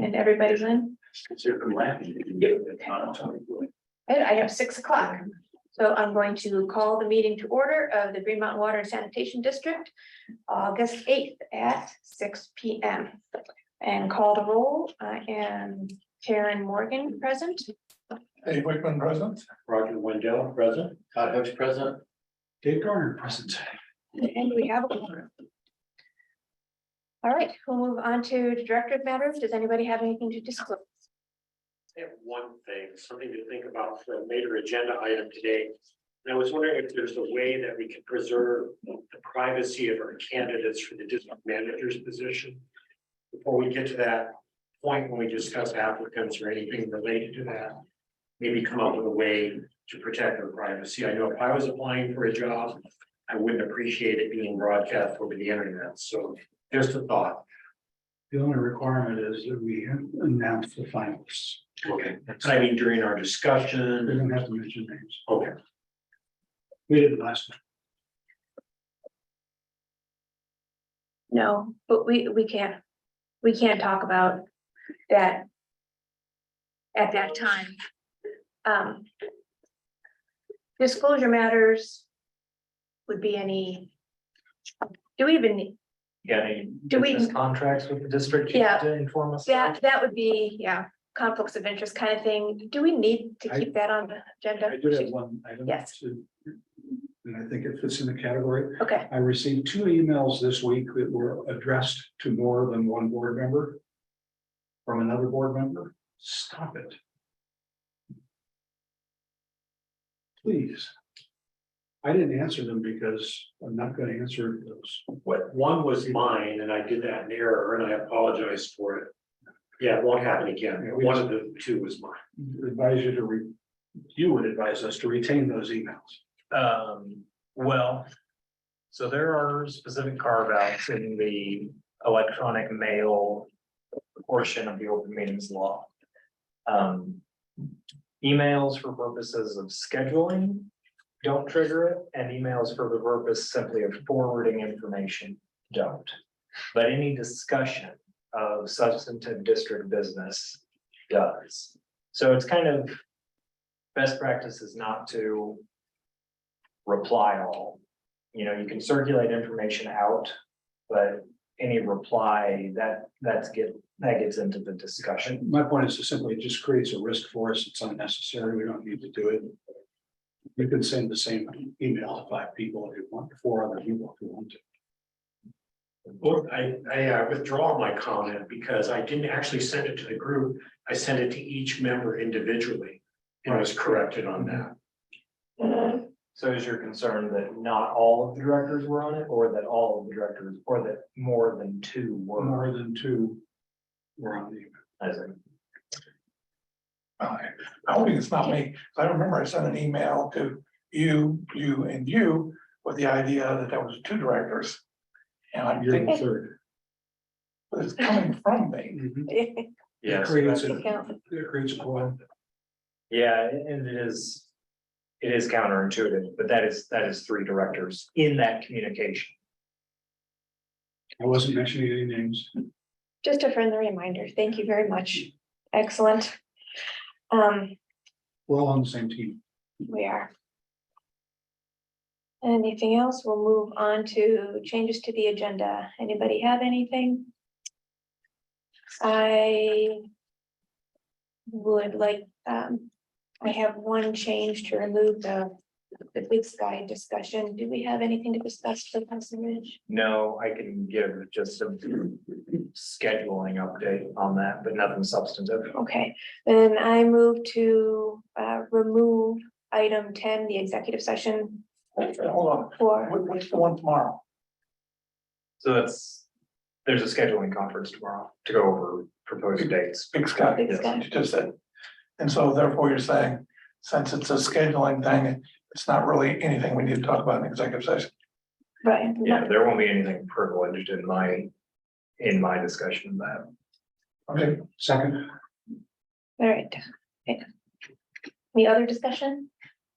And everybody's in? Good, I have 6 o'clock. So I'm going to call the meeting to order of the Green Mountain Water and Sanitation District, August 8th at 6 p.m. And call the roll. I am Karen Morgan present. Dave Wickman present. Roger Wendell, present. Todd Hooks, present. Dave Garner present. And we have a quorum. All right, we'll move on to directorate matters. Does anybody have anything to disclose? I have one thing, something to think about for a later agenda item today. And I was wondering if there's a way that we could preserve the privacy of our candidates for the district manager's position. Before we get to that point, when we discuss applicants or anything related to that, maybe come up with a way to protect their privacy. I know if I was applying for a job, I wouldn't appreciate it being broadcast over the internet. So just a thought. The only requirement is that we announce the finalists. Okay. I mean, during our We discussion. don't have to mention names. Okay. We did it last time. No, but we can't talk about that at that time. Disclosure matters would be any, do we even need, Got any Do we- business contracts with the district? you Yeah. need to inform us. that would be, yeah, conflicts of interest kind of thing. Do we need to keep that on the agenda? I do have one item. Yes. And I think it fits in the category. Okay, I received 2 emails this week that were addressed to more than one board member. From another board member. Stop it. Please. I didn't answer them because I'm not going to answer those. What, one was mine and I did that in error and I apologize for it. Yeah, it won't happen again. One of the 2 was mine. Advise you to you would advise us to retain those emails. Well, so there are specific carve outs in the electronic mail portion of the open meetings law. Emails for purposes of scheduling don't trigger it, and emails for the purpose simply of forwarding information don't. But any discussion of substantive district business does. So it's kind of best practice is not to reply all. You know, you can circulate information out, but any reply that gets into the discussion. My point is to simply just creates a risk for us. It's unnecessary. We don't need to do it. You can send the same email to 5 people if you want, 4 other people if you want to. Well, I withdraw my comment because I didn't actually send it to the group. I sent it to each member individually and was corrected on that. So is your concern that not all of the directors were on it, or that all of the directors, or that more than 2 were? More than 2 were on the email. I see. I'm hoping it's not me. I remember I sent an email to you with the idea that there was 2 directors. And I'm You're the thinking, 3rd. but it's coming from me. It Yes, creates Count. it creates a quorum. yeah, and it is counterintuitive, but that is 3 directors in that communication. I wasn't mentioning any names. just a friendly reminder. Thank you very much. Excellent. We're all on the same team. We are. Anything else? We'll move on to changes to the agenda. Anybody have anything? I would like, I have one change to remove the Big Sky discussion. Do we have anything to discuss for Council Ridge? No, I can give just a scheduling update on that, but nothing substantive. Okay, then I move to remove item 10, the executive session Hold on, for, what's the one tomorrow? So there's a scheduling conference tomorrow to go over proposed dates. Big Sky, Big Sky. you just said. And so therefore you're saying, since it's a scheduling thing, it's not really anything we need to talk about in the executive session. right? Yeah, there won't be anything privileged in my discussion of that. Okay, Second, All right. Any other discussion?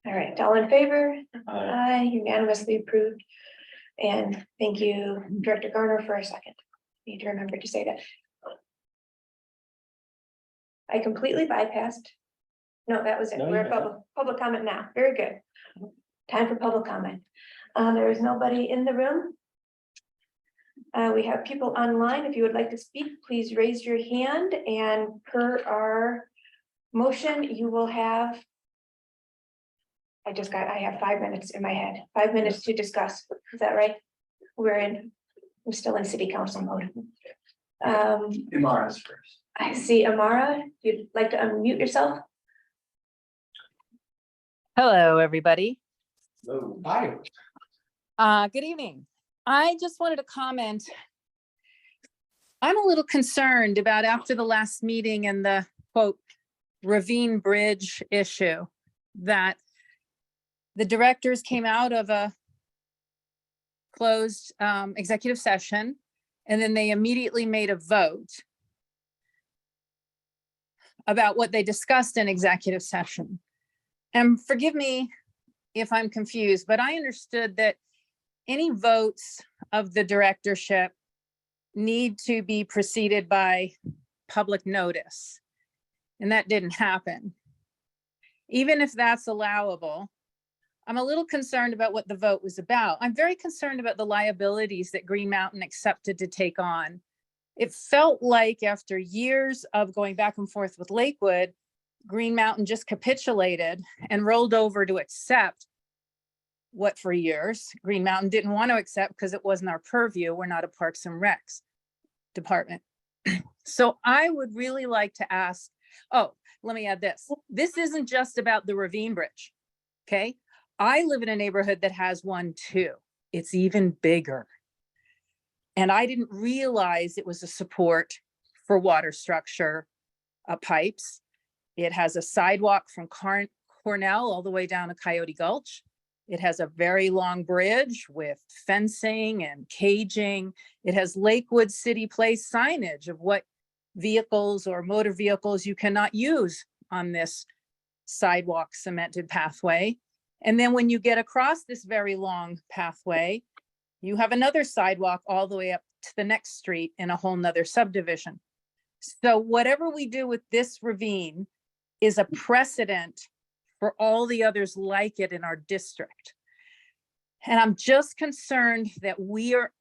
All right, all in favor? Aye, unanimously approved. And thank you, Director Garner, for a second. Need to remember to say that. I completely bypassed. No, that was it. No, you We're at haven't. public comment now. Very good. Time for public comment. There is nobody in the room. We have people online. If you would like to speak, please raise your hand, and per our motion, you will have. I have 5 minutes in my head, 5 minutes to discuss. Is that right? We're still in city council mode. Imara's first. I see Amara, if you'd like to unmute yourself. Hello, everybody. Hi. Good evening. I just wanted to comment. I'm a little concerned about after the last meeting and the quote ravine bridge issue that the directors came out of a closed executive session, and then they immediately made a vote about what they discussed in executive session. And forgive me if I'm confused, but I understood that any votes of the directorship need to be preceded by public notice. And that didn't happen. Even if that's allowable, I'm a little concerned about what the vote was about. I'm very concerned about the liabilities that Green Mountain accepted to take on. It felt like after years of going back and forth with Lakewood, Green Mountain just capitulated and rolled over to accept what for years Green Mountain didn't want to accept because it wasn't our purview. We're not a Parks and Recs department. So I would really like to ask, oh, let me add this. This isn't just about the ravine bridge, okay? I live in a neighborhood that has one too. It's even bigger. And I didn't realize it was a support for water structure pipes. It has a sidewalk from Cornell all the way down to Coyote Gulch. It has a very long bridge with fencing and caging. It has Lakewood City Place signage of what vehicles or motor vehicles you cannot use on this sidewalk cemented pathway. And then when you get across this very long pathway, you have another sidewalk all the way up to the next street in a whole nother subdivision. So whatever we do with this ravine is a precedent for all the others like it in our district. And I'm just concerned that we are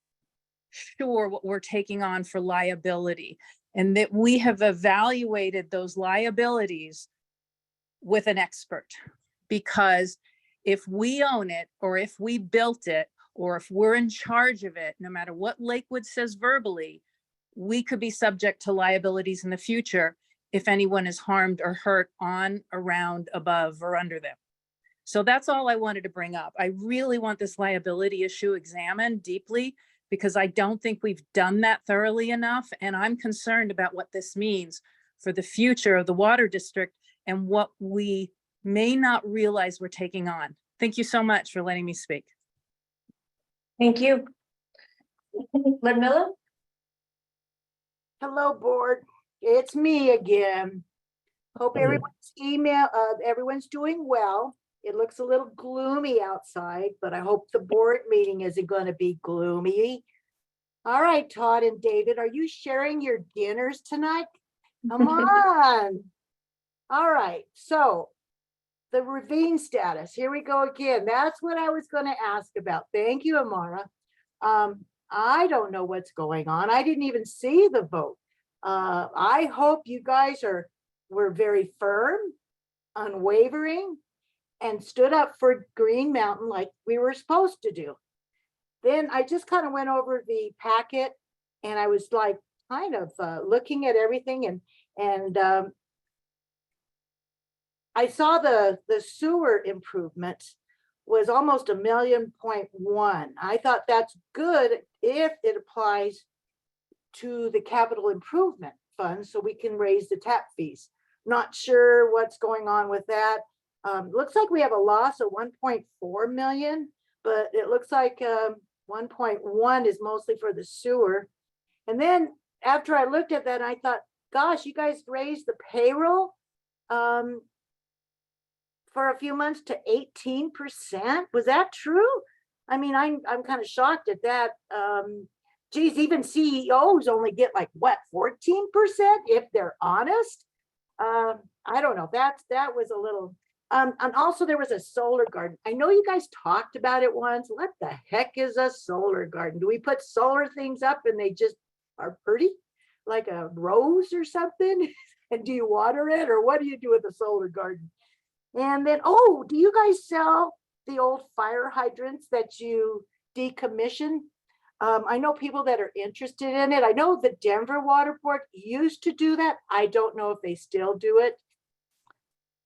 sure what we're taking on for liability and that we have evaluated those liabilities with an expert. Because if we own it, or if we built it, or if we're in charge of it, no matter what Lakewood says verbally, we could be subject to liabilities in the future if anyone is harmed or hurt on, around, above, or under them. So that's all I wanted to bring up. I really want this liability issue examined deeply because I don't think we've done that thoroughly enough. And I'm concerned about what this means for the future of the water district and what we may not realize we're taking on. Thank you so much for letting me speak. Thank you. Ludmilla? Hello, board. It's me again. Hope everyone's doing well. It looks a little gloomy outside, but I hope the board meeting isn't going to be gloomy. All right, Todd and David, are you sharing your dinners tonight? Come on. All right, so the ravine status, here we go again. That's what I was going to ask about. Thank you, Amara. I don't know what's going on. I didn't even see the vote. I hope you guys were very firm, unwavering, and stood up for Green Mountain like we were supposed to do. Then I just kind of went over the packet and I was like kind of looking at everything and I saw the sewer improvement was almost $1.1 million. I thought that's good if it applies to the capital improvement fund so we can raise the tap fees. Not sure what's going on with that. Looks like we have a loss of 1.4 million, but it looks like 1.1 is mostly for the sewer. And then after I looked at that, I thought, gosh, you guys raised the payroll for a few months to 18%. Was that true? I mean, I'm kind of shocked at that. Geez, even CEOs only get like what, 14% if they're honest. I don't know, that was a little, and also there was a solar garden. I know you guys talked about it once. What the heck is a solar garden? Do we put solar things up and they just are pretty? Like a rose or something? And do you water it, or what do you do with a solar garden? And then, oh, do you guys sell the old fire hydrants that you decommission? I know people that are interested in it. I know the Denver Water Board used to do that. I don't know if they still do it.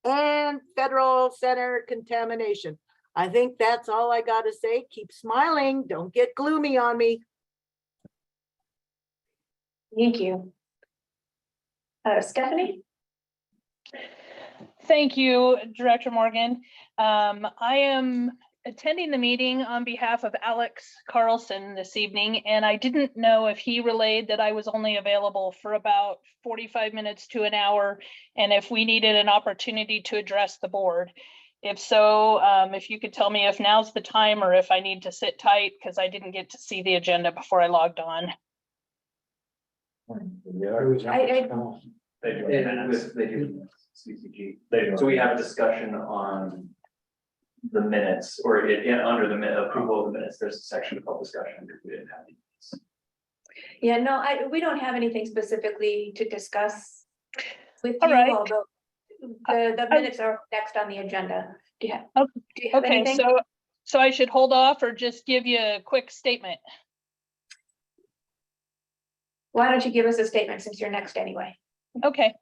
And federal center contamination. I think that's all I gotta say. Keep smiling. Don't get gloomy on me. Thank you. Stephanie? Thank you, Director Morgan. I am attending the meeting on behalf of Alex Carlson this evening, and I didn't know if he relayed that I was only available for about 45 minutes to an hour, and if we needed an opportunity to address the board. If so, if you could tell me if now's the time or if I need to sit tight, because I didn't get to see the agenda before I logged on. They do minutes. They do CCG. They do. So we have a discussion on the minutes, or under the approval of the minutes, there's a section called discussion. We didn't have these. Yeah, no, we don't have anything specifically to discuss with All you, right. although the minutes are next on the agenda. Do you have Okay, anything? so I should hold off or just give you a quick statement? Why don't you give us a statement since you're next anyway? Okay,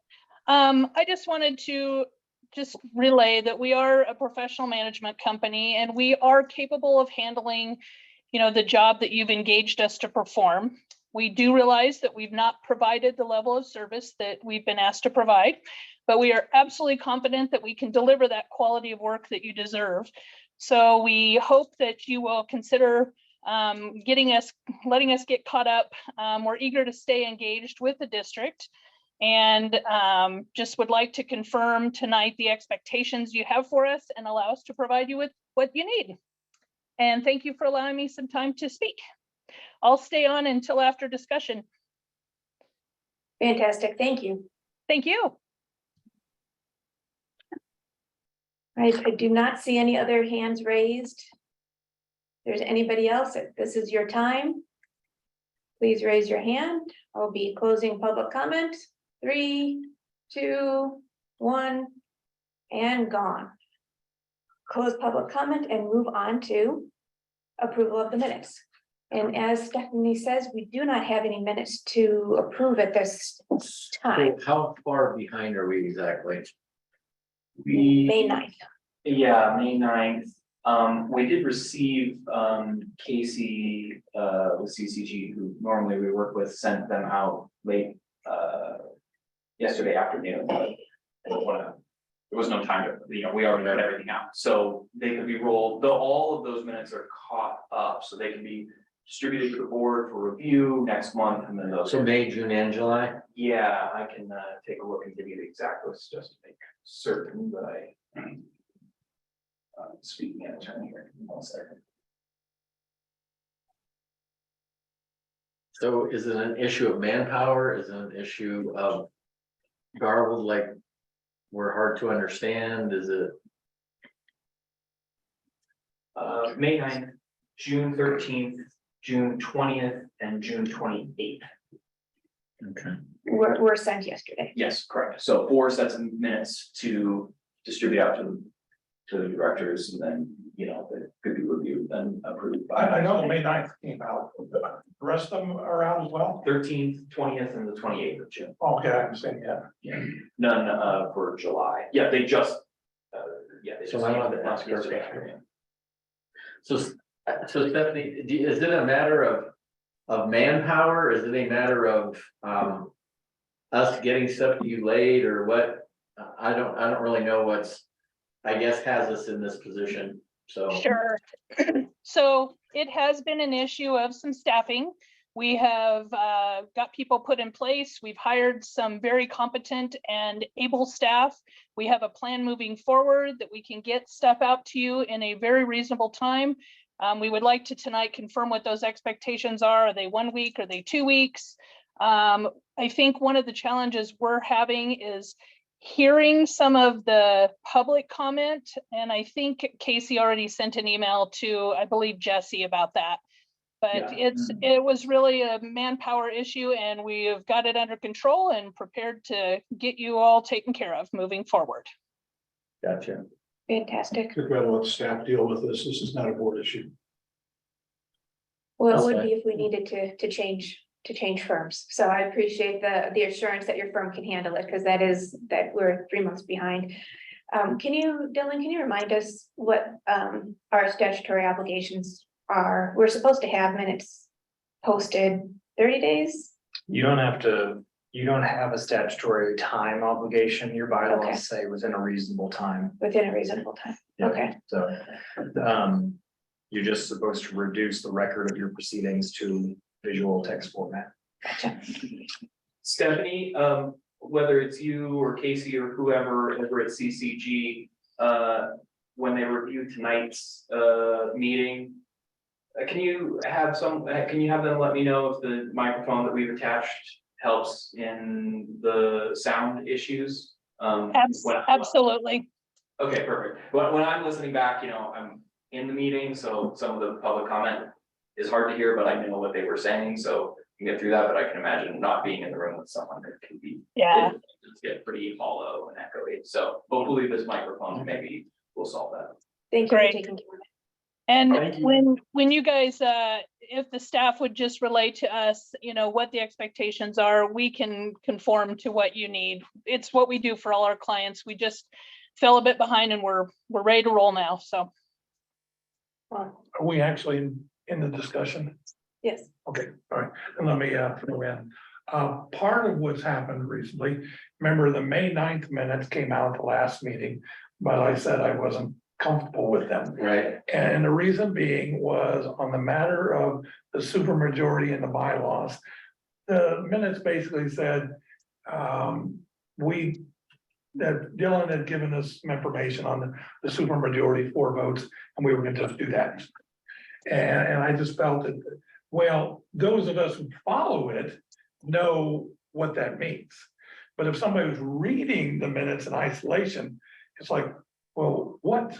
I just wanted to just relay that we are a professional management company and we are capable of handling, the job that you've engaged us to perform. We do realize that we've not provided the level of service that we've been asked to provide, but we are absolutely confident that we can deliver that quality of work that you deserve. So we hope that you will consider letting us get caught up. We're eager to stay engaged with the district. And just would like to confirm tonight the expectations you have for us and allow us to provide you with what you need. And thank you for allowing me some time to speak. I'll stay on until after discussion. Fantastic, thank you. Thank you. I do not see any other hands raised. If there's anybody else, if this is your time, please raise your hand. I'll be closing public comment. 3, 2, 1, and gone. Close public comment and move on to approval of the minutes. And as Stephanie says, we do not have any minutes to approve at this time. So how far behind are we exactly? May 9th. Yeah, May 9th. We did receive, Casey, with CCG, who normally we work with, sent them out late, yesterday afternoon, but I don't wanna, there was no time to, we already wrote everything out, so they could be rolled, though all of those minutes are caught up, so they can be distributed to the board for review next month, and then those. So May, June, and July? Yeah, I can, take a look and give you the exact list just to make certain that I, speaking in attorney here, 1 second. So is it an issue of manpower? Is it an issue of garbled, like we're hard to understand? Is it? May 9th, June 13th, June 20th, and June 28th. Okay. Were sent yesterday. Yes, correct. So 4 sets of minutes to distribute out to the directors, and then, that could be reviewed and approved. I know the May 9th came out, the rest of them are out as well. 13th, 20th, and the 28th of June. Okay, I understand, yeah. Yeah, none for July. Yeah, they just, they So just I came don't- in that's yesterday perfect. afternoon. So Stephanie, is it a matter of manpower? Is it a matter of us getting stuff to you late or what? I don't really know what's, I guess, has us in this position, so. Sure. So it has been an issue of some staffing. We have got people put in place. We've hired some very competent and able staff. We have a plan moving forward that we can get stuff out to you in a very reasonable time. We would like to tonight confirm what those expectations are. Are they 1 week? Are they 2 weeks? I think one of the challenges we're having is hearing some of the public comment, and I think Casey already sent an email to, I believe, Jesse about that. But Yeah. it was really a manpower issue, and we have got it under control and prepared to get you all taken care of moving forward. Gotcha. Fantastic. I'd rather let staff deal with this. This is not a board issue. Well, it That's would fine. be if we needed to change firms. So I appreciate the assurance that your firm can handle it, because that we're 3 months behind. Dylan, can you remind us what our statutory obligations are? We're supposed to have minutes posted 30 days? You don't have a statutory time obligation. Your Okay. bylaws say within a reasonable time. Within a reasonable time. Yeah. Okay, So, you're just supposed to reduce the record of your proceedings to visual text format. gotcha. Stephanie, whether it's you or Casey or whoever over at CCG, when they review tonight's meeting, can you have them let me know if the microphone that we've attached helps in the sound issues? Absolutely. Okay, perfect. When I'm listening back, I'm in the meeting, so some of the public comment is hard to hear, but I know what they were saying, so you can get through that, but I can imagine not being in the room with someone that can be. Yeah. It's get pretty hollow and echoey, so hopefully this microphone maybe will solve that. Thank you for Great. taking care of it. And Thank you. when you guys, if the staff would just relay to us, what the expectations are, we can conform to what you need. It's what we do for all our clients. We just fell a bit behind and we're ready to roll now, so. Well, Are we actually in the discussion? yes, Okay, all right, and let me throw in. Part of what's happened recently, remember the May 9th minutes came out at the last meeting, but I said I wasn't comfortable with them. Right. And the reason being was on the matter of the supermajority in the bylaws. The minutes basically said, that Dylan had given us some information on the supermajority 4 votes, and we were gonna just do that. And I just felt that, well, those of us who follow it know what that means. But if somebody was reading the minutes in isolation, it's like, well, what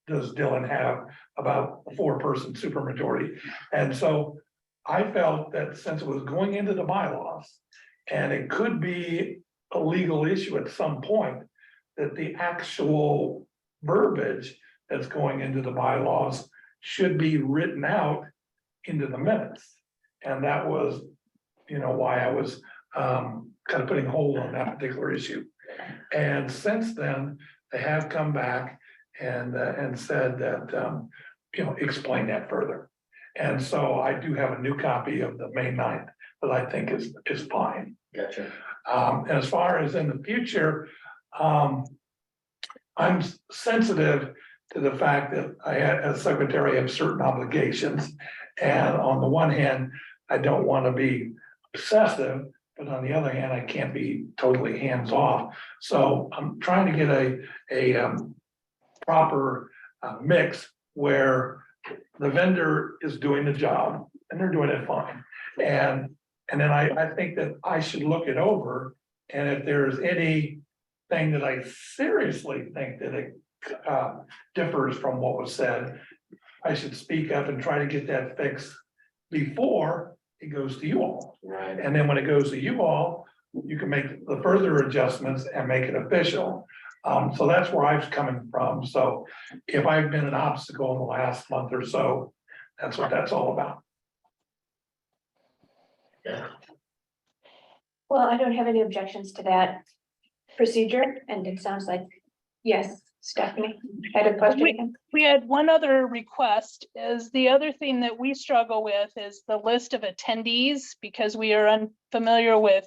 does Dylan have about a 4-person supermajority? And so I felt that since it was going into the bylaws, and it could be a legal issue at some point, that the actual verbiage that's going into the bylaws should be written out into the minutes. And that was, why I was kind of putting hold on that particular issue. And since then, they have come back and said that, explain that further. And so I do have a new copy of the May 9th that I think is fine. Gotcha. And as far as in the future, I'm sensitive to the fact that I, as secretary, have certain obligations. And on the one hand, I don't want to be obsessive, but on the other hand, I can't be totally hands off. So I'm trying to get a proper mix where the vendor is doing the job and they're doing it fine. And then I think that I should look it over. And if there's anything that I seriously think that it differs from what was said, I should speak up and try to get that fixed before it goes to you all. Right. And then when it goes to you all, you can make the further adjustments and make it official. So that's where I was coming from. So if I've been an obstacle in the last month or so, that's what that's all about. well, I don't have any objections to that procedure, and it sounds like, yes, Stephanie had a question again. We had one other request. Is the other thing that we struggle with is the list of attendees, because we are unfamiliar with,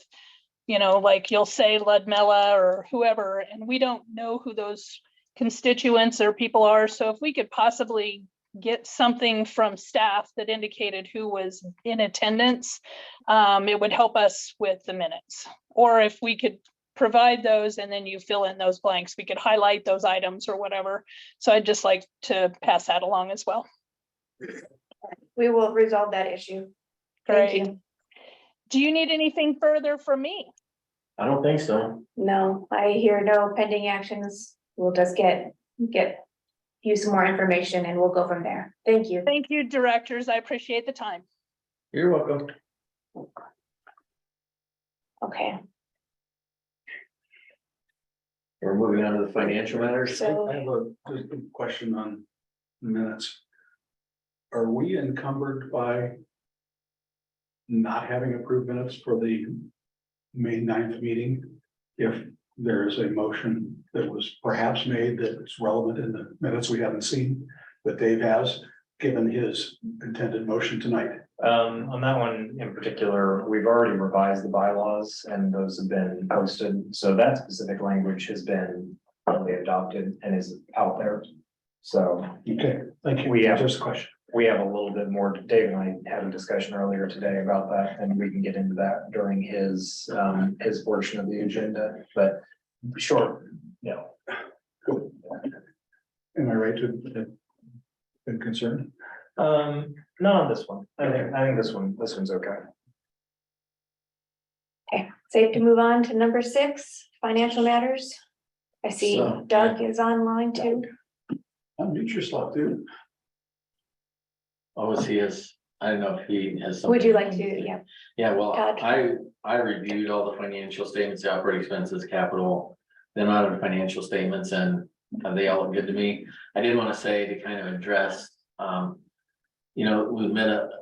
like you'll say Ludmilla or whoever, and we don't know who those constituents or people are. So if we could possibly get something from staff that indicated who was in attendance, it would help us with the minutes. Or if we could provide those and then you fill in those blanks, we could highlight those items or whatever. So I'd just like to pass that along as well. We will resolve that issue. Thank Great. you. Do you need anything further from me? I don't think so. No, I hear no pending actions. We'll just get you some more information and we'll go from there. Thank you. Thank you, directors. I appreciate the time. You're welcome. Okay, We're moving on to the financial matters. so I have just a question on minutes. Are we encumbered by not having approved minutes for the May 9th meeting? If there is a motion that was perhaps made that is relevant in the minutes we haven't seen, that Dave has, given his intended motion tonight. On that one in particular, we've already revised the bylaws and those have been posted. So that specific language has been fully adopted and is out there. So Okay, thank you. We have- Just a question. we have a little bit more. Dave and I had a discussion earlier today about that and we can get into that during his portion of the agenda, but short, you know. Cool. Am I right to have been concerned? Not on this one. I think this one's okay. okay, safe to move on to number 6, financial matters. I see So- Doug is online too. Unmute yourself, dude. Oh, he is, I don't know if he has something. Would you like to, yeah, Yeah, well, Todd? I reviewed all the financial statements, the operating expenses, capital, the amount of financial statements, and they all look good to me. I did want to say to kind of address, you know,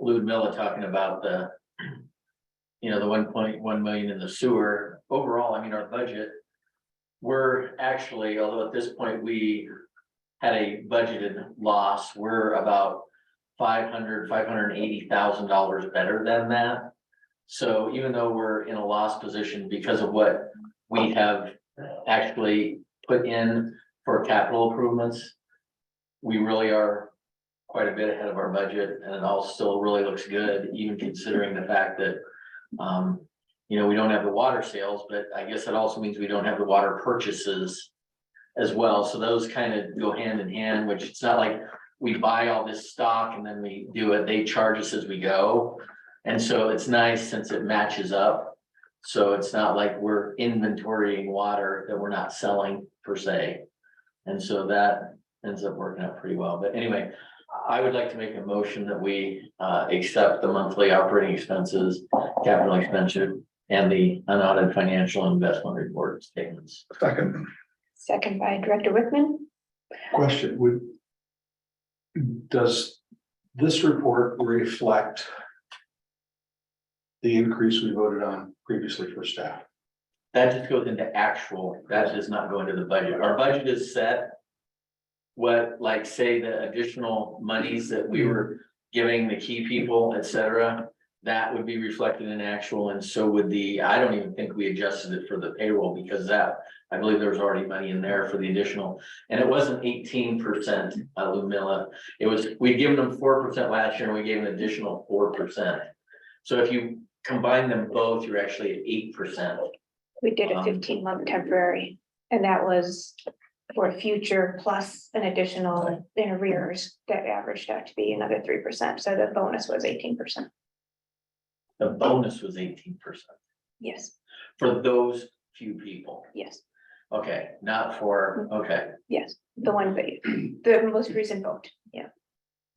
Ludmilla talking about the, you know, the 1.1 million in the sewer. Overall, I mean, our budget, we're actually, although at this point we had a budgeted loss, we're about $580,000 better than that. So even though we're in a loss position because of what we have actually put in for capital improvements, we really are quite a bit ahead of our budget, and it all still really looks good, even considering the fact that you know, we don't have the water sales, but I guess that also means we don't have the water purchases as well. So those kind of go hand in hand, which it's not like we buy all this stock and then we do it, they charge us as we go. And so it's nice since it matches up. So it's not like we're inventorying water that we're not selling per se. And so that ends up working out pretty well. But anyway, I would like to make a motion that we accept the monthly operating expenses, capital expenditure, and the unaudited financial investment report statements. Second by Director Wickman. Question, does this report reflect the increase we voted on previously for staff? That just goes into actual, that does not go into the budget. Our budget is set. What, like, say, the additional monies that we were giving the key people, et cetera, that would be reflected in actual, and so would I don't even think we adjusted it for the payroll, because that, I believe there was already money in there for the additional, and it wasn't 18%, Lumilla. It was, we'd given them 4% last year, and we gave an additional 4%. So if you combine them both, you're actually at 8%. We did a 15-month temporary, and that was for future plus an additional in arrears that averaged out to be another 3%. So the bonus was 18%. The bonus was 18% Yes, for those few people. yes, Okay, not for, okay, yes. The one, the most recent vote. Yeah.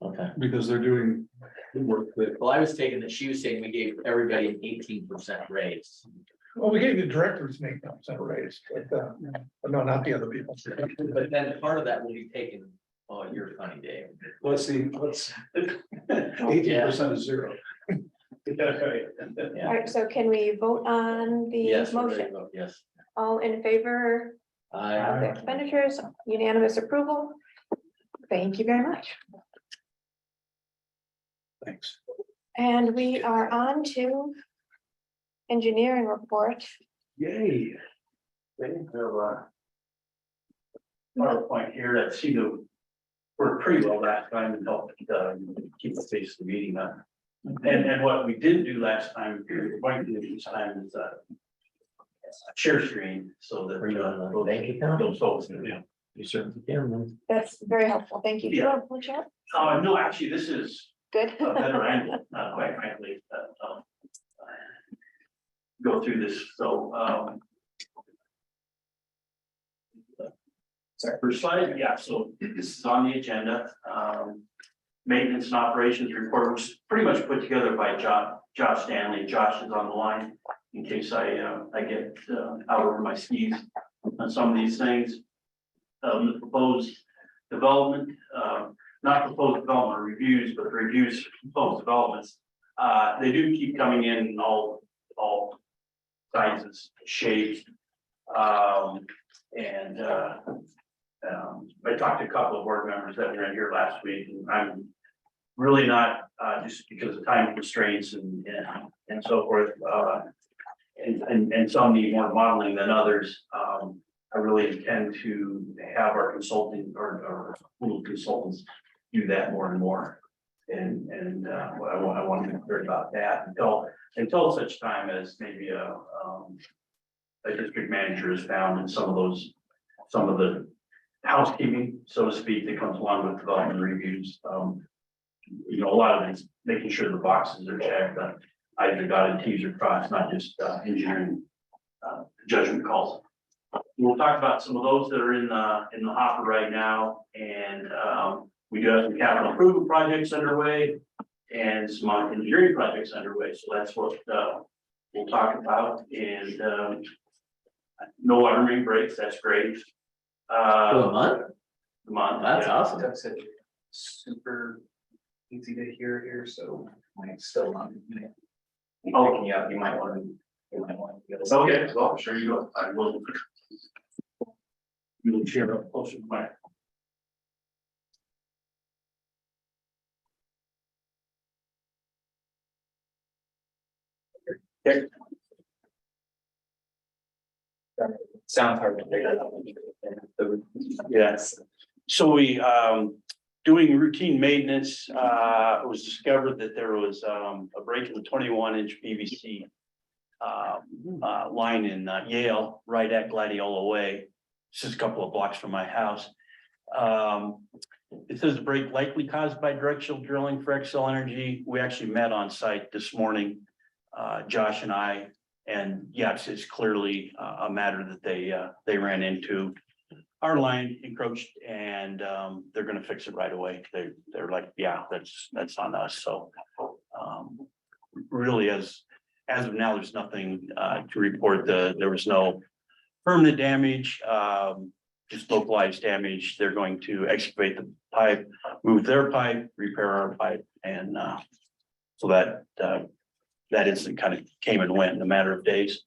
okay. Because they're doing the work that. Well, I was taking that she was saying we gave everybody an 18% raise. Well, we gave the directors an 8% raise, but no, not the other people. But then part of that will be taken, oh, you're funny, Dave. Let's see, 18% is zero. All right, so can we vote on the Yes, we're ready to motion? vote, yes. All in favor of the expenditures, unanimous approval? Thank you very much. Thanks. And we are on to engineering report. Yay. PowerPoint here that seemed to work pretty well last time and helped keep the pace of the meeting up. And what we didn't do last time, we're going to do this time is a share screen so that. Are you on the bank account? Those folks, yeah. You certainly can. That's very helpful. Thank you. Do you want to pull it up? No, actually, this is Good. a better angle, quite frankly, go through this. So First slide, yeah, so this is on the agenda. Maintenance and operations report was pretty much put together by Josh Stanley. Josh is on the line in case I get out over my skis on some of these things. The proposed development, not proposed development reviews, but reviews, proposed developments. They do keep coming in all sizes, shapes. I talked to a couple of board members that were in here last week, and I'm really not, just because of time constraints and so forth, and some need more modeling than others. I really intend to have our consulting or little consultants do that more and more. And I want to be clear about that until such time as maybe a district manager is found in some of the housekeeping, so to speak, that comes along with development reviews. A lot of it's making sure the boxes are checked, either dotted T's or crossed, not just engineering judgment calls. We'll talk about some of those that are in the hopper right now, and we do have some capital improvement projects underway and some engineering projects underway. So that's what we'll talk about. And no water main breaks. That's great. For a month? The month. That's yeah. awesome. Doug said super easy to hear here, so might still not. Picking you up, you might want to. Okay, well, sure you go. I will. We will share up closer to my. Okay. Sounds hard to figure out. Yes. So we, doing routine maintenance, it was discovered that there was a break in the 21-inch PVC line in Yale, right at Gladiola Way. This is a couple of blocks from my house. It says the break likely caused by directional drilling for Excel Energy. We actually met on site this morning, Josh and I, and yes, it's clearly a matter that they ran into. Our line encroached, and they're going to fix it right away. They're like, yeah, that's on us. So really, as of now, there's nothing to report. There was no permanent damage, just localized damage. They're going to excavate the pipe, move their pipe, repair our pipe, and so that incident kind of came and went in a matter of days.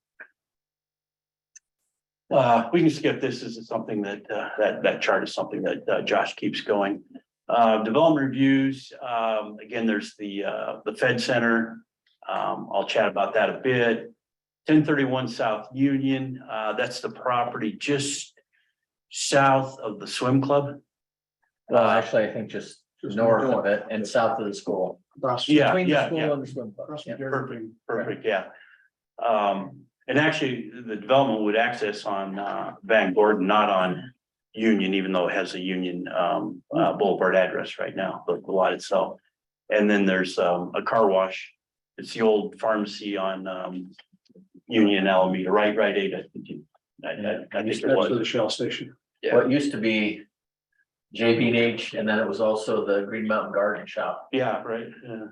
We can skip this. This is something that chart is something that Josh keeps going. Development reviews. Again, there's the Fed Center. I'll chat about that a bit. 1031 South Union. That's the property just south of the swim club. Well, actually, I think just north of it and south of the school. Yeah, Between the yeah, school yeah. and the swim club. Yeah. Perfect, yeah. And actually, the development would access on Van Gordon, not on Union, even though it has a Union Boulevard address right now, the lot itself. And then there's a car wash. It's the old pharmacy on Union and Alameda, right, Aid, I think it was. The Shell station. Yeah. What used to be JB&H, and then it was also the Green Mountain Garden Shop. Yeah, right, yeah.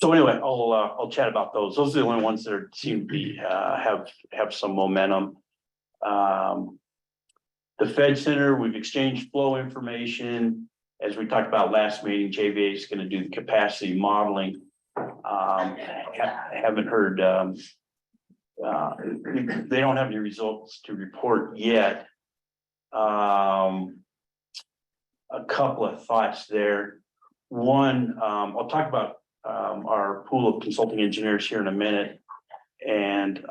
So anyway, I'll chat about those. Those are the only ones that seem to be have some momentum. The Fed Center, we've exchanged flow information. As we talked about last meeting, JVA is going to do the capacity modeling. Haven't heard, they don't have any results to report yet. A couple of thoughts there. One, I'll talk about our pool of consulting engineers here in a minute. And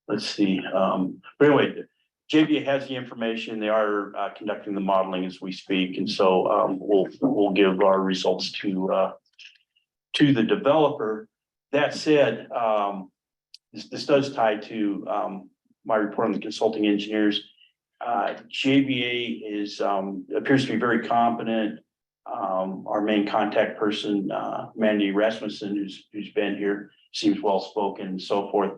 let's see. But anyway, JVA has the information. They are conducting the modeling as we speak. And so we'll give our results to the developer. That said, this does tie to my report on the consulting engineers. JVA is appears to be very competent. our main contact person, Mandy Rasmussen, who's been here, seems well-spoken and so forth.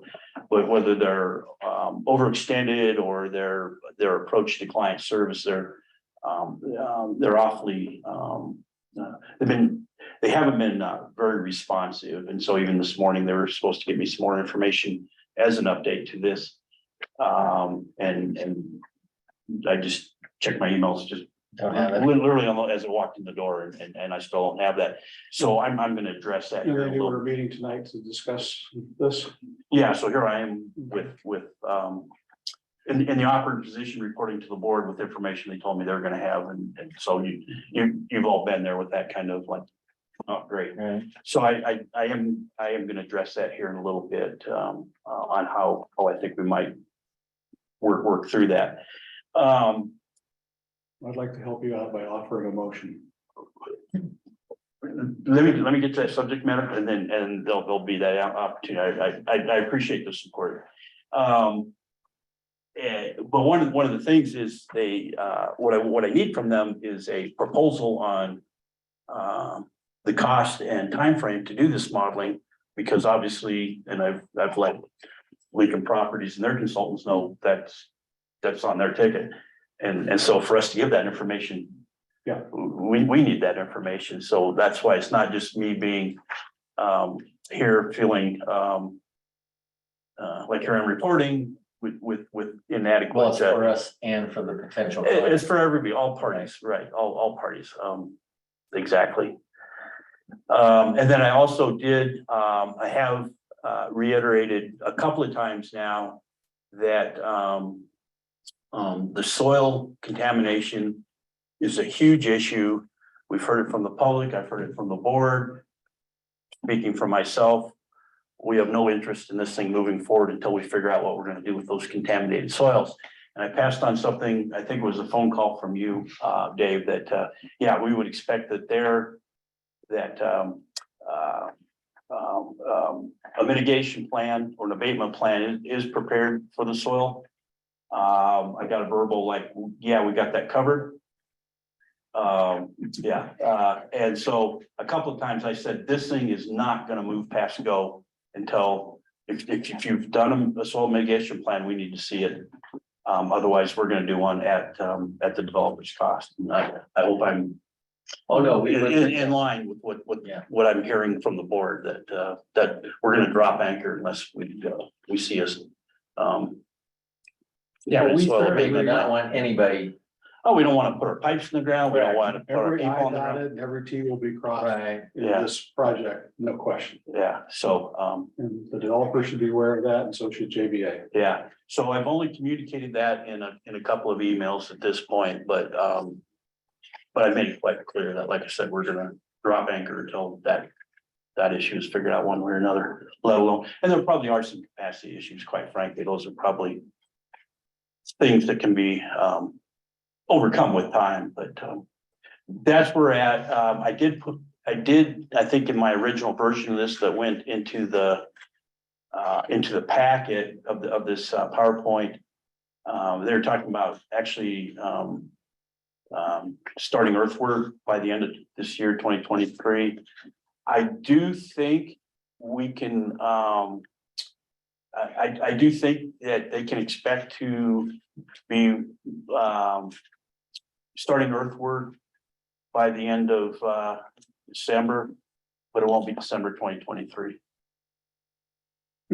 But whether they're overextended or their approach to client service, they're awfully, they haven't been very responsive. And so even this morning, they were supposed to give me some more information as an update to this. And I just checked my emails, just Don't have it. literally as I walked in the door, and I still don't have that. So I'm gonna address that And here. then a you little. were meeting tonight to discuss this. Yeah, so here I am with in the operative position, reporting to the board with information they told me they're gonna have, and so you've all been there with that kind of like, oh, great. Right. So I am gonna address that here in a little bit, on how I think we might work through that. I'd like to help you out by offering a motion. Let me get to that subject matter, and then there'll be that opportunity. I appreciate the support. But one of the things is what I need from them is a proposal on the cost and time frame to do this modeling, because obviously, and I've let Lincoln Properties and their consultants know that's on their ticket. And so for us to give that information, Yeah. we need that information. So that's why it's not just me being here feeling like here I'm reporting with inadequate. Well, it's for us and for the potential. It's for everybody, all parties, right, all parties, exactly. And then I also did, I have reiterated a couple of times now that the soil contamination is a huge issue. We've heard it from the public, I've heard it from the board. Speaking for myself, we have no interest in this thing moving forward until we figure out what we're gonna do with those contaminated soils. And I passed on something, I think it was a phone call from you, Dave, that, yeah, we would expect that a mitigation plan or an abatement plan is prepared for the soil. I got a verbal like, yeah, we got that covered. And so a couple of times I said, this thing is not gonna move past go until, if you've done a soil mitigation plan, we need to see it. Otherwise, we're gonna do one at the developer's cost. And I hope I'm Oh, no, in line with what I'm hearing from the board, that we're gonna drop anchor unless we see us. Yeah, we soil certainly abatement. do not want anybody. Oh, we don't want to put our pipes in the ground. We don't want to put our Every people I on the ground. dotted, and every T will be crossed Right. in Yeah. this project, no question. Yeah, so, And the developer should be aware of that, and so should JBA. yeah, so I've only communicated that in a couple of emails at this point, but I made it quite clear that, like I said, we're gonna drop anchor until that issue is figured out one way or another, let alone, and there probably are some capacity issues, quite frankly. Those are probably things that can be overcome with time, but that's where we're at. I think in my original version of this that went into the packet of this PowerPoint, they were talking about actually starting earthwork by the end of this year, 2023. I do think we can, I do think that they can expect to be starting earthwork by the end of December, but it won't be December 2023.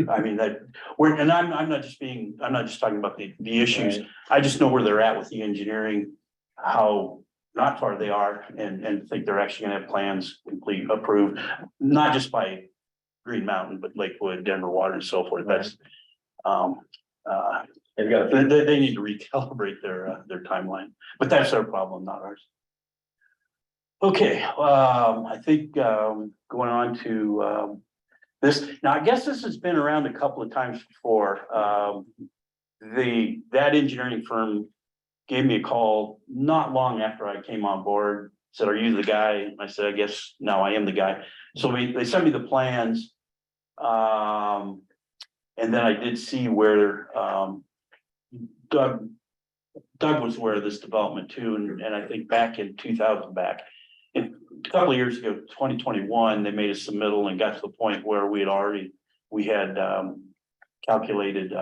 I mean, and I'm not just talking about the issues. Right. I just know where they're at with the engineering, how not far they are, and think they're actually gonna have plans complete, approved, not just by Green Mountain, but Lakewood, Denver Water and so forth. That's, They've got. they need to recalibrate their timeline, but that's their problem, not ours. Okay, I think, going on to, this, now I guess this has been around a couple of times before. That engineering firm gave me a call not long after I came on board, said, "Are you the guy?" I said, "I guess now I am the guy." So they sent me the plans. And then I did see where Doug was aware of this development too, and I think back in 2000, back in a couple of years ago, 2021, they made a submittal and got to the point where we had calculated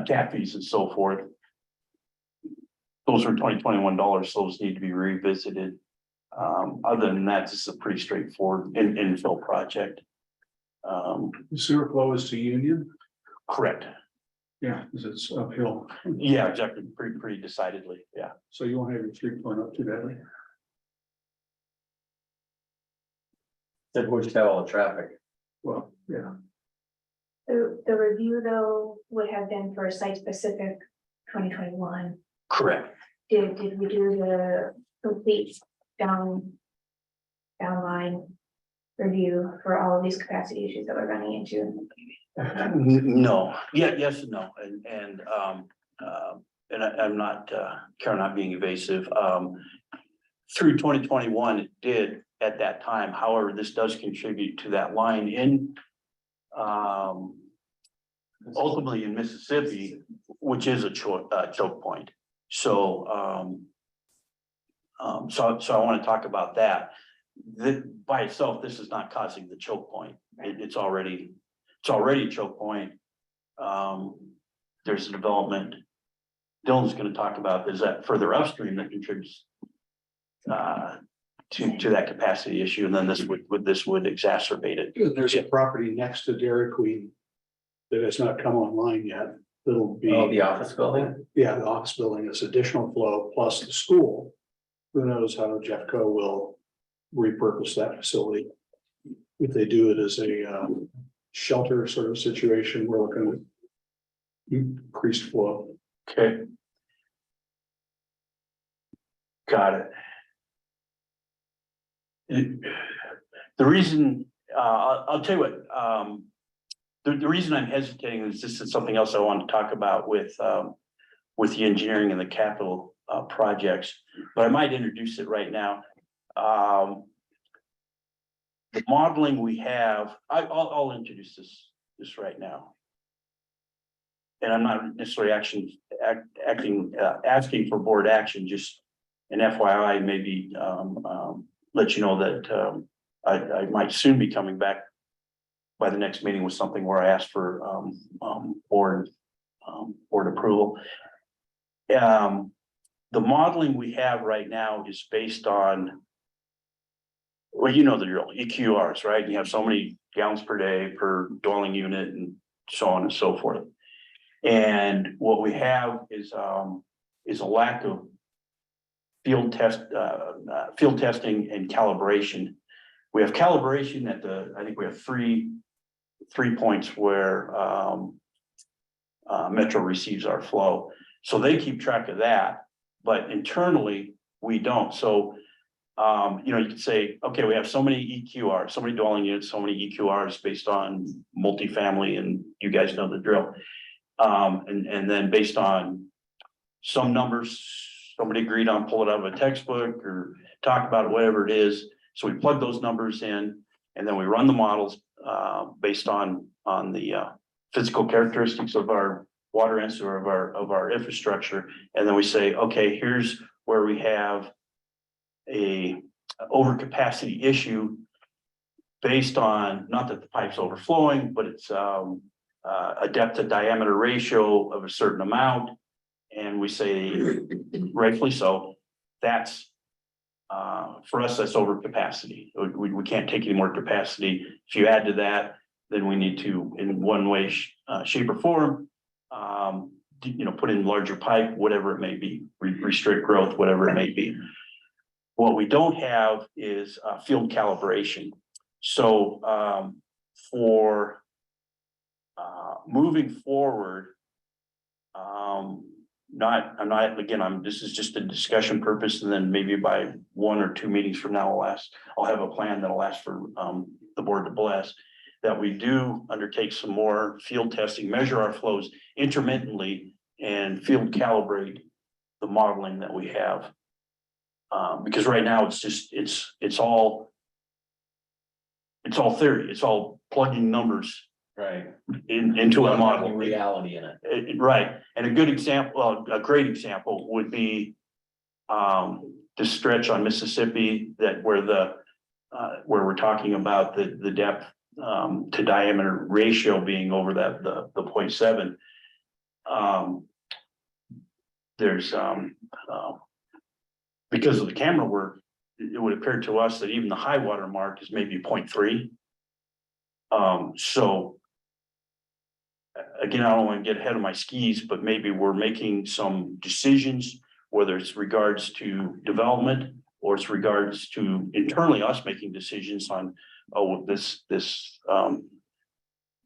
tap fees and so forth. Those were 2021 dollars, so those need to be revisited. Other than that, this is a pretty straightforward infill project. The sewer flow is to Union? Correct. Yeah, because it's uphill. Yeah, exactly. Pretty decidedly. Yeah. So you won't have your street going up too badly. Then we just have all the traffic. Well, yeah. The review though would have been for site specific 2021. Correct. Did we do the complete downline review for all of these capacity issues that we're running into? No, yeah, yes and no, and I'm not, Karen, not being evasive. Through 2021, it did at that time. However, this does contribute to that line in ultimately in Mississippi, which is a choke point. So so I want to talk about that. By itself, this is not causing the choke point. It's already a choke point. There's a development Dylan's going to talk about, is that further upstream that contributes to that capacity issue, and then this would exacerbate it. There's a property next to Dairy Queen that has not come online yet. It'll be. Oh, the office building? Yeah, the office building is additional flow plus the school. Who knows how Jeffco will repurpose that facility? If they do it as a shelter sort of situation, we're looking at increased flow. Okay. Got it. The reason, I'll tell you what, the reason I'm hesitating is this is something else I want to talk about with the engineering and the capital projects, but I might introduce it right now. The modeling we have, I'll introduce this right now. And I'm not necessarily asking for board action, just an FYI, maybe let you know that I might soon be coming back by the next meeting with something where I ask for board approval. The modeling we have right now is based on, well, you know the drill, EQRs, right? You have so many gallons per day per dwelling unit and so on and so forth. And what we have is a lack of field testing and calibration. We have calibration at I think we have three points where Metro receives our flow. So they keep track of that, but internally we don't. So, you could say, okay, we have so many EQRs, so many dwelling units, so many EQRs based on multifamily, and you guys know the drill. And then based on some numbers, somebody agreed on, pull it out of a textbook or talk about it, whatever it is. So we plug those numbers in, and then we run the models based on the physical characteristics of our water and sewer of our infrastructure. And then we say, okay, here's where we have a overcapacity issue based on, not that the pipe's overflowing, but it's a depth to diameter ratio of a certain amount. And we say, rightfully so, that's for us, that's overcapacity. We can't take any more capacity. If you add to that, then we need to, in one way, shape or form, put in larger pipe, whatever it may be, restrict growth, whatever it may be. What we don't have is field calibration. So for moving forward, this is just a discussion purpose, and then maybe by 1 or 2 meetings from now, I'll have a plan that'll ask for the board to bless, that we do undertake some more field testing, measure our flows intermittently, and field calibrate the modeling that we have. Because right now it's all theory, it's all plugging numbers Right. into a model. Reality in it. Right, and a great example would be stretch on Mississippi that where we're talking about the depth to diameter ratio being over that, the 0.7. There's because of the camera work, it would appear to us that even the high water mark is maybe 0.3. So again, I don't want to get ahead of my skis, but maybe we're making some decisions, whether it's regards to development or it's regards to internally us making decisions on, oh,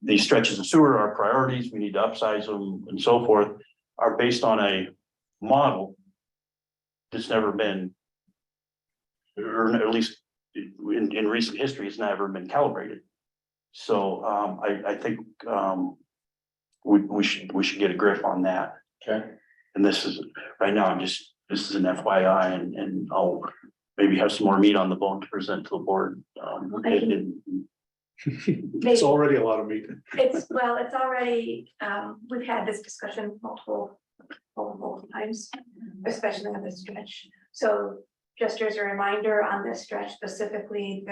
these stretches of sewer are priorities, we need to upsize them and so forth, are based on a model that's never been, or at least in recent history, it's never been calibrated. So I think we should get a grip on that. Okay. And this is, right now, this is an FYI, and I'll maybe have some more meat on the bone to present to the board. It's already a lot of meat. It's already, we've had this discussion multiple times, especially on this stretch. So just as a reminder on this stretch specifically,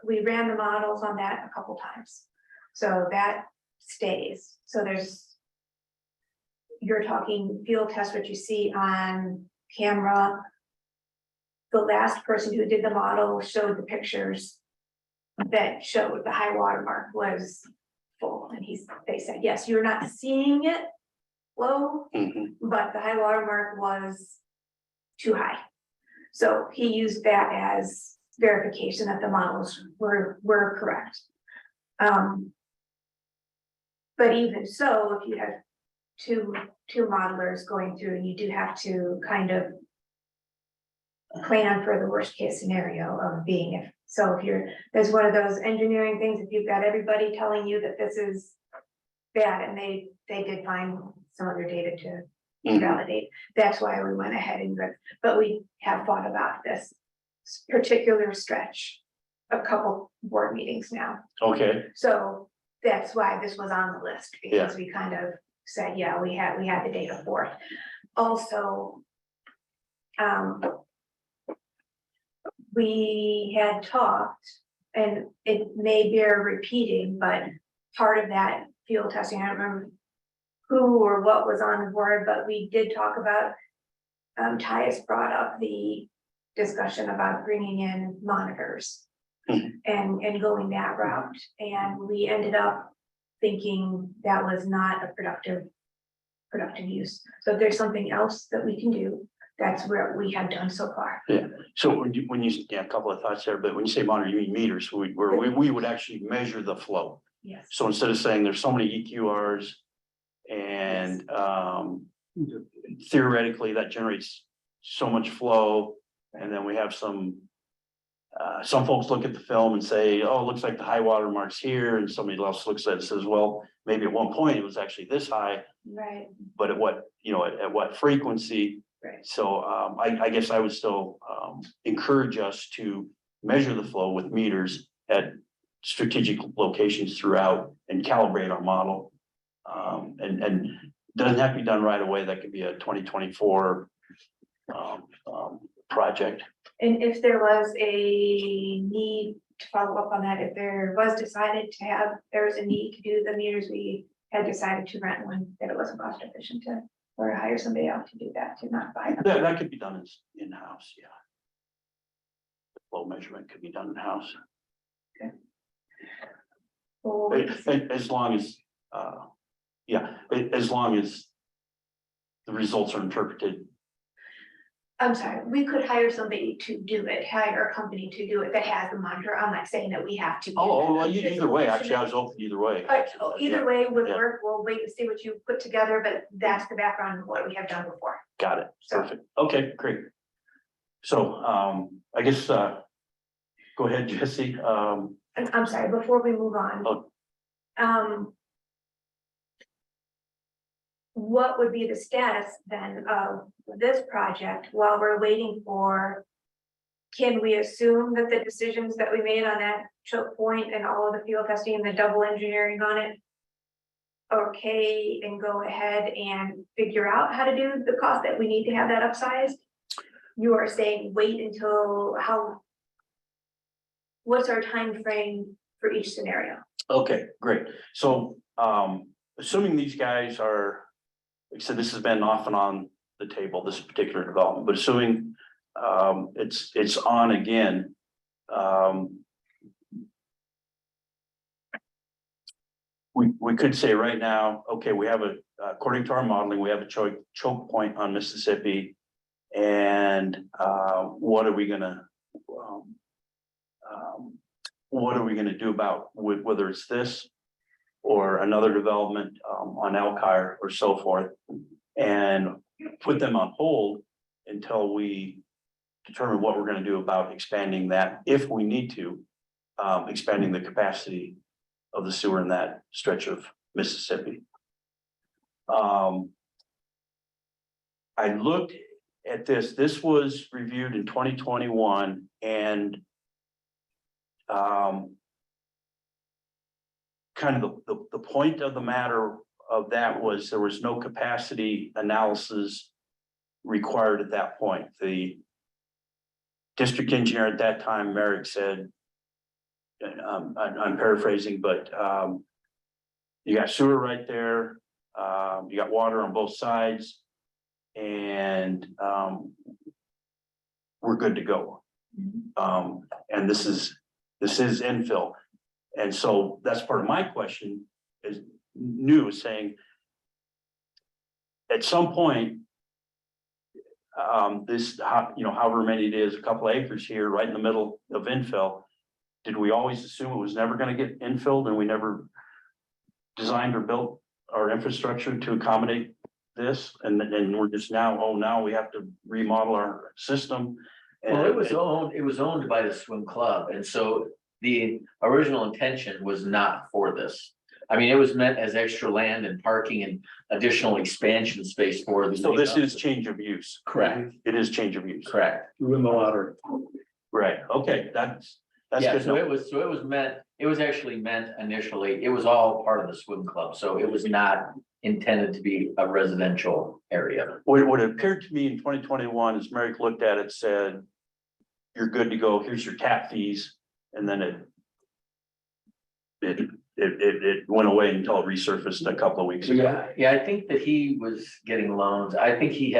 we ran the models on that a couple times. So that stays. So you're talking field test, what you see on camera. The last person who did the model showed the pictures that showed the high water mark was full, and they said, yes, you're not seeing it low, but the high water mark was too high. So he used that as verification that the models were correct. But even so, if you have two modelers going through, and you do have to kind of plan for the worst case scenario of being there's one of those engineering things, if you've got everybody telling you that this is bad, and they did find some other data to validate. That's why we went ahead but we have thought about this particular stretch a couple board meetings now. Okay. So that's why this was on the list, because we kind of said, yeah, we had the data for it. Also, we had talked, and it may bear repeating, but part of that field testing, I don't remember who or what was on the board, but we did talk about, Tyus brought up the discussion about bringing in monitors and going that route. And we ended up thinking that was not a productive use. So if there's something else that we can do, that's where we have done so far. Yeah. So when you a couple of thoughts there, but when you say monitor, you mean meters. We would actually measure the flow. Yes. So instead of saying there's so many EQRs and theoretically that generates so much flow, and then we have some folks look at the film and say, oh, it looks like the high water mark's here, and somebody else looks at it and says, well, maybe at one point it was actually this high, Right. but at what frequency? Right. So I guess I would still encourage us to measure the flow with meters at strategic locations throughout and calibrate our model. And doesn't have to be done right away. That could be a 2024 project. And if there was a need to follow up on that, if there was decided to have, there was a need to do the meters, we had decided to rent one, that it wasn't cost efficient to, or hire somebody out to do that, to not buy them. That could be done in-house, yeah. The flow measurement could be done in-house. Well, As long as, as long as the results are interpreted. I'm sorry, we could hire somebody to do it, hire a company to do it that has the monitor. I'm not saying that we have to. Well, either way, actually, I was open either way. Either way would Yeah. work. We'll wait and see what you put together, but that's the background of what we have done before. Got it. So- Perfect. Okay, great. So, I guess, go ahead, Jesse. I'm sorry, before we move on. Oh. What would be the status then of this project while we're waiting for? Can we assume that the decisions that we made on that choke point and all of the field testing and the double engineering on it? Okay, and go ahead and figure out how to do the cost that we need to have that upsized? you are saying wait until how? What's our time frame for each scenario? Okay, great. So, assuming these guys are, like I said, this has been off and on the table, this particular development, but assuming, it's on again. We could say right now, okay, we have according to our modeling, we have a choke point on Mississippi. And, what are we gonna do about whether it's this or another development, on Elkhire or so forth? And put them on hold until we determine what we're gonna do about expanding that, if we need to, expanding the capacity of the sewer in that stretch of Mississippi. I looked at this was reviewed in 2021 and kind of the point of the matter of that was there was no capacity analysis required at that point. The district engineer at that time, Merrick, said, I'm paraphrasing, but you got sewer right there, you got water on both sides, and we're good to go. And this is infill. And so that's part of my question is saying at some point, however many it is, a couple of acres here, right in the middle of infill, did we always assume it was never going to get infilled and we never designed or built our infrastructure to accommodate this? And we're just now we have to remodel our system. Well, it was owned by the swim club, and so the original intention was not for this. I mean, it was meant as extra land and parking and additional expansion space for the. So this is change of use. Correct. It is change of use. Correct. Within the lottery. Right, okay, that's Yeah, good. so it was actually meant initially, it was all part of the swim club, so it was not intended to be a residential area. What appeared to me in 2021 is Merrick looked at it, said, you're good to go, here's your tap fees, and then it went away until it resurfaced a couple of weeks ago. Yeah, I think that he was getting loans. I think he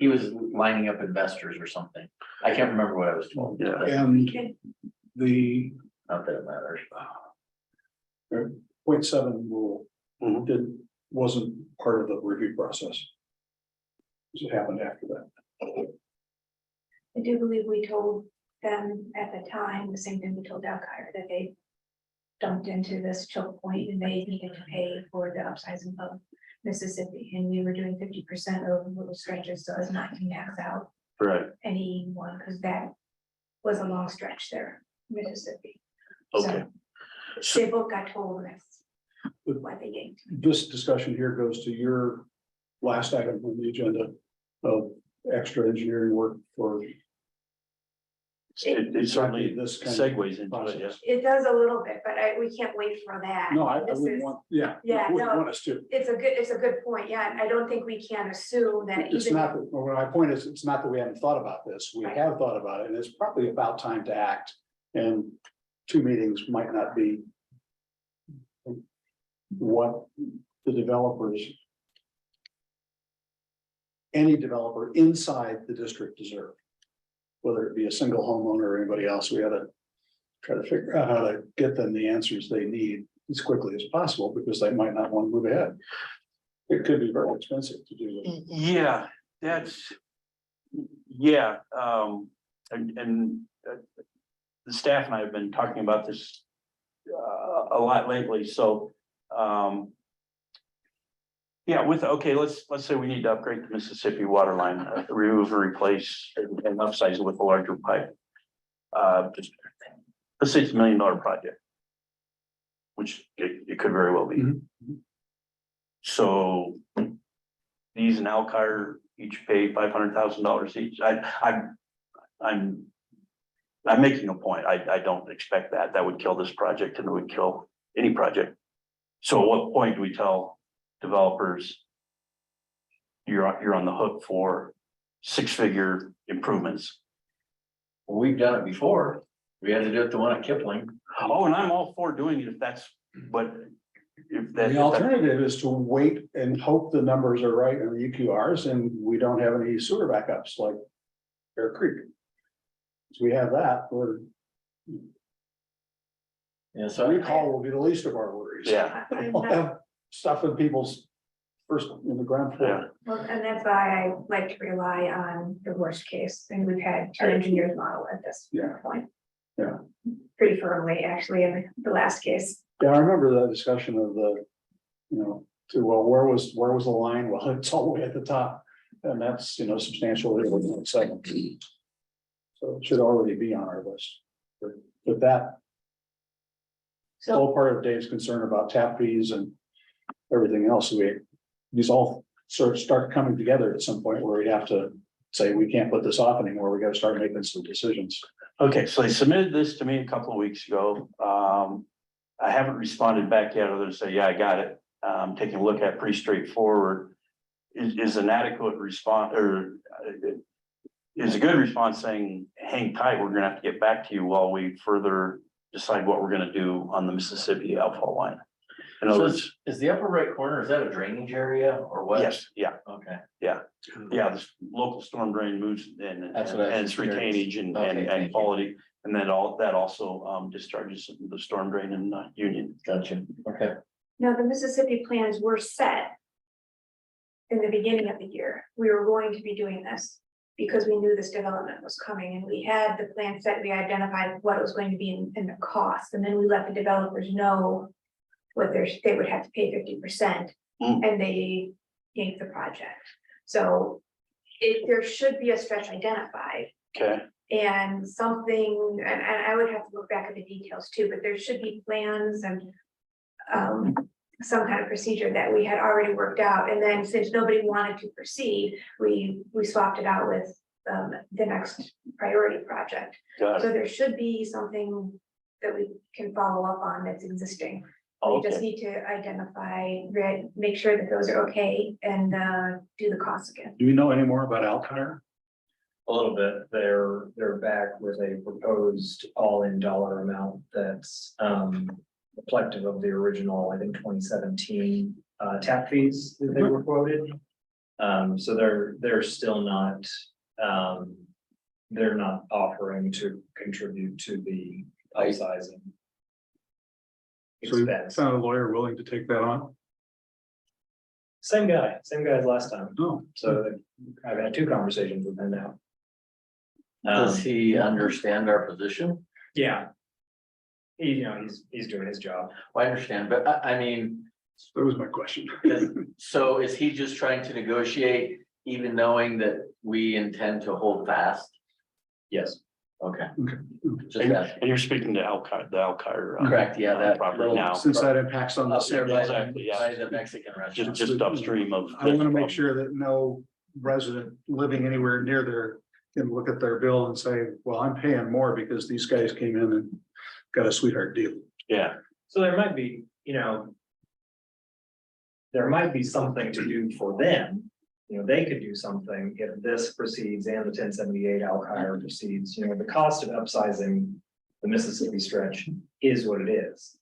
was lining up investors or something. I can't remember what I was told. Yeah. but And the Not that it matters. 0.7 rule Mhm. wasn't part of the review process. It happened after that. I do believe we told them at the time, the same thing we told Elkhire, that they dumped into this choke point and they needed to pay for the upsizing of Mississippi. And we were doing 50% of little stretches so as not to max out Right, anyone, because that was a long stretch there, Mississippi. okay. So they both got told that's what they gained. This discussion here goes to your last item on the agenda of extra engineering work for It certainly this kind of segues into it, process. yes. It does a little bit, but we can't wait for that. No, I This wouldn't is- want, Yeah, wouldn't no. want us to. It's a good point, yeah, and I don't think we can assume that It's even. not, well, my point is, it's not that we haven't thought about this. We Right. have thought about it, and it's probably about time to act. And 2 meetings might not be what the developers, any developer inside the district deserve. Whether it be a single homeowner or anybody else, we gotta try to figure out how to get them the answers they need as quickly as possible, because they might not want to move ahead. It could be very expensive to do. Yeah, and the staff and I have been talking about this a lot lately, so let's say we need to upgrade the Mississippi water line, remove and replace and upsize it with a larger pipe. Let's say it's $1 million project, which it could very well be. Mhm. So these and Elkhire each pay $500,000 each. I'm making a point. I don't expect that. That would kill this project and it would kill any project. So at what point do we tell developers you're on the hook for six-figure improvements. Well, we've done it before. We had to do it the one at Kipling. Oh, and I'm all for doing it if that's, but if that. The alternative is to wait and hope the numbers are right on the UQRs and we don't have any sewer backups like Bear Creek. So we have that, Yeah, so recall will be the least of our worries. Yeah, I'm We'll not- have stuff in people's first, in the ground floor. Well, and that's why I like to rely on the worst case, and we've had two engineers model at this Yeah. point. Yeah. Pretty firmly, actually, in the last case. Yeah, I remember that discussion of the, well, where was the line? Well, it's all the way at the top. And that's, substantially over 0.7. So it should already be on our list. But that So, whole part of Dave's concern about tap fees and everything else, these all sort of start coming together at some point where we have to say, we can't put this off anymore. We gotta start making some decisions. okay, so they submitted this to me a couple of weeks ago. I haven't responded back yet, other than say, yeah, I got it. Taking a look at pretty straightforward. Is an adequate response or is a good response saying, hang tight, we're gonna have to get back to you while we further decide what we're gonna do on the Mississippi outfall line. In other So words, is the upper right corner, is that a drainage area or what? yes, yeah, Okay. yeah, the local storm drain moves and That's what I was and it's curious. retainage and Okay, thank and you. quality. And then that also discharges the storm drain in Union. Gotcha. Okay. now the Mississippi plans were set in the beginning of the year. We were going to be doing this because we knew this development was coming, and we had the plan set. We identified what it was going to be in the cost, and then we let the developers know what they would have to pay 50%, and they yanked the project. So there should be a stretch identified. Okay, And something, and I would have to look back at the details too, but there should be plans and some kind of procedure that we had already worked out. And then since nobody wanted to proceed, we swapped it out with the next priority project. got So it. there should be something that we can follow up on that's existing. We just Okay, need to identify, make sure that those are okay, and do the costs again. Do we know any more about Alkire? A little bit, they're back with a proposed all-in dollar amount that's reflective of the original, I think, 2017 tap fees that they were quoted. So they're still not, they're not offering to contribute to the upsizing So you expense. found a lawyer willing to take that on? Same guy as last time. No. So I've had two conversations with him now. Does he understand our position? Yeah. He's doing his job. Well, I understand, but I mean, That was my question. so is he just trying to negotiate, even knowing that we intend to hold fast? Yes. Okay. Okay. Just and that, you're speaking to the Alkire. correct, yeah, that Property little- now, Since that impacts on the Up there by Exactly, yeah. by the Mexican restaurant. just upstream of. I want to make sure that no resident living anywhere near there can look at their bill and say, well, I'm paying more because these guys came in and got a sweetheart deal. Yeah, So there might be, there might be something to do for them. They could do something if this proceeds and the 1078 Alkire proceeds, the cost of upsizing the Mississippi stretch is what it is.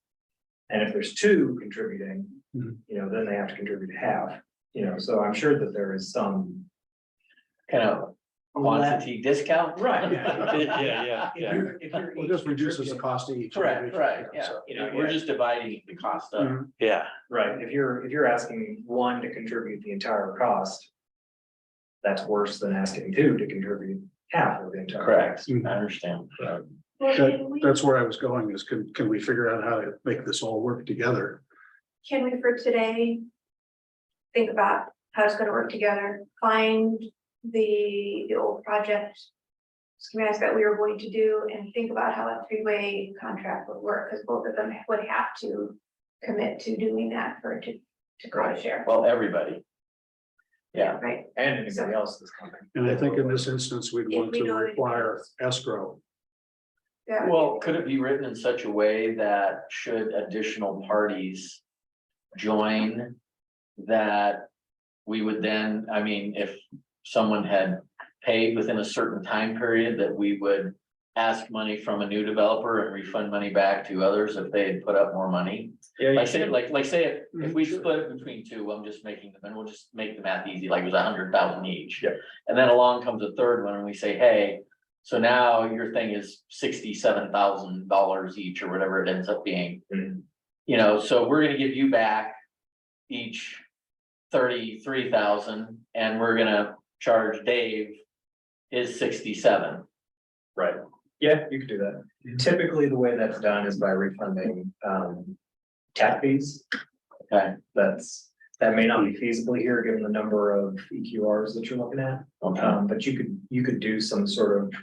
And if there's two contributing, Mhm. then they have to contribute half, so I'm sure that there is some. Kind of quantity discount? Right. yeah. If you're It each just reduces the contributing- cost of each. Correct, individual. right, yeah, So- we're just dividing the cost up. Mhm. Yeah, Right, if you're asking one to contribute the entire cost. That's worse than asking two to contribute half of the entire. Correct, Mhm. I understand. Well, That's where I was going is can we figure out how to make this all work together? Can we for today think about how it's gonna work together, find the old project schematics that we were going to do, and think about how a three-way contract would work, because both of them would have to commit to doing that for it to cost share. Well, everybody. Yeah, Right, And anybody else that's coming. And I think in this instance, we'd If want we to know that it require is. escrow. that would well, be- could it be written in such a way that should additional parties join? That we would then, I mean, if someone had paid within a certain time period, that we would ask money from a new developer and refund money back to others if they had put up more money? Yeah, Like say, like say if we Sure. split it between two, I'm just making them, and we'll just make the math easy, like it was 100,000 each. Yeah. And then along comes a third one and we say, hey, so now your thing is $67,000 each or whatever it ends up being. Mhm. You know, so we're gonna give you back each 33,000 and we're gonna charge Dave his 67. Right, yeah, you could do that. Typically, the way that's done is by refunding, tap fees. Okay, That may not be feasible here, given the number of EQRs that you're looking at. okay. But you could do some sort of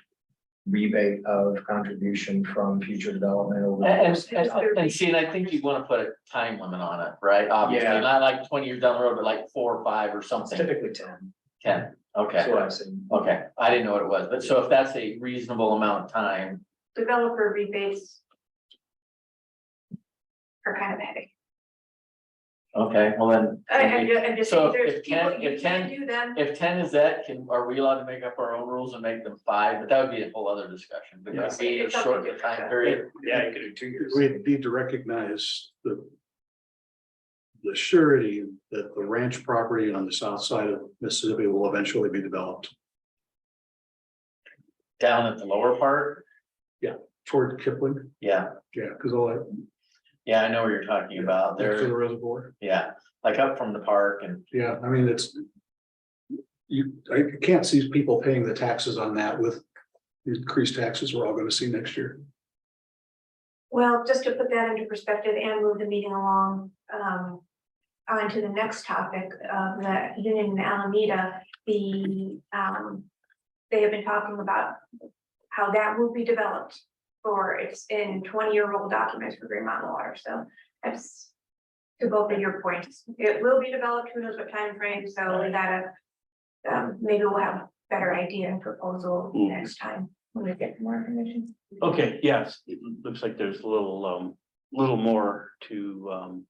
rebate of contribution from future development over. the course of time. And see, and I think you wanna put a time limit on it, right? Obviously, Yeah. not like 20 years down the road, but like 4 or 5 or It's something. typically 10, 10, okay, that's what I've seen. okay, I didn't know what it was, but so if that's a reasonable amount of time, Developer rebates are kind of a headache. okay, well then. I'm just So saying, there's if people, 10 you if can 10 do them. If 10 is that, are we allowed to make up our own rules and make them 5? But that would be a whole other discussion, but Yeah. could be a It's something short different, time yeah. period. Yeah, you could do 2 years. We need to recognize the surety that the ranch property on the south side of Mississippi will eventually be developed Down at the lower part, toward Kipling. yeah, Yeah, because all that yeah, I know what you're talking about next to the there, reservoir. yeah, like up from the park and, Yeah, I mean, I can't see people paying the taxes on that with the increased taxes we're all gonna see next year. Well, just to put that into perspective and move the meeting along, on to the next topic of the Union in Alameda, they have been talking about how that will be developed it's in 20-year-old documents for Green Mountain Water, so that's to both of your points. It will be developed, who knows what time frame. So we gotta, maybe we'll have a better idea and proposal next time when we get more information. Okay, yes, it looks like there's a little more to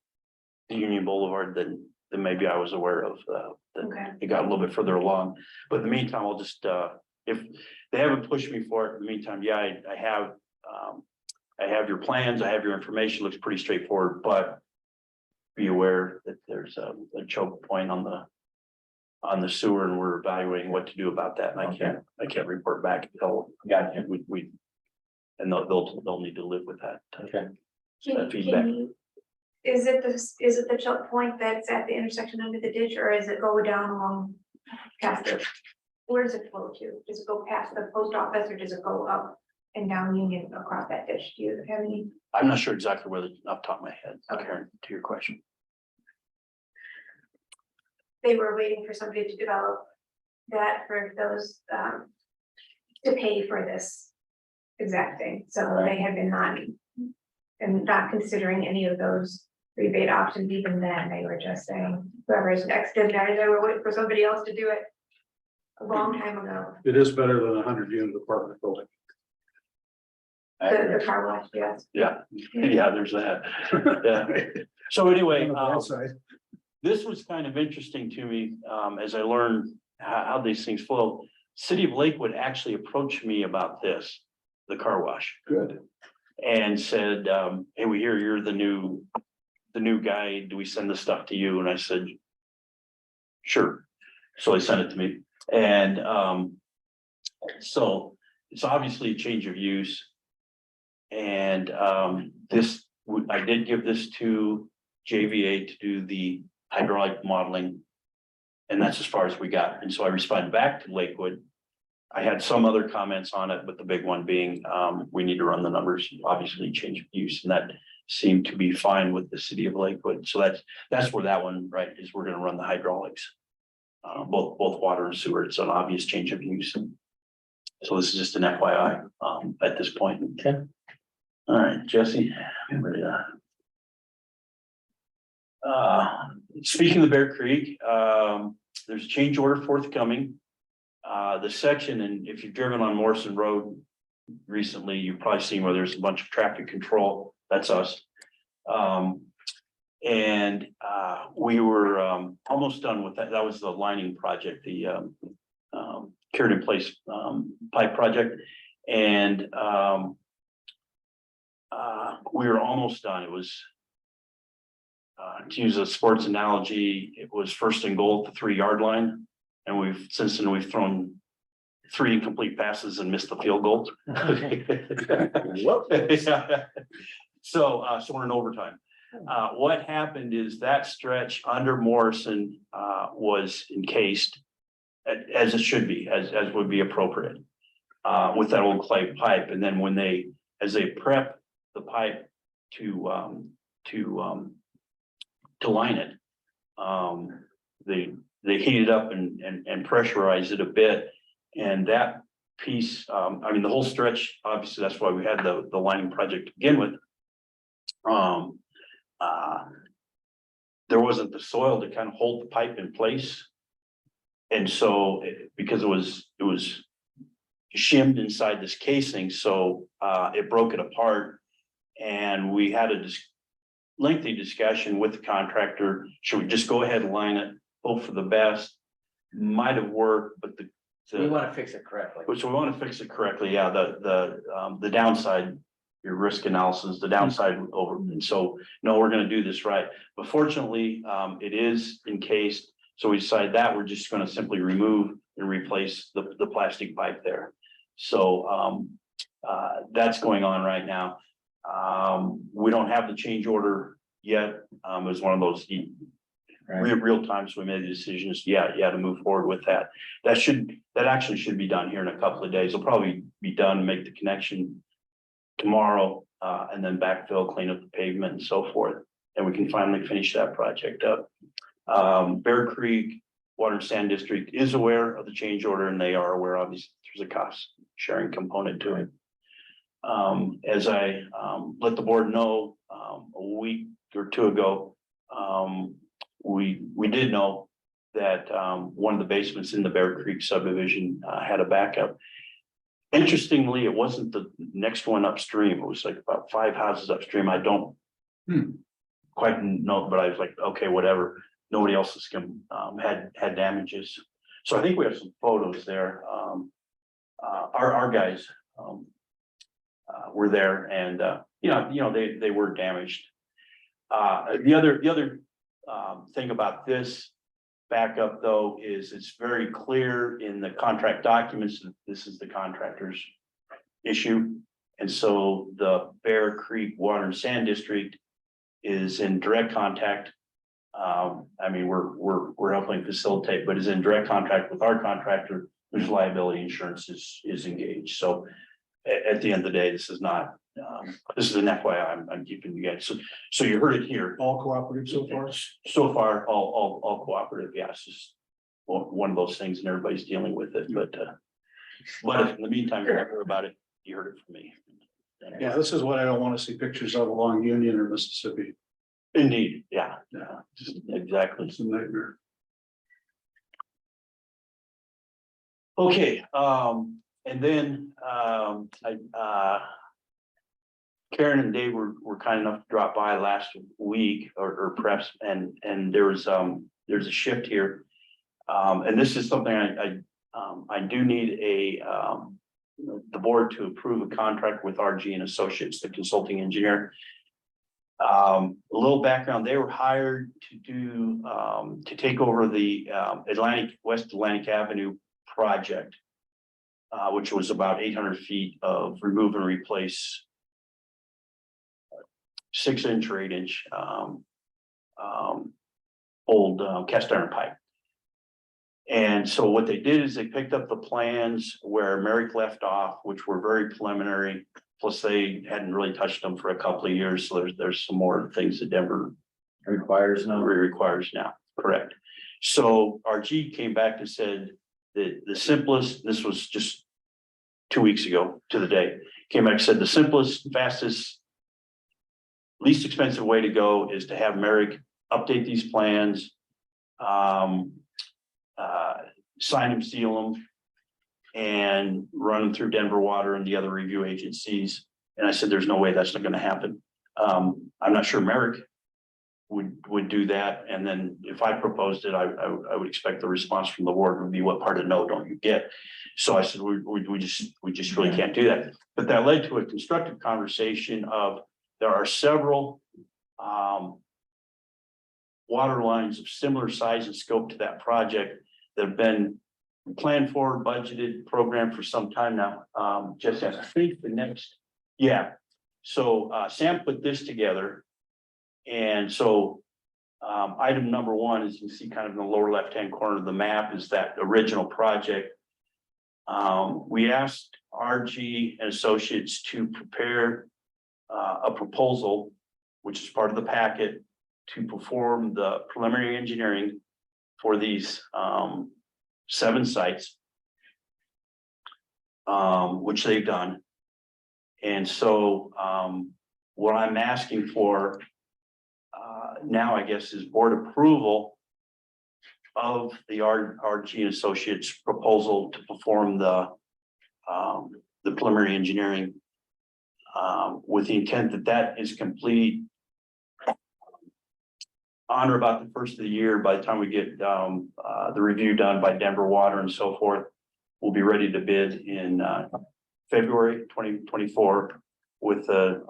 Union Boulevard than maybe I was aware of. That Okay. it got a little bit further along, but in the meantime, I'll just, if they haven't pushed me for it, in the meantime, yeah, I have your plans, I have your information, looks pretty straightforward, but be aware that there's a choke point on the sewer, and we're evaluating what to do about that, and I can't report back until we and they'll need to live with that. okay. Feedback. Is it the choke point that's at the intersection under the ditch, or is it go down along past it? Where does it flow to? Does it go past the post office, or does it go up and down Union across that ditch? Do you have any? I'm not sure exactly whether off the top of my head, Okay. Karen, to your question. They were waiting for somebody to develop that for those, to pay for this exact thing. So they had been not considering any of those rebate options. Even then, they were just saying, whoever is next in there, they were waiting for somebody else to do it a long time ago. It is better than a 100-unit apartment building. The car wash, yes. Yeah, yeah, there's that. Yeah. So anyway, On the bright side. this was kind of interesting to me, as I learned how these things flow. City of Lakewood actually approached me about this, the car wash, Good. and said, hey, we hear you're the new guy. Do we send this stuff to you? And I said, sure. So they sent it to me. And so it's obviously a change of use. And I did give this to JVA to do the hydraulic modeling. And that's as far as we got. And so I responded back to Lakewood. I had some other comments on it, but the big one being, we need to run the numbers, obviously change of use, and that seemed to be fine with the city of Lakewood. So that's where that one, right, is we're gonna run the hydraulics. Both water and sewer. It's an obvious change of use. So this is just an FYI, at this point. Okay. All right, Jesse. Speaking of Bear Creek, there's a change order forthcoming. The section, and if you've driven on Morrison Road recently, you've probably seen where there's a bunch of traffic control. That's us. We were almost done with that. That was the lining project, the cured in place, pipe project. And, we were almost done. It was, to use a sports analogy, it was first and goal at the 3-yard line. And since then we've thrown 3 incomplete passes and missed the field goal. So we're in overtime. What happened is that stretch under Morrison, was encased as it should be, as would be appropriate, with that old clay pipe. And then as they prep the pipe to line it, they heat it up and pressurize it a bit. And that piece, I mean, the whole stretch, obviously, that's why we had the lining project to begin with. There wasn't the soil to kind of hold the pipe in place. And so because it was shimmed inside this casing, so it broke it apart. And we had a lengthy discussion with the contractor. Should we just go ahead and line it, hope for the best? Might have worked, but We want to fix it correctly. which we want to fix it correctly. Yeah, the downside, your risk analysis, the downside over. And so, no, we're going to do this right. But fortunately, it is encased. So we decided that we're just going to simply remove and replace the plastic pipe there. So that's going on right now. We don't have the change order yet. It was one of those real times we made the decisions. Yeah, to move forward with that. That actually should be done here in a couple of days. It'll probably be done, make the connection tomorrow, and then backfill, clean up the pavement and so forth. And we can finally finish that project up. Bear Creek Water and Sand District is aware of the change order, and they are aware, obviously, there's a cost sharing component to it. As I let the board know a week or 2 ago, we did know that one of the basements in the Bear Creek subdivision had a backup. Interestingly, it wasn't the next one upstream. It was like about 5 houses upstream. I don't quite know, but I was like, okay, whatever. Nobody else has had damages. So I think we have some photos there. Our guys were there, and they were damaged. The other thing about this backup, though, is it's very clear in the contract documents that this is the contractor's issue. And so the Bear Creek Water and Sand District is in direct contact. I mean, we're helping facilitate, but is in direct contact with our contractor, whose liability insurance is engaged. So at the end of the day, this is not, this is an FYI, I'm keeping you guys. So you heard it here. All cooperative so far? So far, all cooperative. Yeah, it's just one of those things, and everybody's dealing with it. But if in the meantime you heard about it, you heard it from me. Yeah, this is what I don't want to see pictures of along Union or Mississippi. Indeed, yeah, just exactly. It's a nightmare. Okay, and then Karen and Dave were kind enough to drop by last week, or perhaps, and there's a shift here, and this is something I do need the board to approve a contract with RG and Associates, the consulting engineer. A little background: they were hired to take over the West Atlantic Avenue project, which was about 800 feet of remove and replace 6-inch or 8-inch old cast iron pipe. And so what they did is they picked up the plans where Merrick left off, which were very preliminary. Plus, they hadn't really touched them for a couple of years. So there's some more things that Denver requires now. Correct. So RG came back and said that the simplest, this was just 2 weeks ago to the day, came back and said the simplest, fastest, least expensive way to go is to have Merrick update these plans, sign them, seal them, and run them through Denver Water and the other review agencies. And I said, there's no way that's not going to happen. I'm not sure Merrick would do that, and then if I proposed it, I would expect the response from the board would be, what part of no don't you get? So I said, we just really can't do that, but that led to a constructive conversation of, there are several water lines of similar size and scope to that project that have been planned for, budgeted, programmed for some time now. Just as I think the next, yeah. So Sam put this together. And so item number one, as you can see kind of in the lower left-hand corner of the map, is that original project. We asked RG and Associates to prepare a proposal, which is part of the packet, to perform the preliminary engineering for these 7 sites, which they've done. And so what I'm asking for now, I guess, is board approval of the RG and Associates proposal to perform the preliminary engineering with the intent that that is complete on or about the first of the year. By the time we get the review done by Denver Water and so forth, we'll be ready to bid in February 2024 with the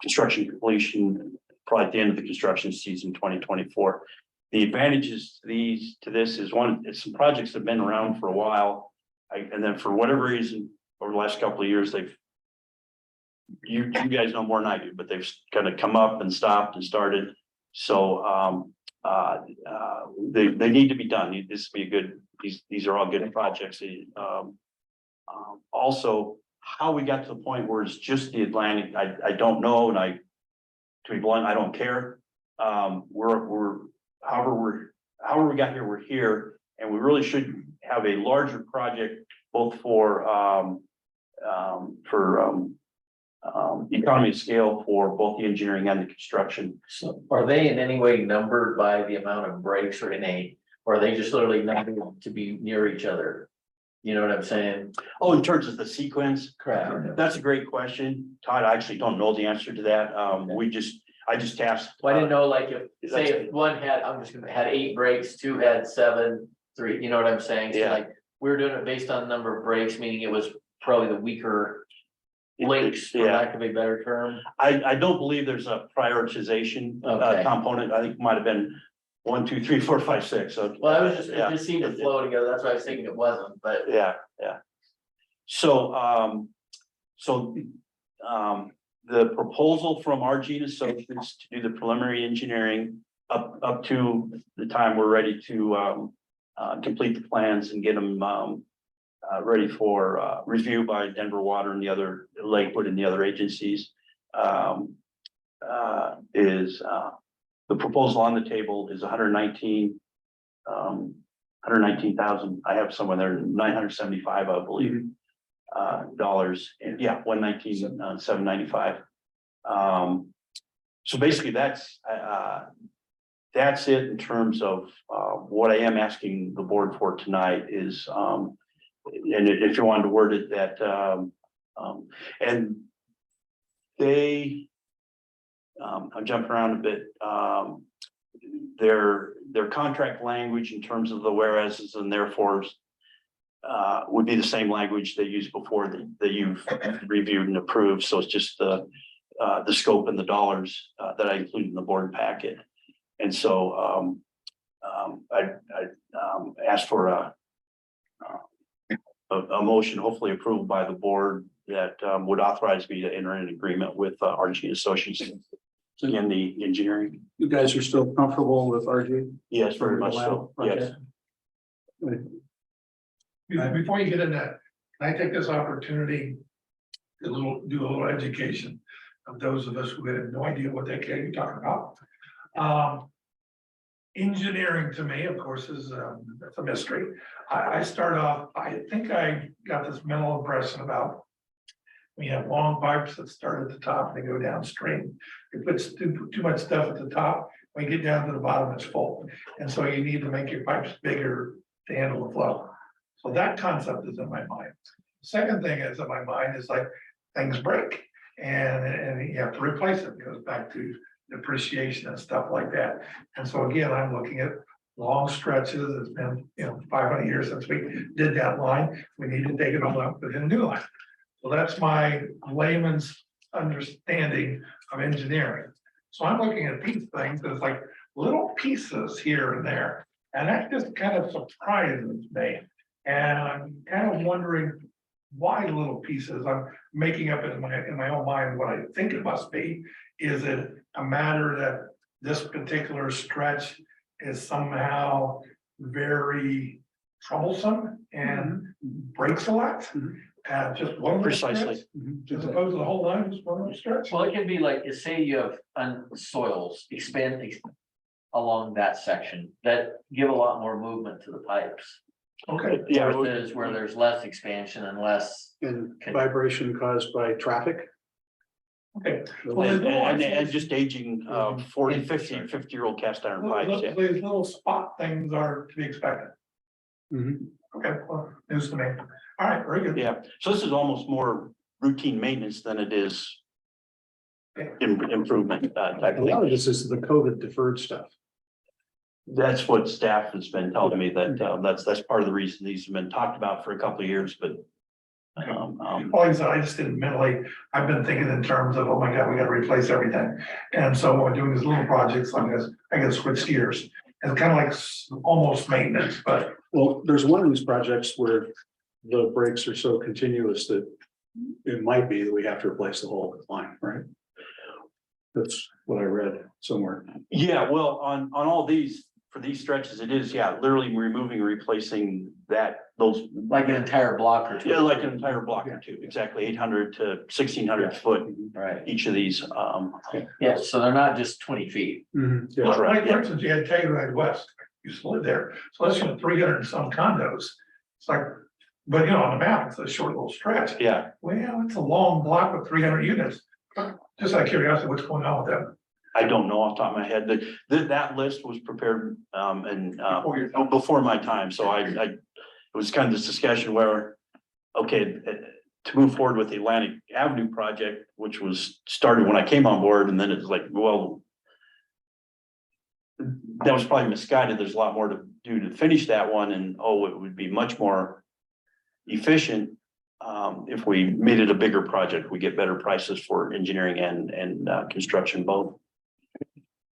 construction completion probably at the end of the construction season 2024. The advantages to this is, one, it's some projects that have been around for a while. And then for whatever reason, over the last couple of years, you guys know more than I do, but they've kind of come up and stopped and started. So they need to be done. This would be a good, these are all good projects. Also, how we got to the point where it's just the Atlantic, I don't know, and to be blunt, I don't care. However we got here, we're here, and we really should have a larger project, both for economy of scale for both the engineering and the construction. So are they in any way numbered by the amount of breaks or or are they just literally numbered to be near each other? You know what I'm saying? Oh, in terms of the sequence, Correct. that's a great question, Todd. I actually don't know the answer to that. I just tasked. Well, I didn't know, like, if one had, had 8 breaks, 2 had 7, 3, you know what I'm saying? So Yeah. like, we were doing it based on the number of breaks, meaning it was probably the weaker links, for lack of a better term. I don't believe there's a prioritization Okay. component. I think it might have been 1, 2, 3, 4, 5, 6. So Well, I was just, it just seemed to flow together. That's why I was thinking it wasn't, but. Yeah. So the proposal from RG and Associates to do the preliminary engineering up to the time we're ready to complete the plans and get them ready for review by Denver Water and the other Lakewood and the other agencies is the proposal on the table is 119,000. I have somewhere there 975, I believe, dollars. And yeah, 119,795. So basically that's it in terms of what I am asking the board for tonight is and if you wanted to word it that and they I'm jumping around a bit. Their contract language in terms of the whereases and therefores would be the same language they used before that you've reviewed and approved. So it's just the scope and the dollars that I included in the board packet. And so I asked for a motion, hopefully approved by the board, that would authorize me to enter an agreement with RG Associates in the engineering. You guys are still comfortable with RG? Yes, very much so. Yes. Before you get in that, can I take this opportunity to do a little education of those of us who had no idea what they came talking about? Engineering to me, of course, is it's a mystery. I start off, I think I got this mental impression about we have long pipes that start at the top and they go downstream. It puts too much stuff at the top. When you get down to the bottom, it's full. And so you need to make your pipes bigger to handle the flow. So that concept is in my mind. Second thing is in my mind is like things break and you have to replace it. It goes back to depreciation and stuff like that. And so again, I'm looking at long stretches. It's been, 500 years since we did that line. We need to take it all up with a new line. So that's my layman's understanding of engineering. So I'm looking at these things as like little pieces here and there. And that just kind of surprises me. And I'm kind of wondering why little pieces. I'm making up in my own mind what I think it must be. Is it a matter that this particular stretch is somehow very troublesome and breaks a lot? Just one little stretch, Precisely. as opposed to the whole line, just one little stretch? Well, it can be like, say you have soils expanding along that section that give a lot more movement to the pipes. Okay. Yeah, Versus where there's less expansion and less. and vibration caused by traffic. Okay. And just aging 40, 50-year-old cast iron pipes. Yeah. These little spot things are to be expected. Mhm. Okay, well, news to me. All right, very good. Yeah, so this is almost more routine maintenance than it is improvement type A of lot thing. of this is the COVID deferred stuff. That's what staff has been telling me, that that's part of the reason these have been talked about for a couple of years, but. Like I said, I just didn't mentally, I've been thinking in terms of, oh my God, we gotta replace everything. And so when we're doing these little projects like this, I gotta switch gears. It's kind of like almost maintenance, but Well, there's one of these projects where the breaks are so continuous that it might be that we have to replace the whole line, right? That's what I read somewhere. Yeah, well, on all these, for these stretches, it is, yeah, literally removing, replacing those. Like an entire block or two. Yeah, like an entire block or two, exactly, 800 to 1600 foot, Right, each of these, yeah, so they're not just 20 feet. Yeah. well, right, for instance, you had Telluride West, used to live there. So that's 300 and some condos. It's like, but on the map, it's a short little stretch. yeah. Well, it's a long block with 300 units. Just out of curiosity, what's going on with them? I don't know off the top of my head, that list was prepared, before my time, so it was kind of this discussion where, okay, to move forward with the Atlantic Avenue project, which was started when I came on board, and then it's like, well, that was probably misguided, there's a lot more to do to finish that one, and it would be much more efficient if we made it a bigger project. We get better prices for engineering and construction both.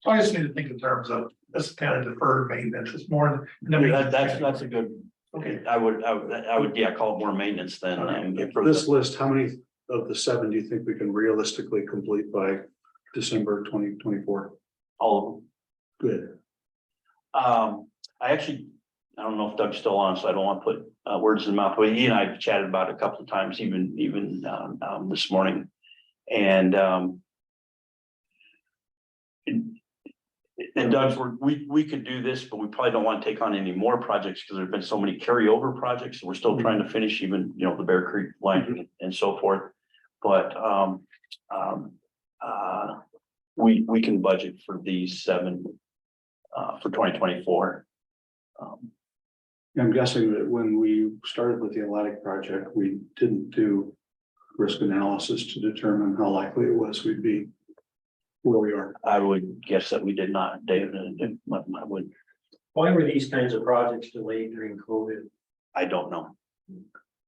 So I just need to think in terms of this kind of deferred maintenance. It's more. That's a good, Okay, I would, yeah, call it more maintenance than This improvement. list, how many of the 7 do you think we can realistically complete by December 2024? All of them. Good. I don't know if Doug's still on, so I don't want to put words in the mouth, but he and I have chatted about it a couple of times, even this morning. And Doug's, we could do this, but we probably don't want to take on any more projects because there've been so many carryover projects. We're still trying to finish even, the Bear Creek line and so forth. But we can budget for these 7 for 2024. I'm guessing that when we started with the Atlantic project, we didn't do risk analysis to determine how likely it was we'd be where we are. I would guess that we did not, David, I would, Why were these kinds of projects delayed during COVID? I don't know.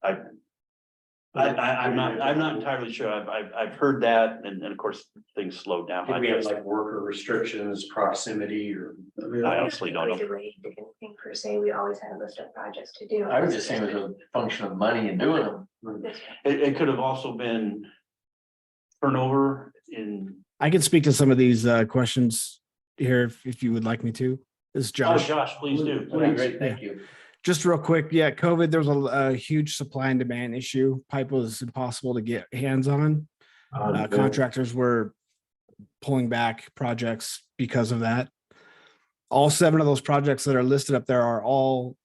I'm not entirely sure. I've heard that, and of course, things slowed down. Did we have like worker restrictions, proximity, or? I honestly don't know. Anything per se, we always had a list of projects to do. I was just saying it was a function of money and doing them. It could have also been turnover in. I can speak to some of these questions here if you would like me to. This is Oh, Josh. Josh, please do. Great, thank you. Just real quick, yeah, COVID, there was a huge supply and demand issue. Pipe was impossible to get hands on. Contractors were pulling back projects because of that. All 7 of those projects that are listed up there are all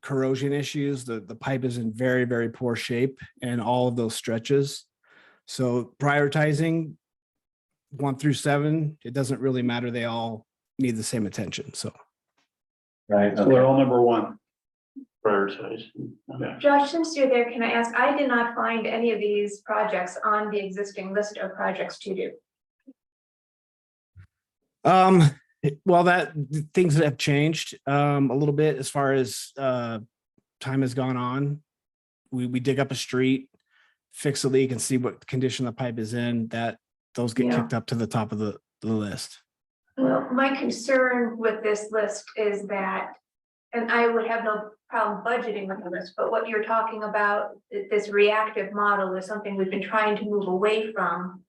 corrosion issues. The pipe is in very, very poor shape in all of those stretches. So prioritizing 1 through 7, it doesn't really matter. They all need the same attention. So. Right. So they're all number 1. Prioritize. Josh, since you're there, can I ask, I did not find any of these projects on the existing list of projects to do. Um, well, things have changed a little bit as far as time has gone on. We dig up a street, fix a leak and see what condition the pipe is in, those get Yeah. kicked up to the top of the list. Well, my concern with this list is that, and I would have no problem budgeting with the list, but what you're talking about, this reactive model is something we've been trying to move away from.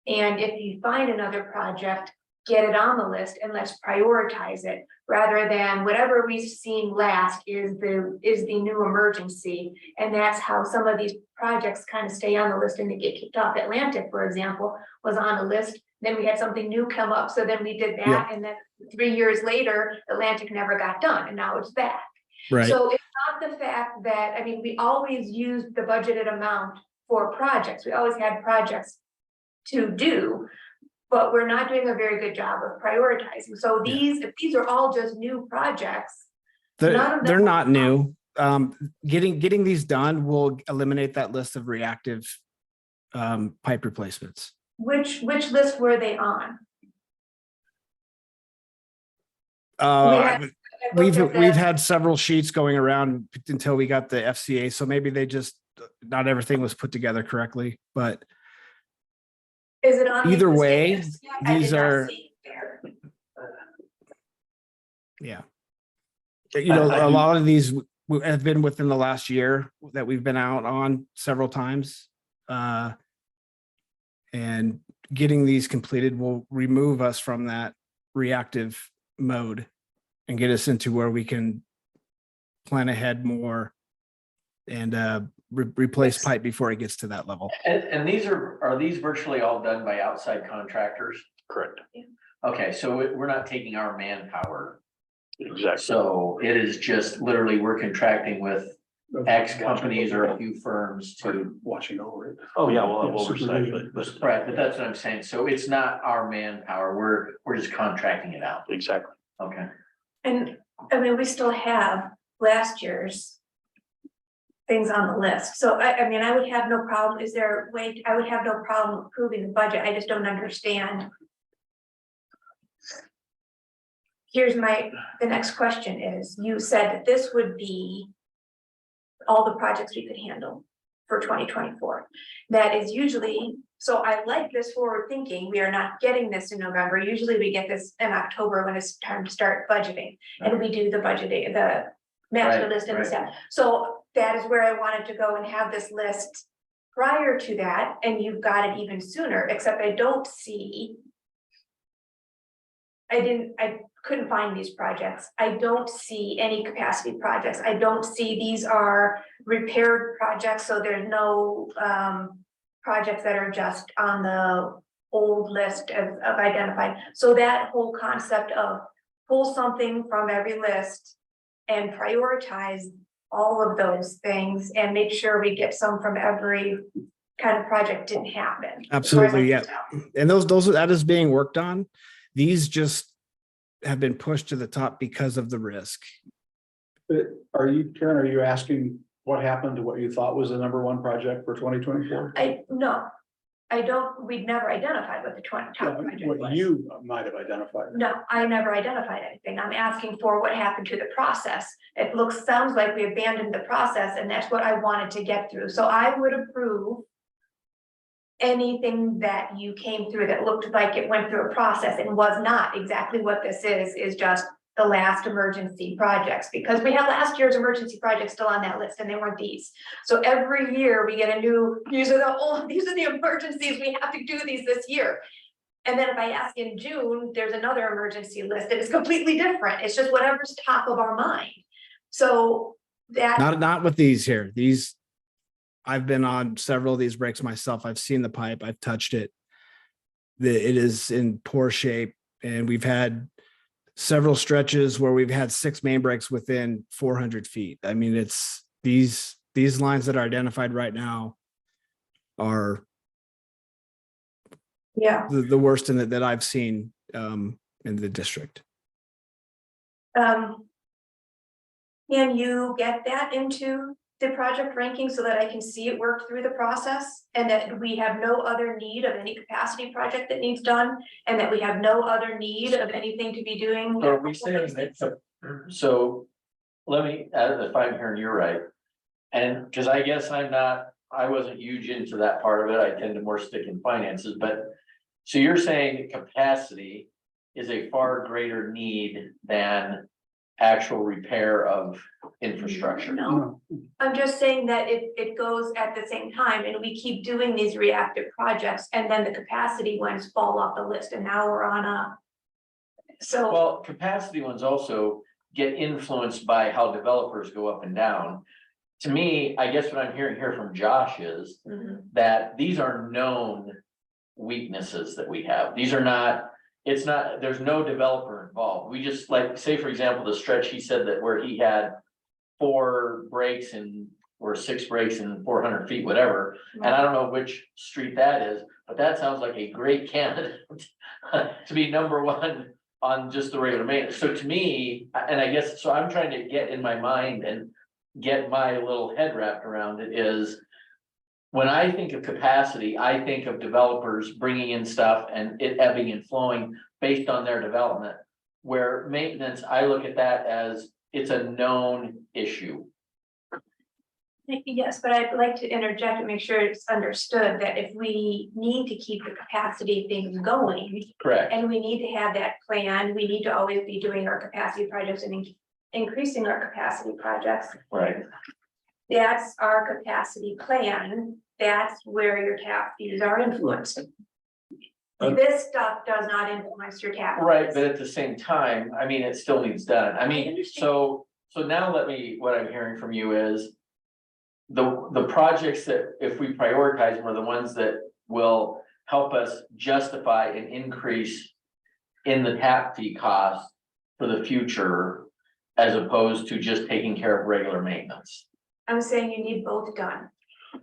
And if you find another project, get it on the list and let's prioritize it, rather than whatever we've seen last is the new emergency. And that's how some of these projects kind of stay on the list and they get kicked off. Atlantic, for example, was on the list. Then we had something new come up, so then we did that, Yeah. and then 3 years later, Atlantic never got done, and now it's back. Right. So it's not the fact that, I mean, we always used the budgeted amount for projects. We always had projects to do, but we're not doing a very good job of prioritizing. So if these are all just new projects. None of They're them- not new. Getting these done will eliminate that list of reactive pipe replacements. Which list were they on? We've had several sheets going around until we got the FCA, so maybe not everything was put together correctly, but Is it on? either the way, FCA? I did these not are, see it there. yeah. A lot of these have been within the last year that we've been out on several times. And getting these completed will remove us from that reactive mode and get us into where we can plan ahead more and replace pipe before it gets to that level. And these are these virtually all done by outside contractors? Correct. Okay, so we're not taking our manpower. Exactly. So it is just literally we're contracting with X companies or a few firms to. Watching over it. Oh, yeah, we'll have oversight, Supervision. but Right, but that's what I'm saying. So it's not our manpower. We're just contracting it out. exactly. Okay. And I mean, we still have last year's things on the list. So I mean, I would have no problem. Is there a way, I would have no problem approving the budget. I just don't understand. Here's the next question is, you said that this would be all the projects we could handle for 2024. That is usually, so I like this forward thinking. We are not getting this in November. Usually we get this in October when it's time to start budgeting. And we do the budgeting, the master Right, list and the right. stuff. So that is where I wanted to go and have this list prior to that, and you've got it even sooner, except I don't see. I couldn't find these projects. I don't see any capacity projects. I don't see these are repaired projects, so there's no projects that are just on the old list of identified. So that whole concept of pull something from every list and prioritize all of those things and make sure we get some from every kind of project didn't happen. Absolutely, yeah. As far as I can tell. And that is being worked on. These just have been pushed to the top because of the risk. Karen, are you asking what happened to what you thought was the #1 project for 2024? No, I don't, we'd never identified what the top project What was. you might have identified. No, I never identified anything. I'm asking for what happened to the process. It sounds like we abandoned the process, and that's what I wanted to get through. So I would approve anything that you came through that looked like it went through a process and was not exactly what this is just the last emergency projects, because we had last year's emergency projects still on that list and they weren't these. So every year we get a new, these are the emergencies, we have to do these this year. And then if I ask in June, there's another emergency list that is completely different. It's just whatever's top of our mind. So that. Not with these here. These, I've been on several of these breaks myself. I've seen the pipe, I've touched it. It is in poor shape, and we've had several stretches where we've had 6 main breaks within 400 feet. I mean, it's these lines that are identified right now are the worst in that I've seen in the district. Can you get that into the project ranking so that I can see it work through the process, and that we have no other need of any capacity project that needs done, and that we have no other need of anything to be doing. So are we saying that, so let me, if I'm hearing you right. And because I guess I wasn't huge into that part of it. I tend to more stick in finances, but so you're saying that capacity is a far greater need than actual repair of infrastructure? No, I'm just saying that it goes at the same time, and we keep doing these reactive projects, and then the capacity ones fall off the list, and now we're on a. So, Well, capacity ones also get influenced by how developers go up and down. To me, I guess what I'm hearing here from Josh is that these are known weaknesses that we have. These are not, it's not, there's no developer involved. We just like, say, for example, the stretch he said that where he had 4 breaks and or 6 breaks in 400 feet, whatever. And I don't know which street that is, but that sounds like a great candidate to be number 1 on just the regular maintenance. So to me, and I guess, so I'm trying to get in my mind and get my little head wrapped around it is when I think of capacity, I think of developers bringing in stuff and it ebbing and flowing based on their development. Where maintenance, I look at that as it's a known issue. yes, but I'd like to interject and make sure it's understood that if we need to keep the capacity things going. Correct. And we need to have that plan, we need to always be doing our capacity projects and increasing our capacity projects. Right. That's our capacity plan, that's where your tap fees are influenced. This stuff does not influence your tap. Right, fees. but at the same time, I mean, it still needs done. I mean, understand. so now what I'm hearing from you is the projects that if we prioritize them are the ones that will help us justify an increase in the tap fee cost for the future, as opposed to just taking care of regular maintenance. I'm saying you need both done. I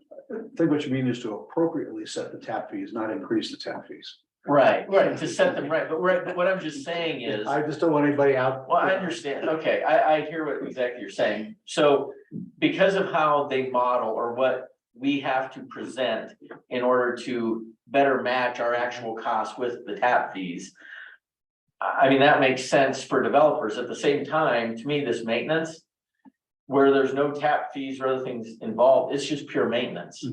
think what you mean is to appropriately set the tap fees, not increase the tap fees. Right, to set them right, but what I'm just saying is. I just don't want anybody out. Well, I understand. Okay, I hear what exactly you're saying. So because of how they model or what we have to present in order to better match our actual costs with the tap fees. I mean, that makes sense for developers. At the same time, to me, this maintenance, where there's no tap fees or other things involved, it's just pure maintenance.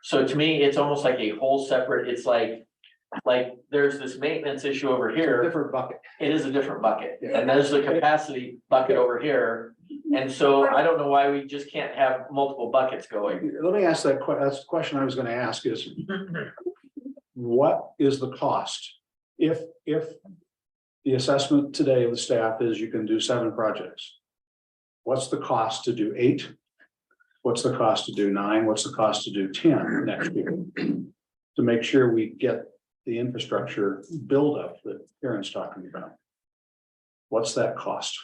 So to me, it's almost like a whole separate, it's like there's this maintenance issue over here. Different bucket. It is a different bucket, and there's the capacity bucket over here. And so I don't know why we just can't have multiple buckets going. Let me ask that's the question I was gonna ask is, what is the cost? If the assessment today of the staff is you can do 7 projects, what's the cost to do 8? What's the cost to do 9? What's the cost to do 10 next year? To make sure we get the infrastructure buildup that Aaron's talking about. What's that cost?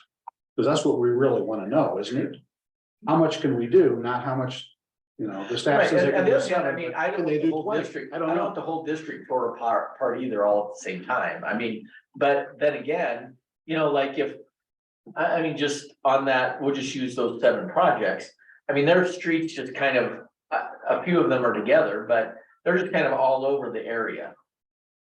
Because that's what we really want to know, isn't it? How much can we do, not how much, the staff Right, says. they and can the do other thing, I 7, mean, but I don't can they want the do whole 20? district, I I don't don't know. want the whole district tore apart either all at the same time. I mean, but then again, like if, I mean, just on that, we'll just use those 7 projects. I mean, their streets just kind of, a few of them are together, but they're just kind of all over the area.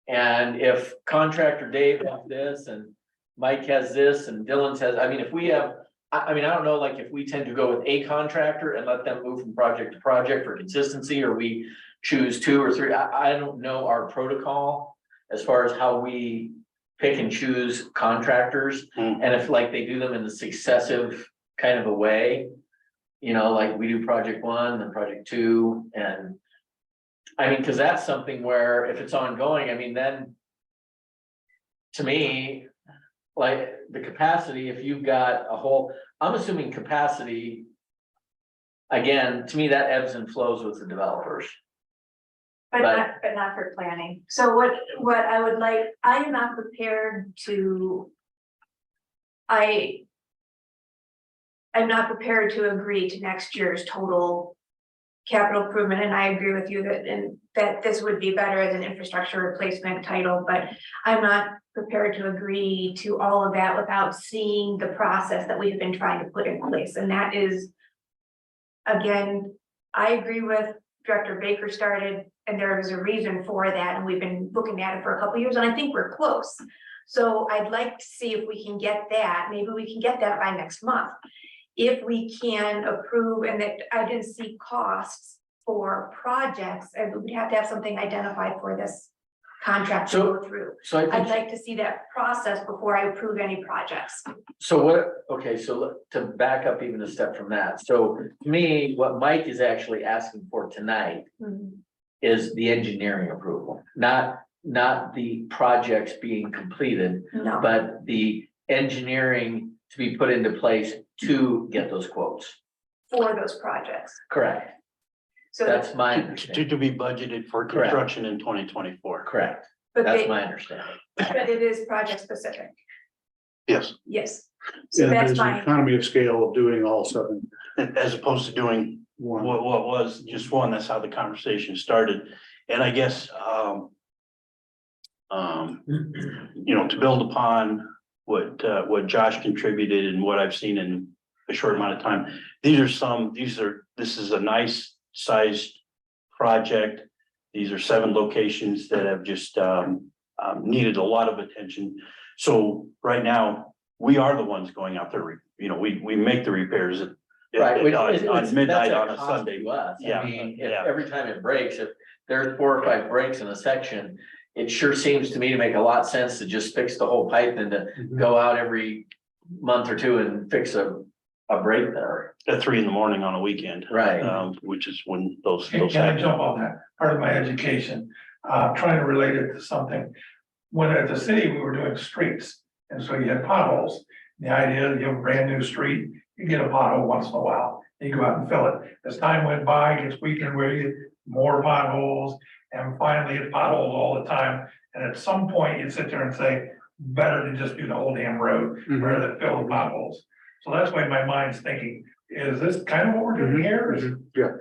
And if contractor Dave has this and Mike has this and Dylan's has, I mean, if we have, I mean, I don't know, like if we tend to go with a contractor and let them move from project to project for consistency, or we choose 2 or 3, I don't know our protocol as far as how we pick and choose contractors. And if like they do them in the successive kind of a way, like we do project 1, then project 2, and I mean, because that's something where if it's ongoing, I mean, then to me, like the capacity, if you've got a whole, I'm assuming capacity, again, to me, that ebbs and flows with the developers. But not for planning. So what I would like, I am not prepared to. I'm not prepared to agree to next year's total capital improvement, and I agree with you that this would be better as an infrastructure replacement title, but I'm not prepared to agree to all of that without seeing the process that we've been trying to put in place, and that is again, I agree with Director Baker started, and there is a reason for that, and we've been looking at it for a couple of years, and I think we're close. So I'd like to see if we can get that, maybe we can get that by next month. If we can approve, and that I didn't see costs for projects, and we'd have to have something identified for this contract to go through. So I I'd think, like to see that process before I approve any projects. so what, okay, so to back up even a step from that, so to me, what Mike is actually asking for tonight is the engineering approval, not the projects being completed, No, but the engineering to be put into place to get those quotes. for those projects. Correct. So, That's my To understanding. be budgeted for Correct. construction in 2024. Correct. but That's they, my understanding. but it is project specific, Yes, yes. So And that's there's an fine. economy of scale of doing all 7. as opposed to doing One. what was just one, that's how the conversation started. And I guess, you know, to build upon what Josh contributed and what I've seen in a short amount of time, this is a nice sized project. These are 7 locations that have just needed a lot of attention. So right now, we are the ones going out there, you know, we make the repairs Right, which is, on midnight that's on a a cost Sunday. to us. I Yeah, mean, if yeah. every time it breaks, if there's 4 or 5 breaks in a section, it sure seems to me to make a lot of sense to just fix the whole pipe than to go out every month or 2 and fix a break there. At 3 a.m. on a weekend. Right. Which is when those Can I happen. jump on that? Part of my education, trying to relate it to something. When at the city, we were doing streets, and so you had potholes. The idea that you have a brand new street, you get a pothole once in a while, and you go out and fill it. As time went by, it gets weaker and weaker, more potholes, and finally it's potholes all the time. And at some point, you sit there and say, better to just do the whole damn road rather than fill the potholes. So that's why my mind's thinking, is this kind of what we're doing here? Is- Yeah,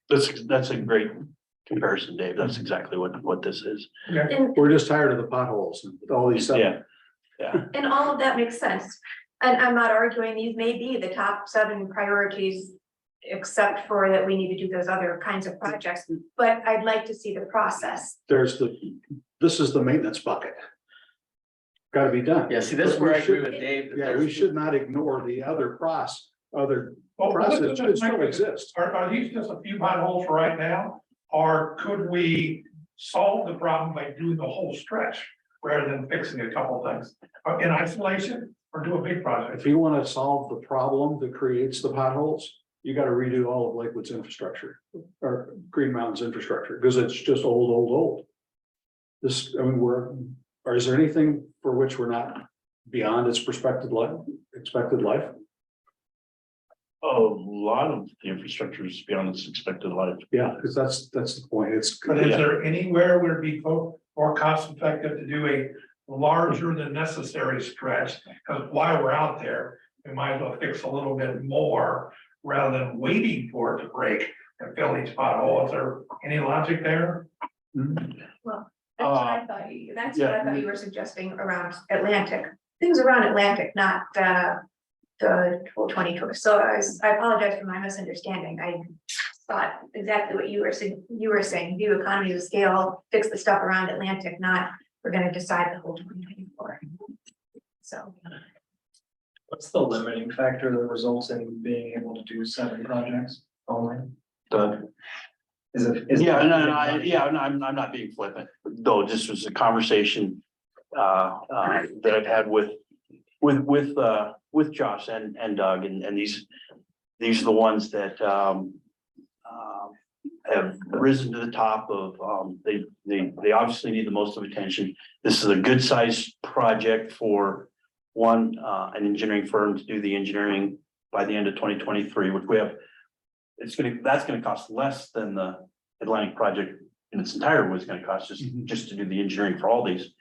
That's a great comparison, Dave. That's exactly what this is. And, we're just tired of the potholes and all these 7. Yeah. and all of that makes sense. And I'm not arguing these may be the top 7 priorities, except for that we need to do those other kinds of projects, but I'd like to see the process. This is the maintenance bucket. Got to be done. Yeah, see, this is But where we I agree should- with Dave. that Yeah, there's- we should not ignore the other other Well, process should still exist. Are these just a few potholes for right now? Or could we solve the problem by doing the whole stretch rather than fixing a couple things? In isolation or do a big project? If you want to solve the problem that creates the potholes, you got to redo all of Lakewood's infrastructure or Green Mountain's infrastructure because it's just old. This, I mean, or is there anything for which we're not beyond its expected life? A lot of the infrastructure is beyond its expected life. Yeah, because that's the point. It's. But is there anywhere where it'd be more cost effective to do a larger than necessary stretch? Because while we're out there, we might as well fix a little bit more rather than waiting for it to break and fill each pothole. Is there any logic there? Well, that's what I thought that's what I thought you were suggesting around Atlantic, things around Atlantic, not, the whole 22. So I apologize for my misunderstanding. I thought exactly what you were saying, view economies of scale, fix the stuff around Atlantic, not we're gonna decide the whole 2024. So. What's the limiting factor that results in being able to do 7 projects only? Doug? Is it? Yeah, no, I'm not being flippant, though this was a conversation that I've had with Josh and Doug, and these are the ones that have risen to the top of, they obviously need the most of attention. This is a good sized project for an engineering firm to do the engineering by the end of 2023, which we have. That's gonna cost less than the Atlantic project in its entirety was gonna cost just to do the engineering for all these.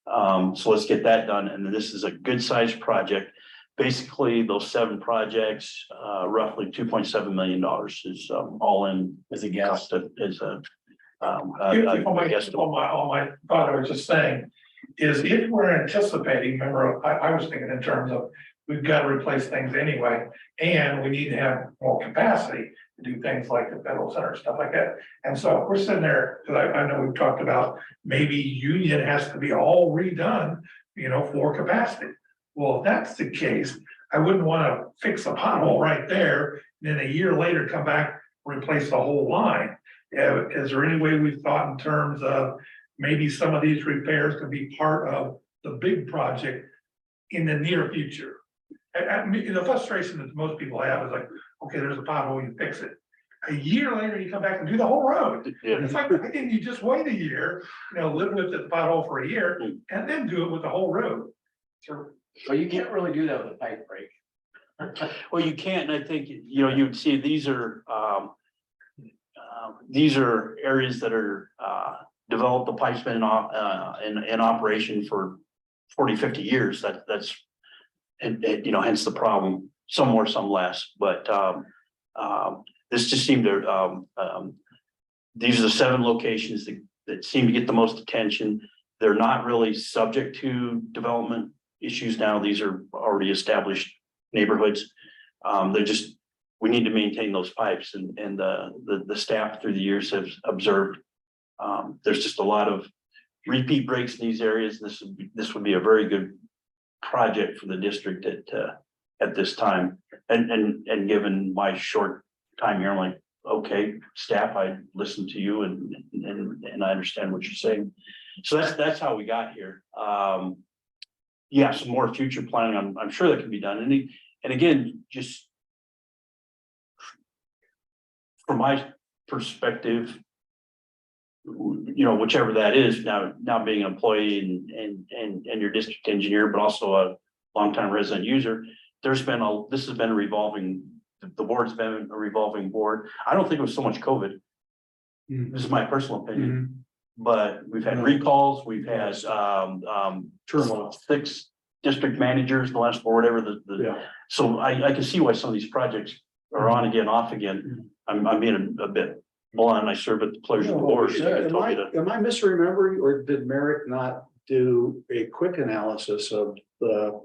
So let's get that done. And then this is a good sized project. Basically, those 7 projects, roughly $2.7 million is all in As a guess. cost as a. On my thought, I was just saying, is if we're anticipating, remember, I was thinking in terms of, we've got to replace things anyway, and we need to have more capacity. to do things like the federal center, stuff like that. And so if we're sitting there, because I know we've talked about maybe Union has to be all redone, for capacity. Well, if that's the case, I wouldn't want to fix a pothole right there, and then a year later come back, replace the whole line. Is there any way we've thought in terms of maybe some of these repairs could be part of the big project in the near future? The frustration that most people have is like, okay, there's a pothole, you fix it. A year later, you come back and do the whole road. It's like, why didn't you just wait a year, live with the pothole for a year and then do it with the whole road? So, Well, you can't really do that with a pipe break. Well, you can't, and I think, you'd see these are areas that are, developed, the pipe's been in operation for 40, 50 years. That's, and, hence the problem, some more, some less, but, this just seemed to, these are the 7 locations that seem to get the most attention. They're not really subject to development issues now. These are already established neighborhoods. They're just, we need to maintain those pipes, and the staff through the years have observed. There's just a lot of repeat breaks in these areas. This would be a very good project for the district at this time. And given my short time here, I'm like, okay, staff, I listened to you and I understand what you're saying. So that's how we got here. Yeah, some more future planning, I'm sure that can be done. And again, just from my perspective, whichever that is, now being an employee and your district engineer, but also a longtime resident user, this has been a revolving, the board's been a revolving board. I don't think it was so much COVID. This is my personal opinion, but we've had recalls, we've had Turmoil. 6 district managers, the last 4, whatever so I can see why some of these projects are on again, off again. I'm being a bit blunt. I serve at the pleasure of the board. So they told me to- Am I misremembering, or did Merrick not do a quick analysis of the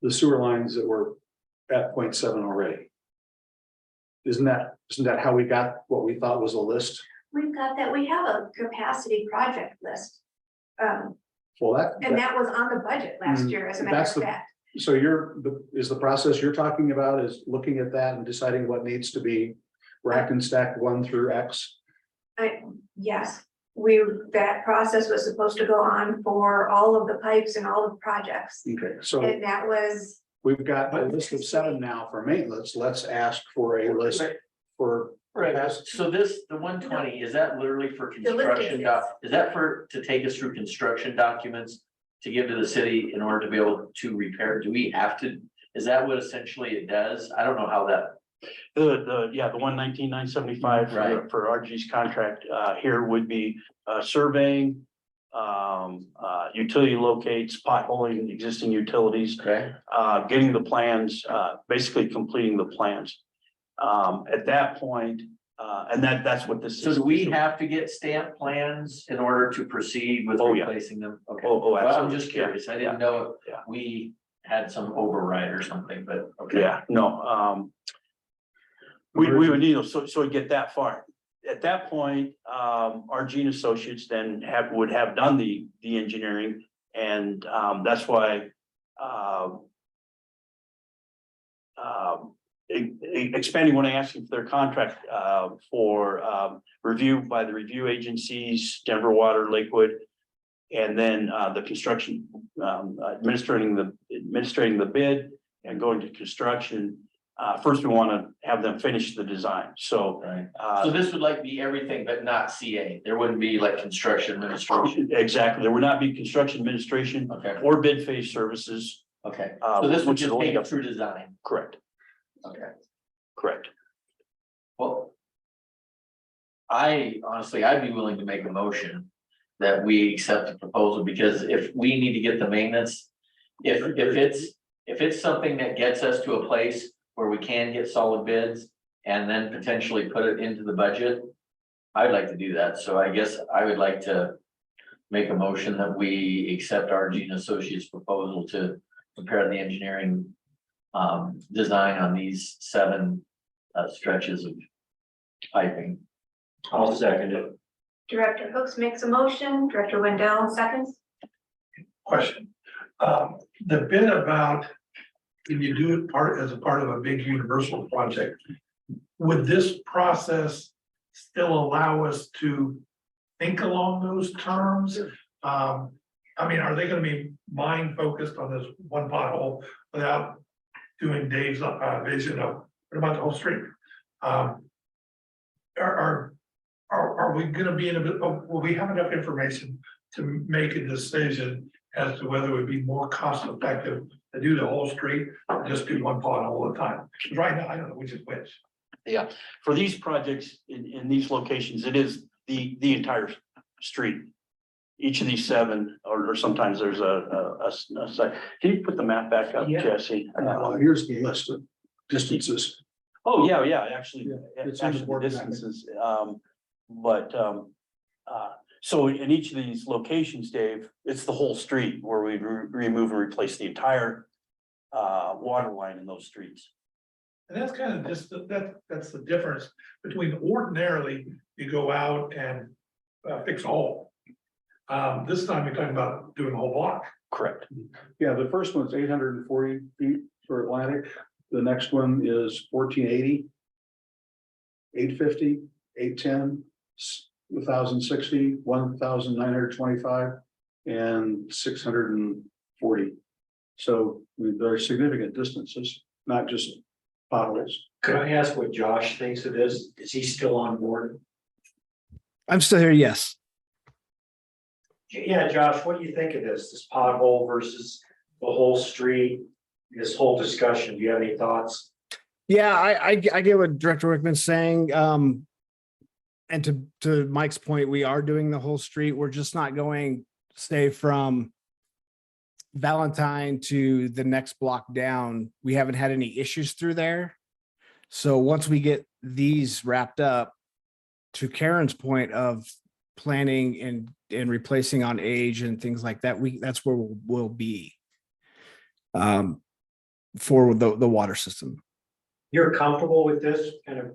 the sewer lines that were at 0.7 already? Isn't that how we got what we thought was a list? We've got that, we have a capacity project list. Well, And that was on the budget last year, as a matter of That's the- fact. so is the process you're talking about is looking at that and deciding what needs to be racked and stacked 1 through X? Yes, that process was supposed to go on for all of the pipes and all of the projects. Okay, so And that was, we've got a list of 7 now for maintenance. Let's ask for a list for. Right, so the 120, is that literally for construction is that to take us through construction documents to give to the city in order to be able to repair? Do we have to, is that what essentially it does? I don't know how that. The 119,975 Right. for RG's contract here would be surveying, utility locates, potholing existing utilities, Okay. getting the plans, basically completing the plans. At that point, and that's what this So is. do we have to get stamp plans in order to proceed with Oh, yeah. replacing them? Okay. Oh, Well, I'm absolutely. just curious. I Yeah. didn't know Yeah. if we had some override or something, but okay. Yeah, no, we would need, so we get that far. At that point, RG and Associates then would have done the engineering, and that's why expanding when I asked them for their contract for review by the review agencies, Denver Water, Lakewood, and then the construction, administrating the bid and going to construction. First, we want to have them finish the design. So, Right. So this would like be everything but not CA. There wouldn't be like construction administration. exactly, there would not be construction administration Okay, or bid phase services. okay. So this would which is just take only it through design. Correct, Okay. correct. Well, I'd be willing to make a motion that we accept the proposal, because if we need to get the maintenance, if it's something that gets us to a place where we can get solid bids and then potentially put it into the budget, I'd like to do that. So I guess I would like to make a motion that we accept RG and Associates proposal to prepare the engineering design on these 7 stretches of piping. I'll second it. Director Hooks makes a motion, Director Wendell seconds. Question. The bit about, when you do it as a part of a big universal project, would this process still allow us to think along those terms? I mean, are they gonna be mind focused on this one pothole without doing Dave's vision of, what about the whole street? Are we gonna be in a bit, will we have enough information to make a decision as to whether it would be more cost effective to do the whole street or just do one pothole at a time? 'Cause right now, I don't know which is which. Yeah, for these projects in these locations, it is the entire street. Each of these 7, or sometimes there's a site. Can you put the map back up, Yeah. Jesse? Here's the list of distances. Oh, yeah, actually, Yeah, it's in the the board packet. distances, so in each of these locations, Dave, it's the whole street where we remove and replace the entire water line in those streets. And that's kind of just, that's the difference between ordinarily you go out and fix a hole. This time you're talking about doing a whole block. Correct. Yeah, the first one's 840 feet for Atlantic. The next one is 1480. 850, 810, 1060, 1925, and 640. So there are significant distances, not just potholes. Could I ask what Josh thinks of this? Is he still on board? I'm still here, yes. Yeah, Josh, what do you think of this pothole versus the whole street, this whole discussion? Do you have any thoughts? Yeah, I get what Director Rickman's saying. And to Mike's point, we are doing the whole street. We're just not going, say, from Valentine to the next block down. We haven't had any issues through there. So once we get these wrapped up, to Karen's point of planning and replacing on age and things like that, that's where we'll be for the water system. You're comfortable with this kind of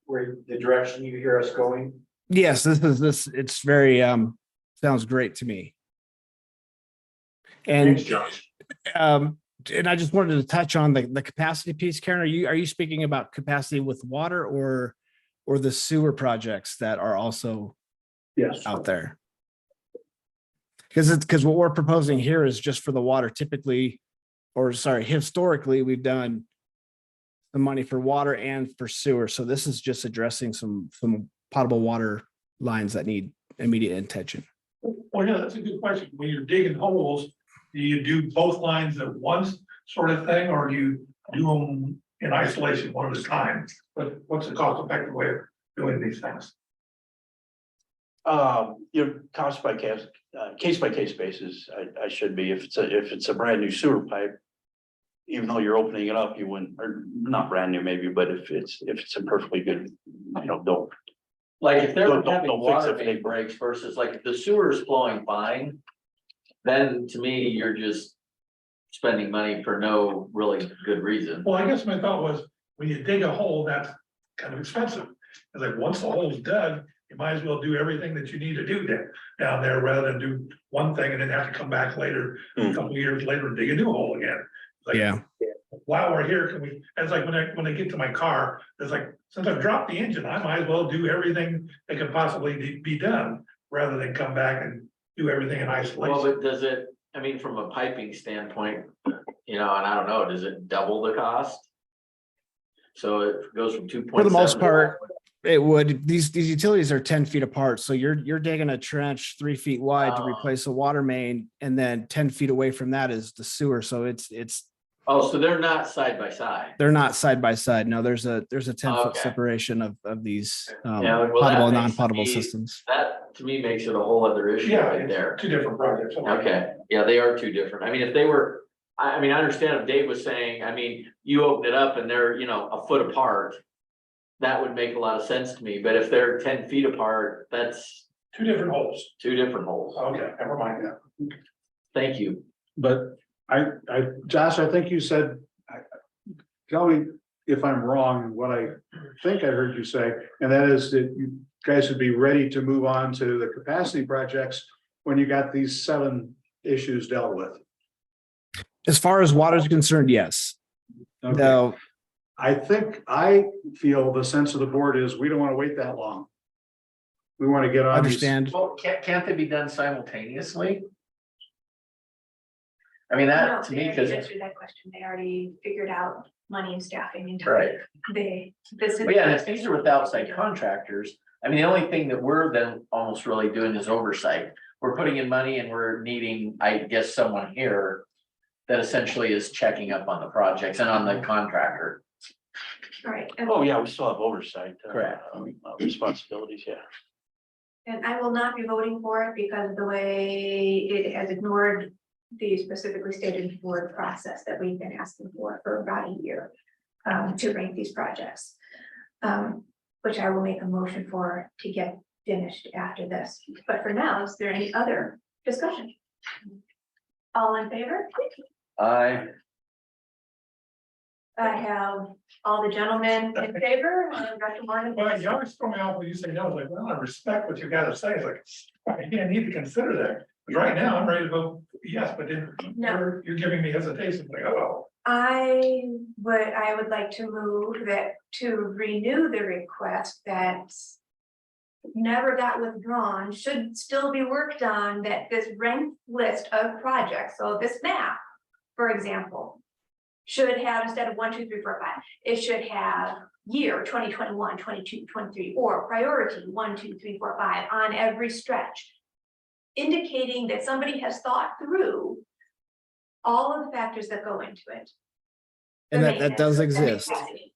where the direction you hear us going? Yes, it's very sounds great to me. And Thanks, Josh. and I just wanted to touch on the capacity piece. Karen, are you speaking about capacity with water or the sewer projects that are also Yes. out there? Because what we're proposing here is just for the water. Typically, or sorry, historically, we've done the money for water and for sewer. So this is just addressing some potable water lines that need immediate attention. Well, yeah, that's a good question. When you're digging holes, do you do both lines at once sort of thing, or do you do them in isolation one at a time? But what's the cost effective way of doing these things? Cost by case by case basis, I should be, if it's a brand new sewer pipe. Even though you're opening it up, you wouldn't, or not brand new maybe, but if it's a perfectly good, don't. Like if they're Don't having fix water it if main they- breaks versus like if the sewer is flowing fine. Then to me, you're just spending money for no really good reason. Well, I guess my thought was, when you dig a hole, that's kind of expensive. It's like, once the hole's dug, you might as well do everything that you need to do down there, rather than do one thing and then have to come back later, a couple of years later and dig a new hole again. Like, Yeah. while we're here, can we, it's like when I get to my car, it's like, since I've dropped the engine, I might as well do everything that could possibly be done, rather than come back and do everything in Well, isolation. but does it, I mean, from a piping standpoint, and I don't know, does it double the cost? So it goes from 2.7. For the most part, it would. These utilities are 10 feet apart. So you're digging a trench 3 feet wide to replace a water main, and then 10 feet away from that is the sewer. So it's Oh, so they're not side by side. they're not side by side. No, there's a 10-foot Okay. separation of these Yeah, well, that potable and makes non-potable me- systems. That to me makes it a whole other issue Yeah, right it's there. two different projects. Okay, yeah, they are two different. I mean, if they were, I mean, I understand if Dave was saying, I mean, you open it up and they're, a foot apart. That would make a lot of sense to me, but if they're 10 feet apart, that's Two different holes. two different holes. Okay, never mind that. Thank you. But Josh, I think you said, tell me, if I'm wrong, what I think I heard you say, and that is that you guys would be ready to move on to the capacity projects when you got these 7 issues dealt with. As far as water is concerned, yes. Okay. Though, I feel the sense of the board is we don't want to wait that long. We want to get on these. understand. Well, can't they be done simultaneously? I mean, that to me, because, answered that question. They already figured out money and staffing and right. this is. But yeah, and if these are with outside contractors, I mean, the only thing that we're then almost really doing is oversight. We're putting in money and we're needing, I guess, someone here that essentially is checking up on the projects and on the contractor. Right. Oh, yeah, we still have oversight. Correct. Responsibilities, yeah. And I will not be voting for it because of the way it has ignored the specifically stated board process that we've been asking for about a year to rank these projects. Which I will make a motion for to get finished after this. But for now, is there any other discussion? All in favor? I have all the gentlemen in favor, Dr. Martin. Well, you always throw me off when you say no, it's like, well, I respect what you gotta say, it's like, I need to consider that. But right now, I'm ready to vote yes, but then No. you're giving me hesitation, like, oh. I would like to move that to renew the request that never got withdrawn, should still be worked on, that this ranked list of projects, so this map, for example, should have, instead of 1, 2, 3, 4, 5, it should have year 2021, 22, 23, or priority 1, 2, 3, 4, 5 on every stretch, indicating that somebody has thought through all of the factors that go into it. And The that does maintenance, the exist. capacity.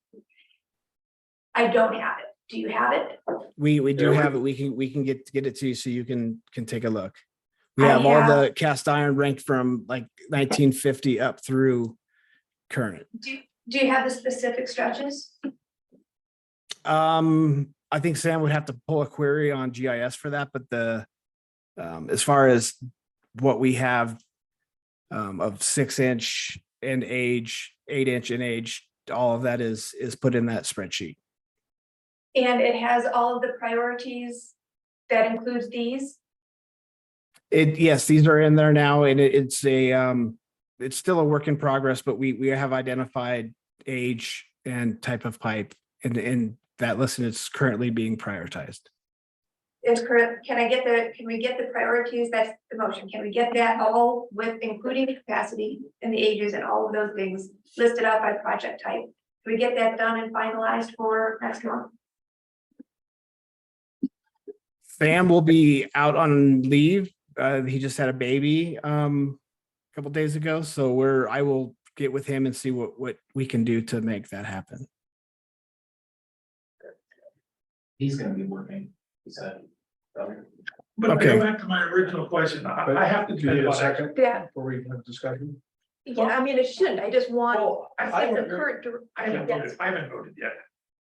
I don't have it. Do you have it? We do Yeah, have it. We can get it to you so you can take a look. We I have all have- the cast iron ranked from like 1950 up through current. Do you have the specific stretches? I think Sam would have to pull a query on GIS for that, but as far as what we have of 6-inch and age, 8-inch and age, all of that is put in that spreadsheet. And it has all of the priorities that includes these? Yes, these are in there now, and it's still a work in progress, but we have identified age and type of pipe in that list, and it's currently being prioritized. It's correct. Can we get the priorities? That's the motion. Can we get that all with including the capacity and the ages and all of those things listed out by project type? Can we get that done and finalized for next month? Sam will be out on leave. He just had a baby a couple days ago, so I will get with him and see what we can do to make that happen. He's gonna be working, he said. But to Okay. go back to my original question, I have to. Do you need a depend on- second Yeah. before we have discussion? Yeah, I mean, it shouldn't. I just want. Well, I think the haven't current. I haven't voted yet.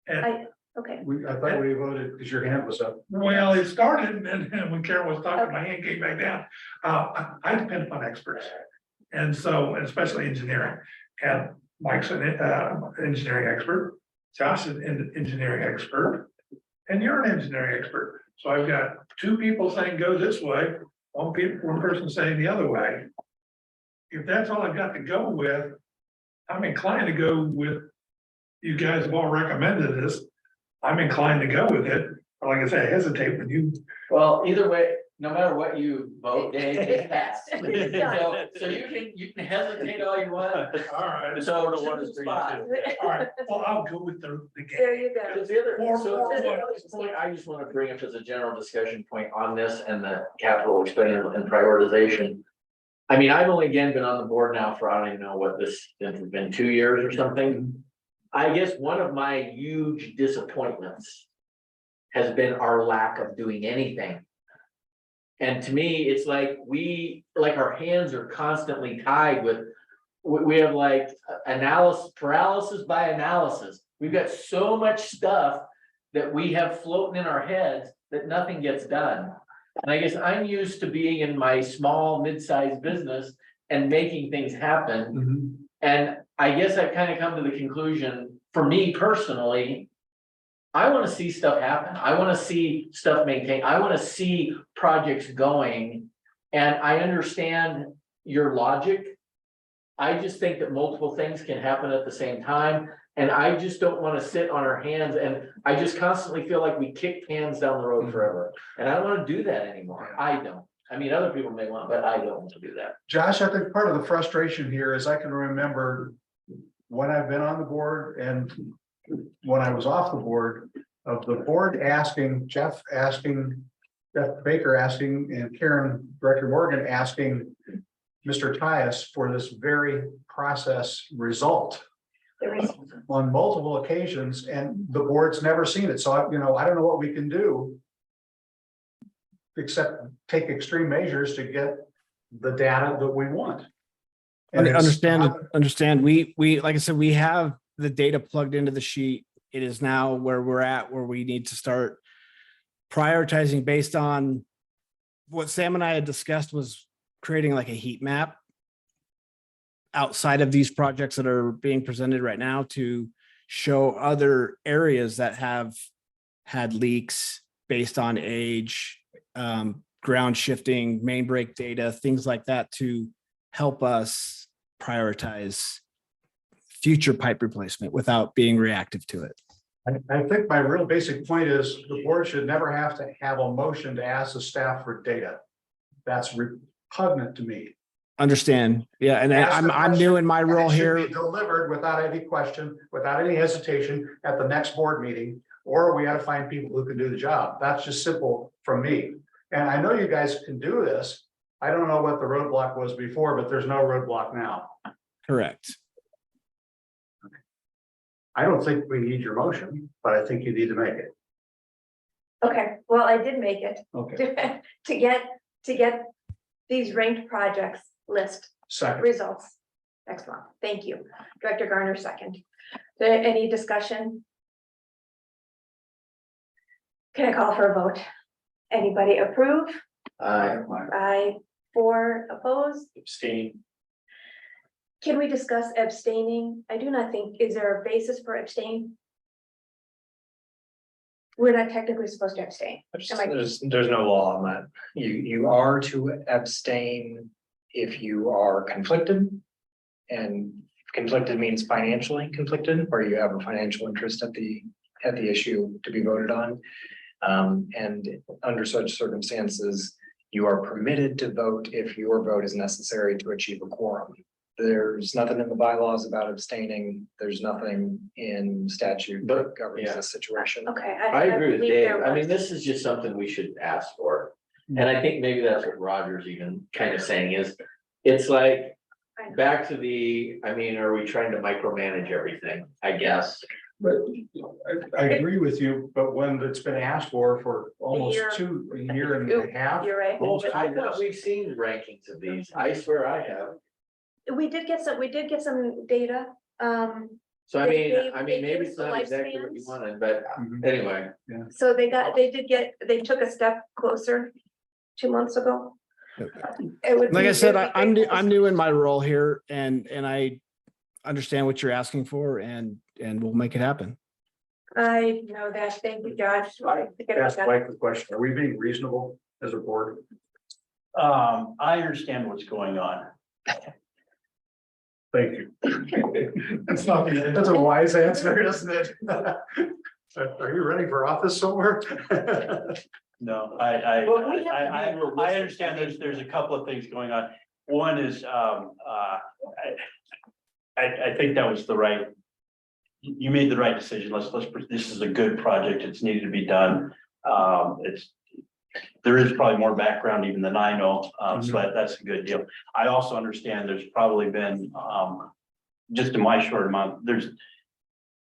And, Okay, I thought we voted because your hand was up. well, it started, and then when Karen was talking, my hand came back down. I depend upon experts. And so, and especially engineering, and Mike's an engineering expert, Josh is an engineering expert, and you're an engineering expert. So I've got 2 people saying go this way, one person saying the other way. If that's all I've got to go with, I'm inclined to go with, you guys have all recommended this. I'm inclined to go with it, but like I say, I hesitate when you. Well, either way, no matter what you vote, Dave, it's passed. It's done. So you can hesitate all you want. All right. So to one choose is a three to spot. All right, well, I'll go with the there game. you go. Because the other, so Or- this point, I just want to bring up as a general discussion point on this and the capital expenditure and prioritization. I mean, I've only again been on the board now for, I don't even know what this, it's been 2 years or something. I guess one of my huge disappointments has been our lack of doing anything. And to me, it's like our hands are constantly tied with, we have like paralysis by analysis. We've got so much stuff that we have floating in our heads that nothing gets done. And I guess I'm used to being in my small, mid-sized business and making things happen. And I guess I've kind of come to the conclusion for me personally, I want to see stuff happen. I want to see stuff maintained. I want to see projects going. And I understand your logic. I just think that multiple things can happen at the same time. And I just don't want to sit on our hands, and I just constantly feel like we kick cans down the road forever. And I don't want to do that anymore. I don't. I mean, other people may want, but I don't want to do that. Josh, I think part of the frustration here is I can remember when I've been on the board and when I was off the board, of the board asking, Jeff Baker asking, and Karen, Director Morgan asking Mr. Tyus for this very process result on multiple occasions, and the board's never seen it. So I don't know what we can do except take extreme measures to get the data that we want. And Understand. We, like I said, we have the data plugged into the sheet. It is now where we're at, where we need to start prioritizing based on what Sam and I had discussed, was creating like a heat map outside of these projects that are being presented right now to show other areas that have had leaks based on age, ground shifting, main break data, things like that, to help us prioritize future pipe replacement without being reactive to it. I think my real basic point is the board should never have to have a motion to ask the staff for data. That's repugnant to me. Understand. Yeah. And I'm new in my role here. Delivered without any question, without any hesitation at the next board meeting, or we got to find people who can do the job. That's just simple from me. And I know you guys can do this. I don't know what the roadblock was before, but there's no roadblock now. Correct. I don't think we need your motion, but I think you need to make it. Okay, well, I did make it Okay. to get these ranked projects list Second. results next month. Thank you. Director Garner, second. Any discussion? Can I call for a vote? Anybody approve? Aye. 4 opposed. Abstain. Can we discuss abstaining? I do not think, is there a basis for abstain? We're not technically supposed to abstain. There's no law on that. You are to abstain if you are conflicted. And conflicted means financially conflicted, or you have a financial interest at the issue to be voted on. And under such circumstances, you are permitted to vote if your vote is necessary to achieve a quorum. There's nothing in the bylaws about abstaining. There's nothing in statute that governs this situation. Okay. I agree with believe Dave. there I mean, was. this is just something we should ask for. And I think maybe that's what Roger's even kind of saying is, it's like, back to I mean, are we trying to micromanage everything? I guess. But I agree with you, but when it's been asked for almost a year and a half. You're right. Well, I thought we've seen rankings of these. I swear I have. We did get some data. So I They mean, gave maybe us it's the not exactly what you lifespans. wanted, but anyway. So they took a step closer 2 months ago. Like I said, I'm new in my role here, and I understand what you're asking for, and we'll make it happen. I know that. Thank you, Josh. Ask Mike the question, are we being reasonable as a board? I understand what's going on. Thank you. That's a wise answer, isn't it? Are you running for office somewhere? No, Well, we have to be I realistic. understand there's a couple of things going on. One is, I think that was the right. You made the right decision. This is a good project. It's needed to be done. There is probably more background even than I know, so that's a good deal. I also understand there's probably been, just in my short amount,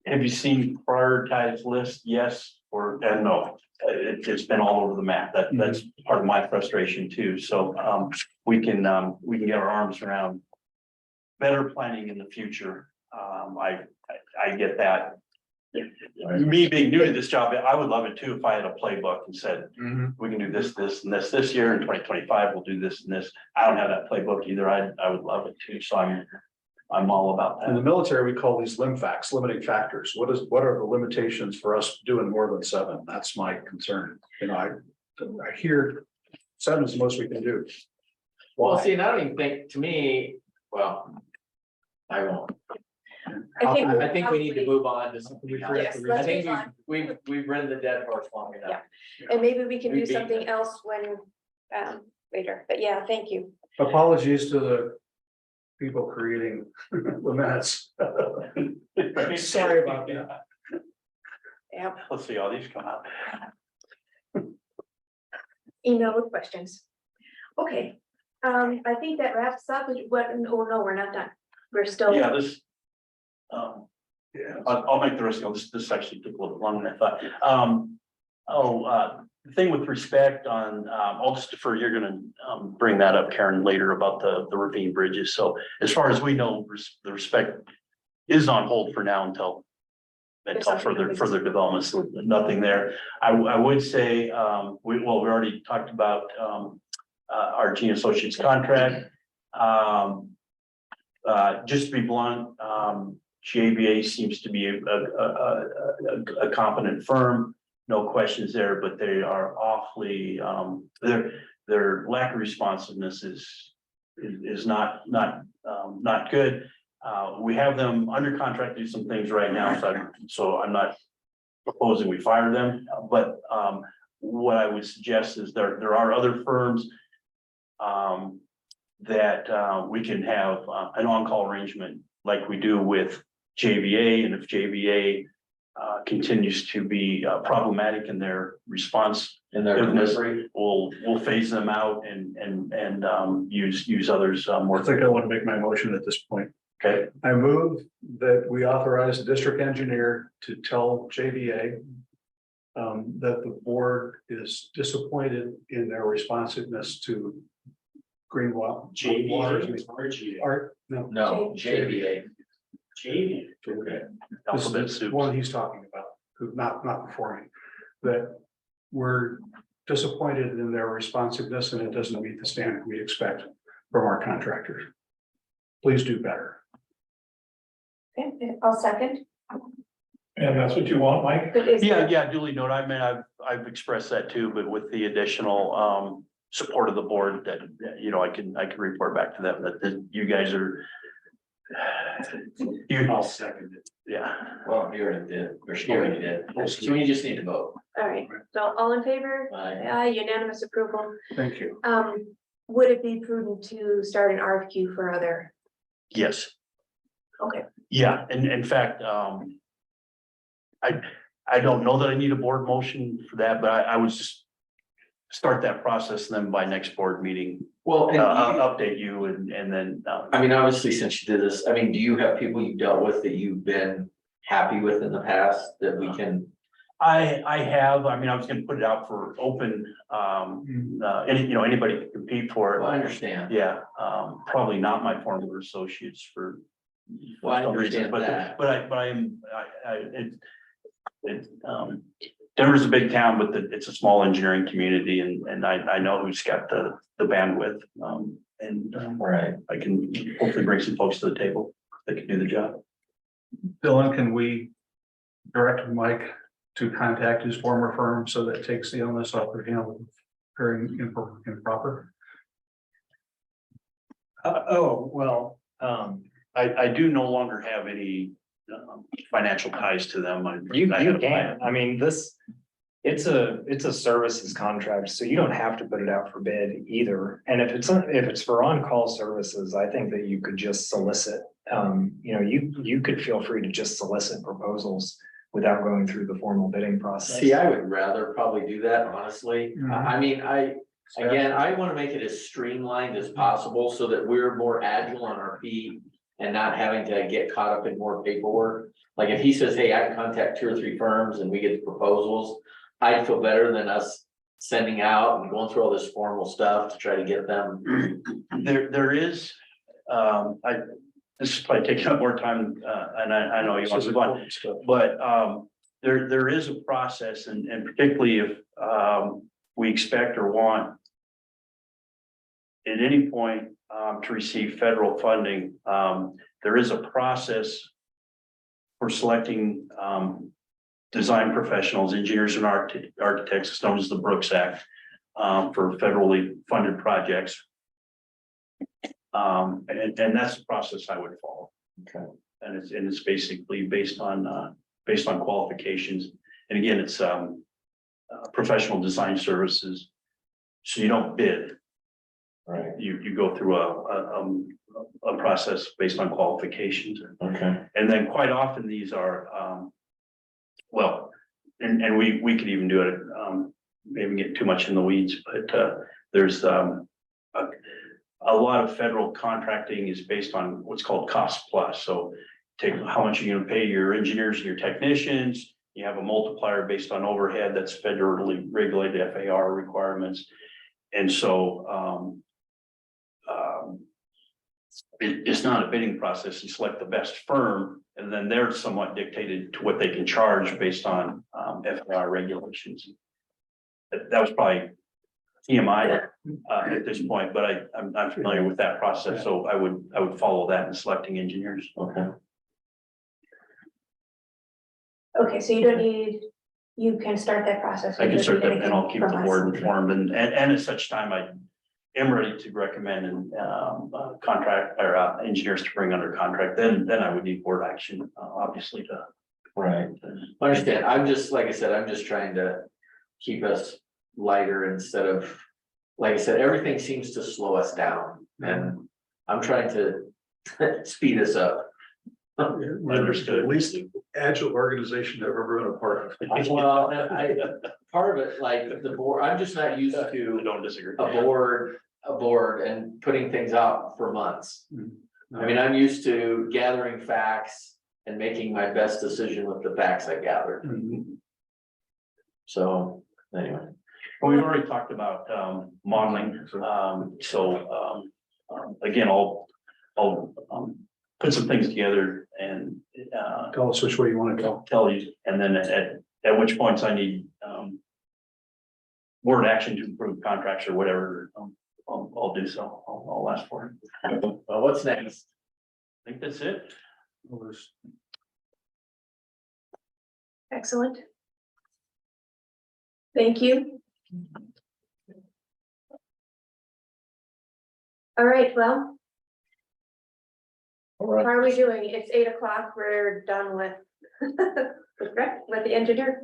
have you seen prioritized list? Yes, and no. It's been all over the map. That's part of my frustration too. So we can get our arms around better planning in the future. I get that. Me being new to this job, I would love it too if I had a playbook and said, we can do this, this, and this year. In 2025, we'll do this and this. I don't have that playbook either. I would love it too. So I'm all about In the that. military, we call these lim facts, limiting factors. What are the limitations for us doing more than 7? That's my concern. You know, I hear 7 is the most we can do. Well, Why? see, and I don't even think, to me, well, I won't. I think we need to move on to something else. Yes, I let's think move on. we've ridden the dead horse long enough. Yeah. And maybe we can do We've beaten something it. else when, later, but yeah, thank you. Apologies to the people creating the minutes. Sorry about that. Yeah, Let's see how these come out. email with questions. Okay, I think that wraps up with what, oh no, we're not done. We're still. Yeah, this. Yeah. I'll make the rest go. This actually took a little longer than I thought. The thing with respect on, I'll just defer, you're gonna bring that up, Karen, later about the ravine bridges. So as far as we know, the respect is on hold for now until further developments, so nothing there. I would say, we already talked about our G Associates contract. Just to be blunt, GABA seems to be a competent firm. No questions there, but they are awfully, their lack of responsiveness is not good. We have them under contract to do some things right now, so I'm not proposing we fire them, but what I would suggest is there are other firms that we can have an on-call arrangement like we do with JVA, and if JVA continues to be problematic in their response, In their delivery. we'll phase them out and use others more. I think I want to make my motion at this point. Okay, I move that we authorize the district engineer to tell JVA that the board is disappointed in their responsiveness to green water. Art, no. No, JVA. okay. This Alphabet is the soup. one he's talking about, who not before me, that we're disappointed in their responsiveness and it doesn't meet the standard we expect from our contractors. Please do better. Okay, I'll second. And that's what you want, Mike? But is there- Yeah, duly noted. I mean, I've expressed that too, but with the additional support of the board that, you know, I can report back to them that you guys are. I'll second it. Yeah. Well, you already did, or she already did. So we just need to vote. All right, so all in favor? Aye. Unanimous approval. Thank you. Would it be prudent to start an RFQ for other? Yes. Okay. Yeah, and in fact, I don't know that I need a board motion for that, but I would just start that process, and then by next board meeting, Well, and I'll update you and then. I mean, obviously, since you did this, I mean, do you have people you've dealt with that you've been happy with in the past that we can? I have, I mean, I was gonna put it out for open, anybody can compete for Well, I it. understand. Yeah, probably not my former associates for. Well, I some reasons, understand but that. but I am, Denver's a big town, but it's a small engineering community and I know who's got the bandwidth. Right. I can hopefully bring some folks to the table that can do the job. Dylan, can we direct Mike to contact his former firm so that it takes the onus off of him appearing improper? I do no longer have any financial ties to them. You can, I mean, it's a services contract, so you don't have to put it out for bid either. And if it's for on-call services, I think that you could just solicit. You could feel free to just solicit proposals without going through the formal bidding process. See, I would rather probably do that, honestly. I mean, I want to make it as streamlined as possible so that we're more agile on our feet and not having to get caught up in more paperwork. Like if he says, hey, I can contact 2 or 3 firms and we get the proposals, I'd feel better than us sending out and going through all this formal stuff to try to get them. There is, this is probably taking up more time, and I know you want to go on, but there is a process, and particularly if we expect or want at any point, to receive federal funding, there is a process for selecting, design professionals, engineers and architects, it's known as the Brooks Act, for federally funded projects. And that's the process I would follow. Okay. And it's basically based on qualifications. And again, it's, professional design services. So you don't bid. Right. You go through a process based on qualifications. Okay. And then quite often these are, well, and we could even do it, maybe get too much in the weeds, but, there's, a lot of federal contracting is based on what's called cost plus. So take how much you're gonna pay your engineers and your technicians. You have a multiplier based on overhead that's federally regulated FAR requirements. And so, it's not a bidding process. You select the best firm and then they're somewhat dictated to what they can charge based on, FAR regulations. That was probably TMI, at this point, but I'm familiar with that process. So I would follow that in selecting engineers. Okay. Okay, so you don't need, you can start that process. I You can don't start need that and anything I'll keep from the us. board informed and at such time I am ready to recommend and contract or engineers to bring under contract, then I would need board action, obviously to. Right. I understand. I'm just, like I said, I'm just trying to keep us lighter instead of, like I said, everything seems to slow us down and I'm trying to speed us up. Understood. At least agile organization I've ever been a part of. Well, and part of it, like the board, I'm just not used I to don't disagree. a board and putting things out for months. I mean, I'm used to gathering facts and making my best decision with the facts I gathered. So, anyway. Well, we've already talked about modeling, again, I'll put some things together and Tell us which way you want to go. tell you, and then at which points I need board action to improve contracts or whatever, I'll do so, I'll ask for it. Well, what's next? I think that's it. Excellent. Thank you. All right, well. How are we doing? It's 8 o'clock. We're done with with the engineer.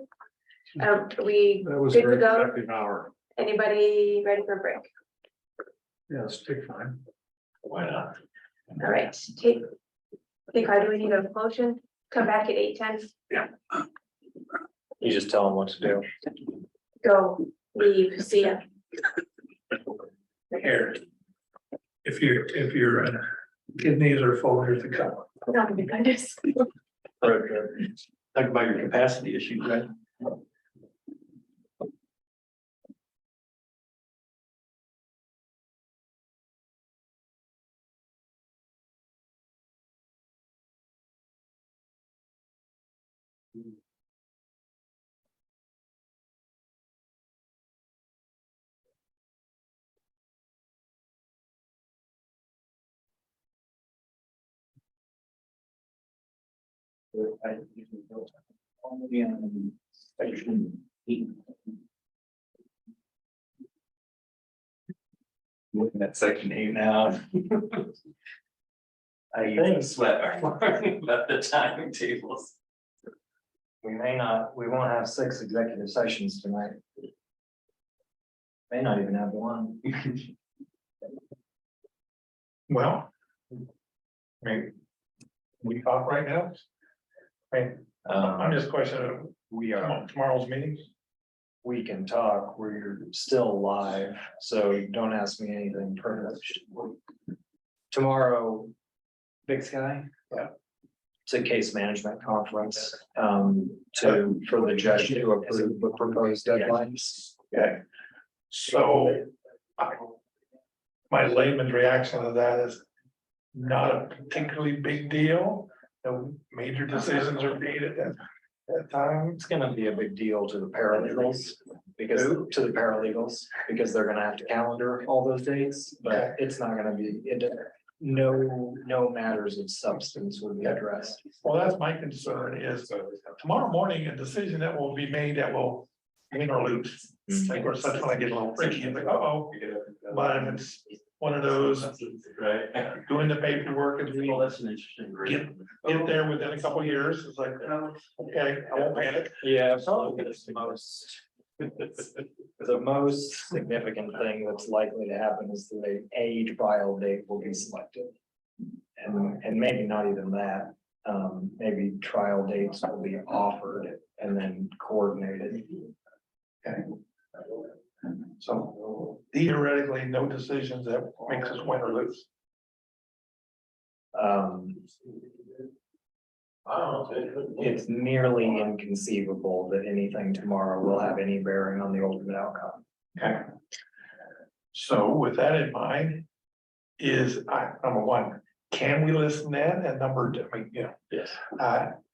We That was good a very to go. productive hour. Anybody ready for a break? Yes, take time. Why not? All right, take, how do we need a motion? Come back at 8:10. You just tell them what to do. Go, leave, see ya. Here. If your kidneys are full, here's the cup. Oh my goodness. Talk about your capacity issues, right? Looking at section 8 now. I think- sweat about the timetables. We won't have 6 executive sessions tonight. May not even have one. Well. I mean. We talk right now? I mean, I'm just questioning We are, tomorrow's meetings. we can talk, we're still live, so don't ask me anything privileged. Tomorrow, Big Sky? Yeah. It's a case management conference, for the judge to approve the proposed deadlines. Okay. So. My layman's reaction to that is not a particularly big deal. No major decisions are made at that time. It's gonna be a big deal to the paralegals. because to the paralegals, because they're gonna have to calendar all those dates, but it's not gonna be, no matters of substance will be addressed. Well, that's my concern is tomorrow morning, a decision that will be made that will win or lose. Of course, that's when I get a little freaky, it's like, uh-oh, but if it's one of those, Right. doing the paperwork and we Well, that's an interesting. get there within a couple of years, it's like, okay, I won't panic. Yeah, probably the most significant thing that's likely to happen is the age file date will be selected. And maybe not even that, maybe trial dates will be offered and then coordinated. Okay. So theoretically, no decisions that makes us win or lose. It's nearly inconceivable that anything tomorrow will have any bearing on the ultimate outcome. Okay. So with that in mind, number one, can we listen in? And number two, I mean, you know, Yes.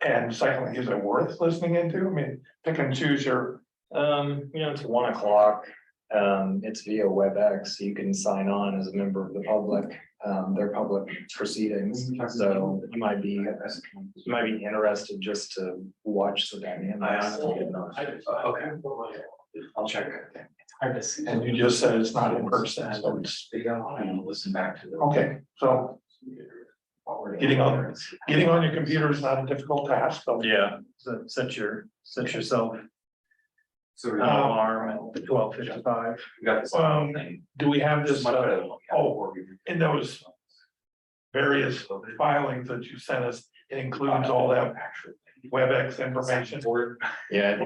and secondly, is it worth listening into? I mean, pick and choose your, It's 1 o'clock. It's via WebEx. You can sign on as a member of the public. They're public proceedings, so you might be interested just to watch the dynamics. Okay. I'll check. and you just said it's not in person, so it's, Listen back to the. okay, so getting on your computer is not a difficult task, so. Yeah, so set yourself an alarm at 12:55. Do we have this, in those various filings that you sent us, it includes all that WebEx information? Yeah.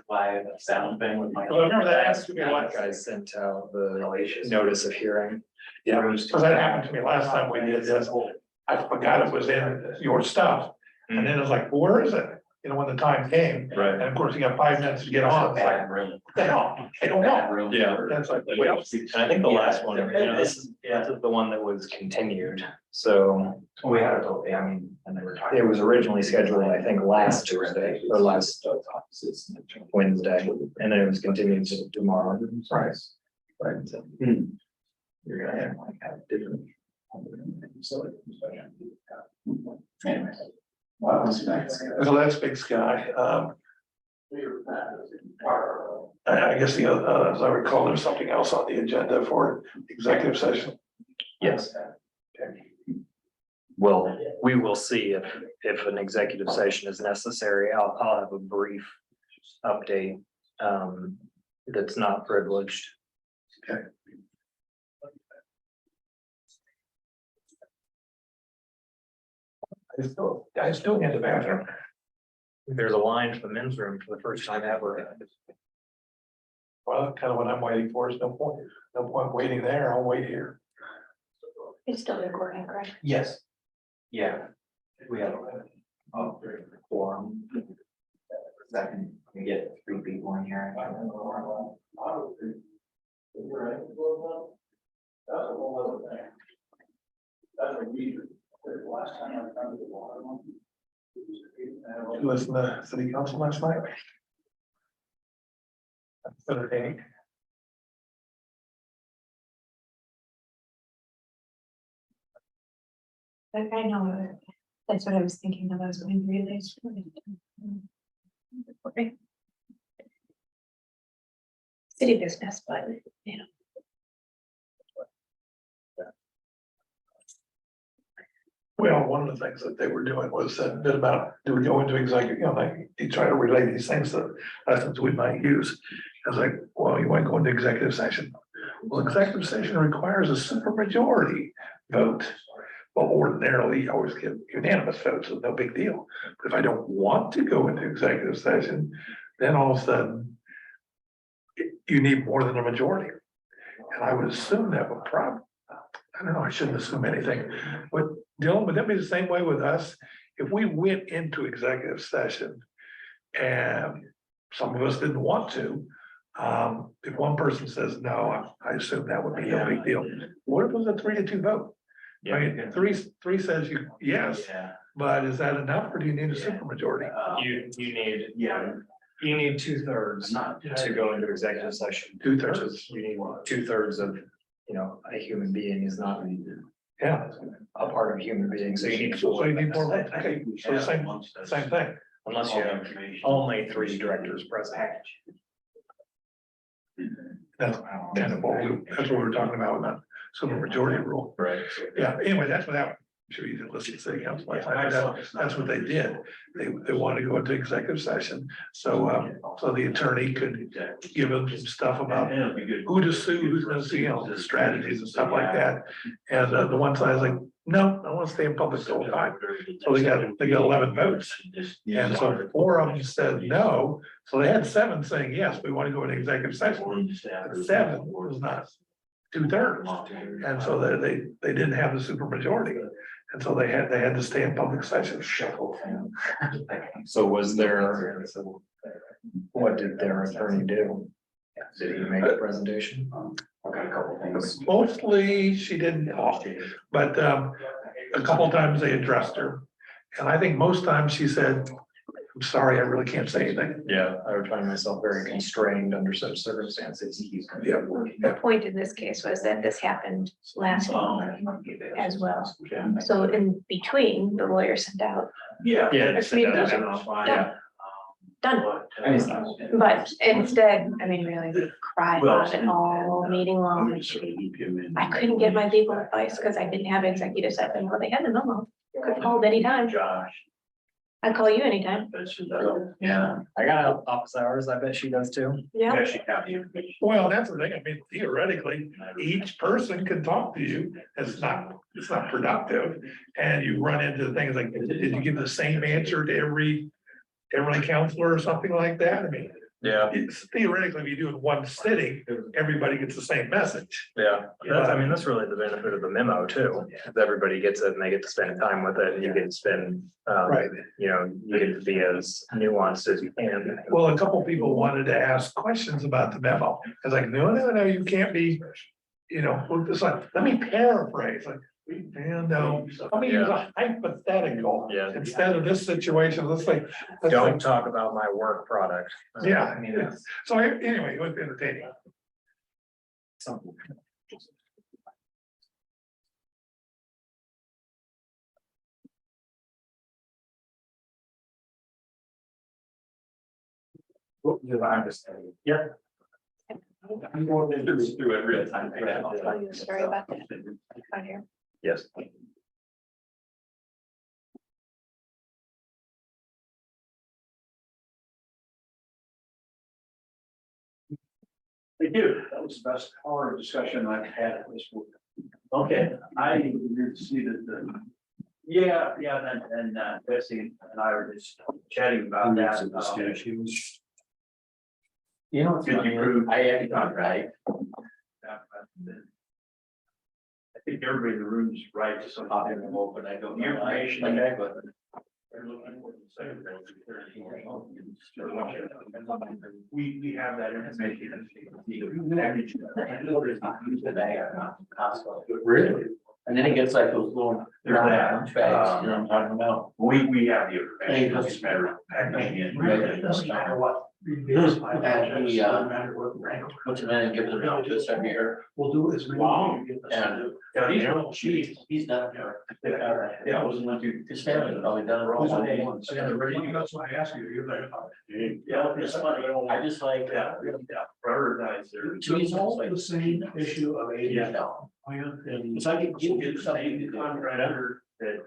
Live sound thing with my. Well, remember that asked me last, I sent out the notice of hearing. yeah, because that happened to me last time we did this. I forgot it was in your stuff, and then it was like, where is it? You know, when the time came, Right. and of course you got 5 minutes to get on, it's like, what the hell? I don't know. Yeah. That's like, And I think the last one, this is the one that was continued, so. We had it, I mean, and they were talking. It was originally scheduled, I think, last Tuesday or last Wednesday, and then it was continued to tomorrow. Right. Right. So, you're gonna have different. Anyways. So that's Big Sky. I guess the other, as I recall, there's something else on the agenda for executive session. Yes. Well, we will see if an executive session is necessary. I'll have a brief update that's not privileged. Okay. I still get the bathroom. There's a line for the men's room for the first time ever. Well, that's kind of what I'm waiting for. Is no point waiting there. I'll wait here. It's still recording, correct? Yes. Yeah. We have. Forum. Second, we get 3 people in here. Did you listen to city council last night? That's entertaining. I know, that's what I was thinking of, I was going to realize. City business, but, you know. Well, one of the things that they were doing was that bit about, do we go into executive, you know, like, you try to relate these things to lessons we might use. I was like, well, you want to go into executive session. Well, executive session requires a supermajority vote. Well, ordinarily, you always get unanimous votes, so no big deal. But if I don't want to go into executive session, then all of a sudden, you need more than a majority. And I would assume that would probably, I don't know, I shouldn't assume anything, but Dylan, would that be the same way with us? If we went into executive session and some of us didn't want to, if one person says no, I assume that would be no big deal. What if it was a 3-2 vote? I mean, three says yes, Yeah. but is that enough or do you need a supermajority? You need, You need 2/3 to go into executive session. 2/3. You need 2/3 of, a human being is not Yeah. a part of a human being, so you need So four. you need more, okay, so the same thing. Unless you have only 3 directors present. That's kind of that's what we were talking about with that super majority rule. Right. Yeah, anyway, that's what that, I'm sure you didn't listen to city council last night, but that's what they did. They wanted to go into executive session, so the attorney could give them some stuff about who to sue, who's gonna sue, the strategies and stuff like that. And the one side is like, no, I want to stay in public the whole time. So they got 11 votes. And so 4 of them said no, so they had 7 saying, yes, we want to go into executive session. But 7 was not 2/3. And so they didn't have the super majority. And so they had to stay in public session. So was there, what did their attorney do? Did he make a presentation? Okay, a couple things. Mostly she didn't talk, but a couple times they addressed her. And I think most times she said, I'm sorry, I really can't say anything. Yeah, I would find myself very constrained under such circumstances. Yeah. The point in this case was that this happened last week as well. So in between, the lawyer sent out, Yeah. Yeah. Communication. Yeah. done. But instead, I mean, really, we cried about it all meeting long. I couldn't get my legal advice because I didn't have executive session. Well, they had the memo. Could have called anytime. Josh. I'd call you anytime. Yeah, I got office hours. I bet she does too. Yeah. Actually have the information. Well, that's the thing. I mean, theoretically, each person can talk to you. It's not productive. And you run into things like, did you give the same answer to every counselor or something like that? I mean, Yeah, it's theoretically, if you do it in one sitting, everybody gets the same message. yeah. That's really the benefit of the memo too. If everybody gets it and they get to spend time with it and you get to spend, Right. you get to be as nuanced as you can. Well, a couple people wanted to ask questions about the memo. I was like, no, you can't be, it's like, let me paraphrase, like, no, let me use a hypothetical. Yeah. Instead of this situation, let's like. Don't talk about my work product. Yeah, so anyway, it was entertaining. I'm just. Yeah. I'm going to do through it real time. I'll tell you a story about that out here. Yes. They do. That was the best hour of discussion I've had this week. Okay, I did see that yeah, and Bessie and I were just chatting about that. You know, Did you prove? I actually got right. I think everybody in the room is right, just so hot in the hole, but I don't know. Information. Okay, but We have that information. Really? And then it gets like those little round bags, you know what I'm talking about? We have the Hey, information. just- It's a matter of packing it. Right. Doesn't matter what. And he, puts them in and gives them out to us every year. We'll do it as. Wow. And. Yeah, you know, he's done it. Yeah, I wasn't going to. His family's probably done it all day. That's why I asked you. You're like. Yeah, it's funny. I just like, Prioritize their. So it's also the same issue of age. you know, And it's like it gives you get something something to do. contractor that.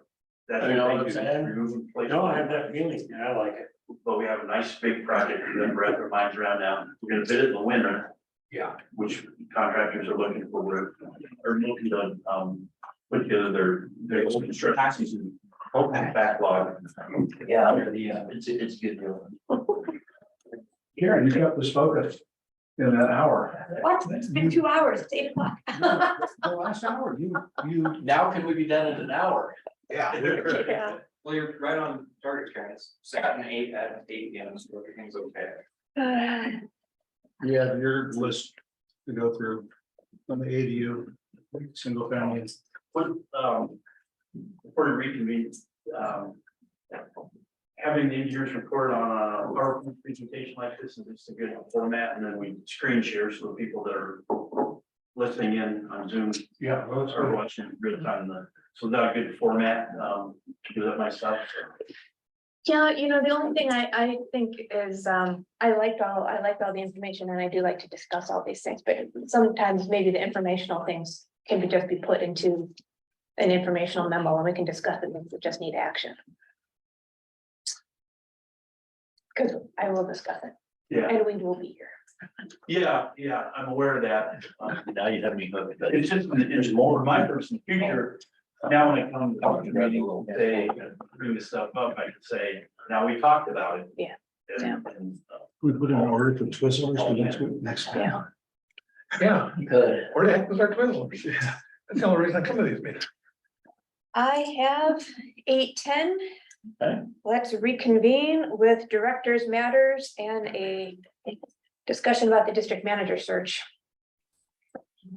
That's You know what what I'm they saying? do. No, I have that feeling, and I like it. But we have a nice big project that Brett reminds around now. We're gonna bid it in the winter. Yeah. Which contractors are looking for, are looking to, put together their construction season. Open backlog. Yeah, it's a good deal. Karen, you got this focus in an hour. What? It's been 2 hours. It's 8 o'clock. The last hour, you. Now can we be done in an hour? Yeah. Well, you're right on target, Karen. It's 7:08 at 8 p.m. So everything's okay. You have your list to go through on the ADU, single family. What, before we reconvene, having the engineers report on a PowerPoint presentation like this is just a good format, and then we screen share so the people that are listening in on Zoom Yeah, well, it's are watching in real time. So that's a good format, to do that myself. Yeah, you know, the only thing I think is, I liked all the information and I do like to discuss all these things, but sometimes maybe the informational things can just be put into an informational memo and we can discuss the things that just need action. Because I will discuss it Yeah, and we will be here. yeah, I'm aware of that. Now you have me hooked. but- It's just, it's more my personal future. Now, when it comes to the meeting, say, bring this stuff up, I could say, now we talked about it. Yeah. And, We put in an order for Twizzlers for next week. Yeah. Yeah, Good. where the heck was our Twizzlers? That's the only reason I come to these meetings. I have 8:10. Okay. Let's reconvene with directors matters and a discussion about the district manager search.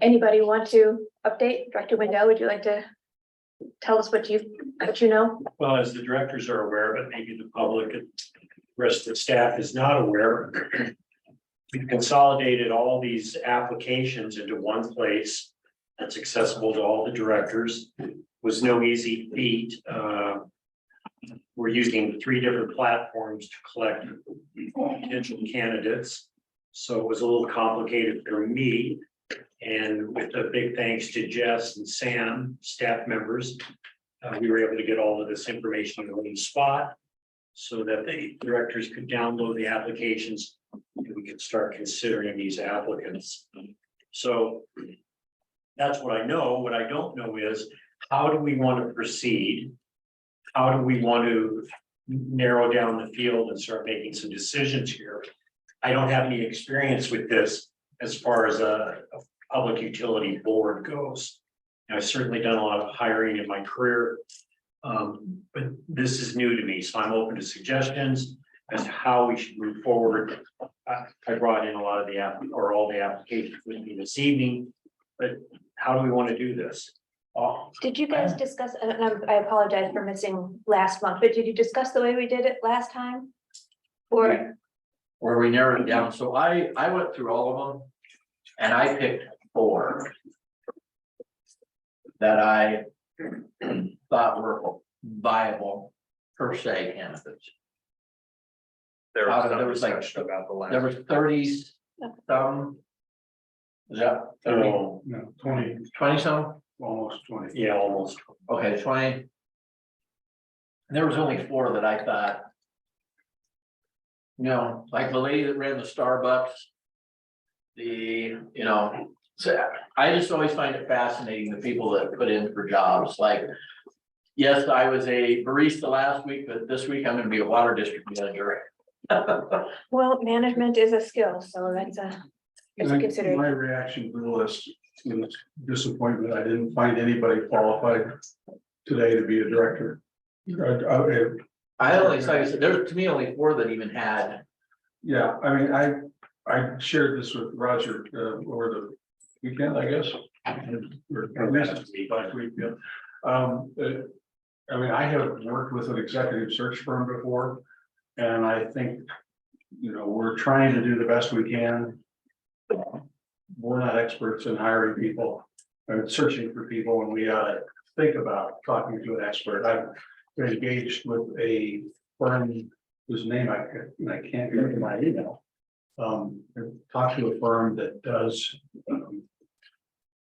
Anybody want to update? Director Wendell, would you like to tell us what you know? Well, as the directors are aware, but maybe the public and the rest of the staff is not aware. We've consolidated all these applications into one place that's accessible to all the directors. Was no easy feat. We're using 3 different platforms to collect potential candidates. So it was a little complicated for me. And with a big thanks to Jess and Sam, staff members, we were able to get all of this information in one spot so that the directors could download the applications and we could start considering these applicants. So that's what I know. What I don't know is, how do we want to proceed? How do we want to narrow down the field and start making some decisions here? I don't have any experience with this as far as a public utility board goes. I've certainly done a lot of hiring in my career, but this is new to me, so I'm open to suggestions as to how we should move forward. I brought in a lot of all the applications with me this evening, but how do we want to do this? Did you guys discuss, and I apologize for missing last month, but did you discuss the way we did it last time? Or, Where we narrowed it down. So I went through all of them and I picked 4 that I thought were viable per se candidates. There There was was like- discussion about the last. There was 30 some. Is that 30, No, 20, 20 some? almost 20. Yeah, almost. Okay, 20. And there was only 4 that I thought. You know, like the lady that ran the Starbucks. So I just always find it fascinating, the people that put in for jobs, like. Yes, I was a barista last week, but this week I'm gonna be a water district manager. well, management is a skill, so that's it's a My consideration. reaction to the list was disappointment. I didn't find anybody qualified today to be a director. I only saw, there's to me only 4 that even had. Yeah, I mean, I shared this with Roger over the weekend, I guess. Or at least last week, yeah. I mean, I have worked with an executive search firm before, and I think, we're trying to do the best we can. We're not experts in hiring people and searching for people, and we ought to think about talking to an expert. I've been engaged with a firm whose name I can't get in my email. Talk to a firm that does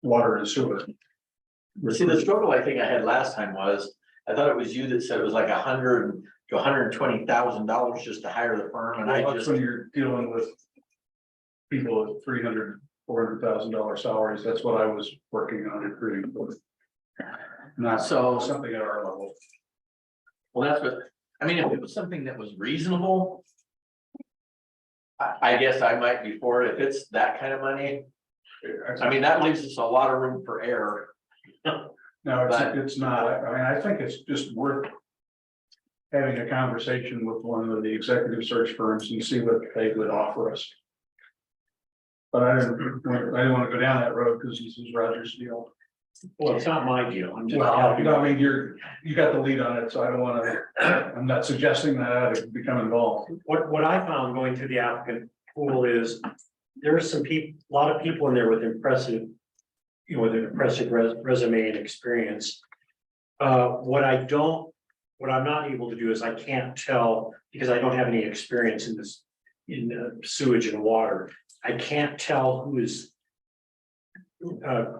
water and sewer. See, the struggle I think I had last time was, I thought it was you that said it was like $100,000 to $120,000 just to hire the firm, and I That's just. when you're dealing with people at $300,000, $400,000 salaries. That's what I was working on recruiting for. Not So- something at our level. Well, that's what, I mean, if it was something that was reasonable. I guess I might be for it, if it's that kind of money, I mean, that leaves us a lot of room for error. No, it's not. I mean, I think it's just worth having a conversation with one of the executive search firms and see what they would offer us. But I didn't want to go down that road because this is Roger's deal. Well, it's not my deal. I'm just Well, helping. I mean, you got the lead on it, so I don't wanna, I'm not suggesting that I become involved. What I found going through the applicant pool is there are some people, a lot of people in there with impressive, with an impressive resume and experience. What I'm not able to do is I can't tell, because I don't have any experience in this, in sewage and water. I can't tell who is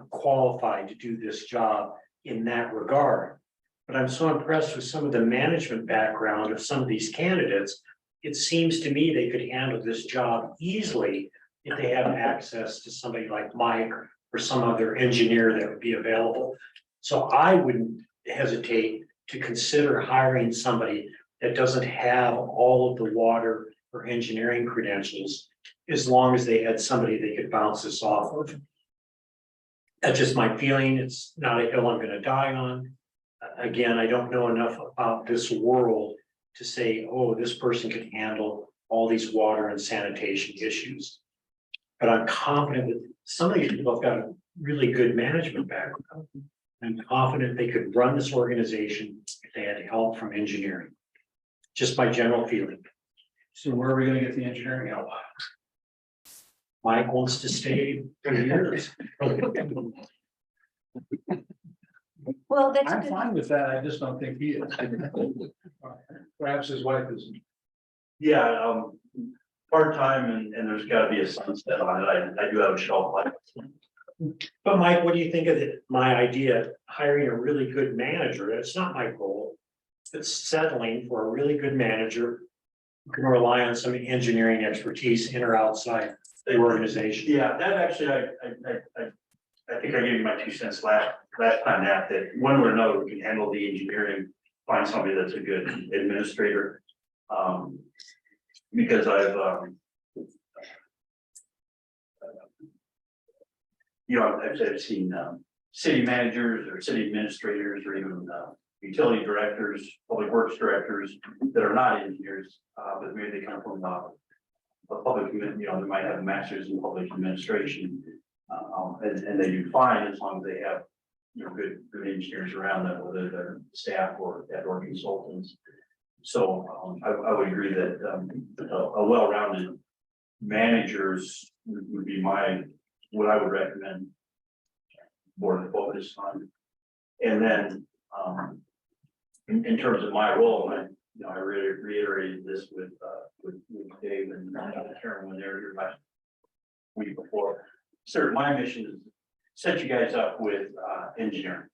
qualified to do this job in that regard. But I'm so impressed with some of the management background of some of these candidates. It seems to me they could handle this job easily if they have access to somebody like Mike or some other engineer that would be available. So I wouldn't hesitate to consider hiring somebody that doesn't have all of the water or engineering credentials, as long as they had somebody they could bounce this off of. That's just my feeling. It's not a hill I'm gonna die on. Again, I don't know enough about this world to say, oh, this person could handle all these water and sanitation issues. But I'm confident that some of these people have got a really good management background. I'm confident they could run this organization if they had help from engineering. Just my general feeling. So where are we gonna get the engineering help? Mike wants to stay for years. Well, that's I'm good. fine with that, I just don't think he is. Perhaps his wife is. Yeah, part-time and there's gotta be a sunset on it. I do have a shelf life. But Mike, what do you think of my idea, hiring a really good manager? It's not my goal. It's settling for a really good manager who can rely on some engineering expertise in or outside the organization. Yeah, that actually, I think I gave you my 2 cents last time that one way or another, we can handle the engineering, find somebody that's a good administrator. Because I've seen city managers or city administrators or even utility directors, public works directors that are not engineers, but maybe they come from a public, they might have a master's in public administration. And they do fine as long as they have, good engineers around them, whether they're staff or consultants. So I would agree that a well-rounded managers would be what I would recommend board to focus on. And then in terms of my role, I reiterated this with Dave and Karen when they were here last week before. Sir, my mission is to set you guys up with engineering.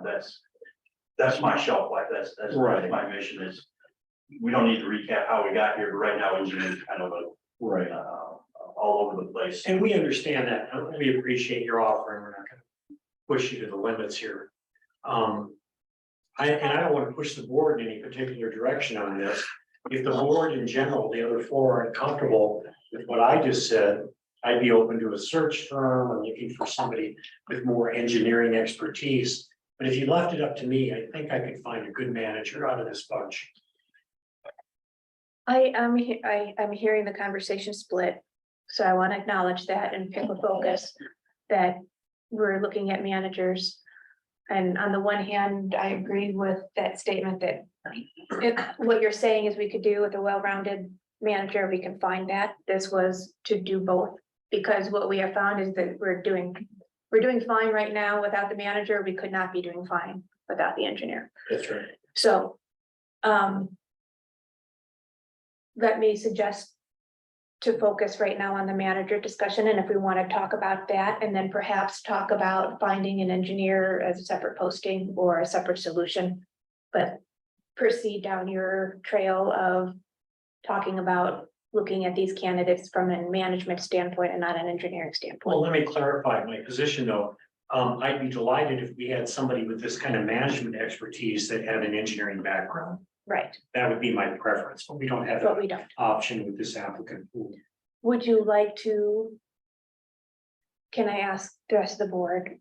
That's my shelf life. That's Right. my mission is. We don't need to recap how we got here, but right now engineering is kind of Right. all over the place. And we understand that. And we appreciate your offering. We're not gonna push you to the limits here. I don't want to push the board in any particular direction on this. If the board in general, the other four aren't comfortable with what I just said, I'd be open to a search firm or looking for somebody with more engineering expertise. But if you left it up to me, I think I could find a good manager out of this bunch. I'm hearing the conversation split, so I want to acknowledge that and pick a focus that we're looking at managers. And on the one hand, I agree with that statement that what you're saying is we could do with a well-rounded manager, we can find that. This was to do both, because what we have found is that we're doing fine right now without the manager. We could not be doing fine without the engineer. That's right. So, let me suggest to focus right now on the manager discussion, and if we want to talk about that, and then perhaps talk about finding an engineer as a separate posting or a separate solution. But proceed down your trail of talking about looking at these candidates from a management standpoint and not an engineering Well, standpoint. let me clarify my position though. I'd be delighted if we had somebody with this kind of management expertise that had an engineering background. Right, That would be my preference, but we don't have but that we don't. option with this applicant pool. Would you like to? Can I ask the rest of the board?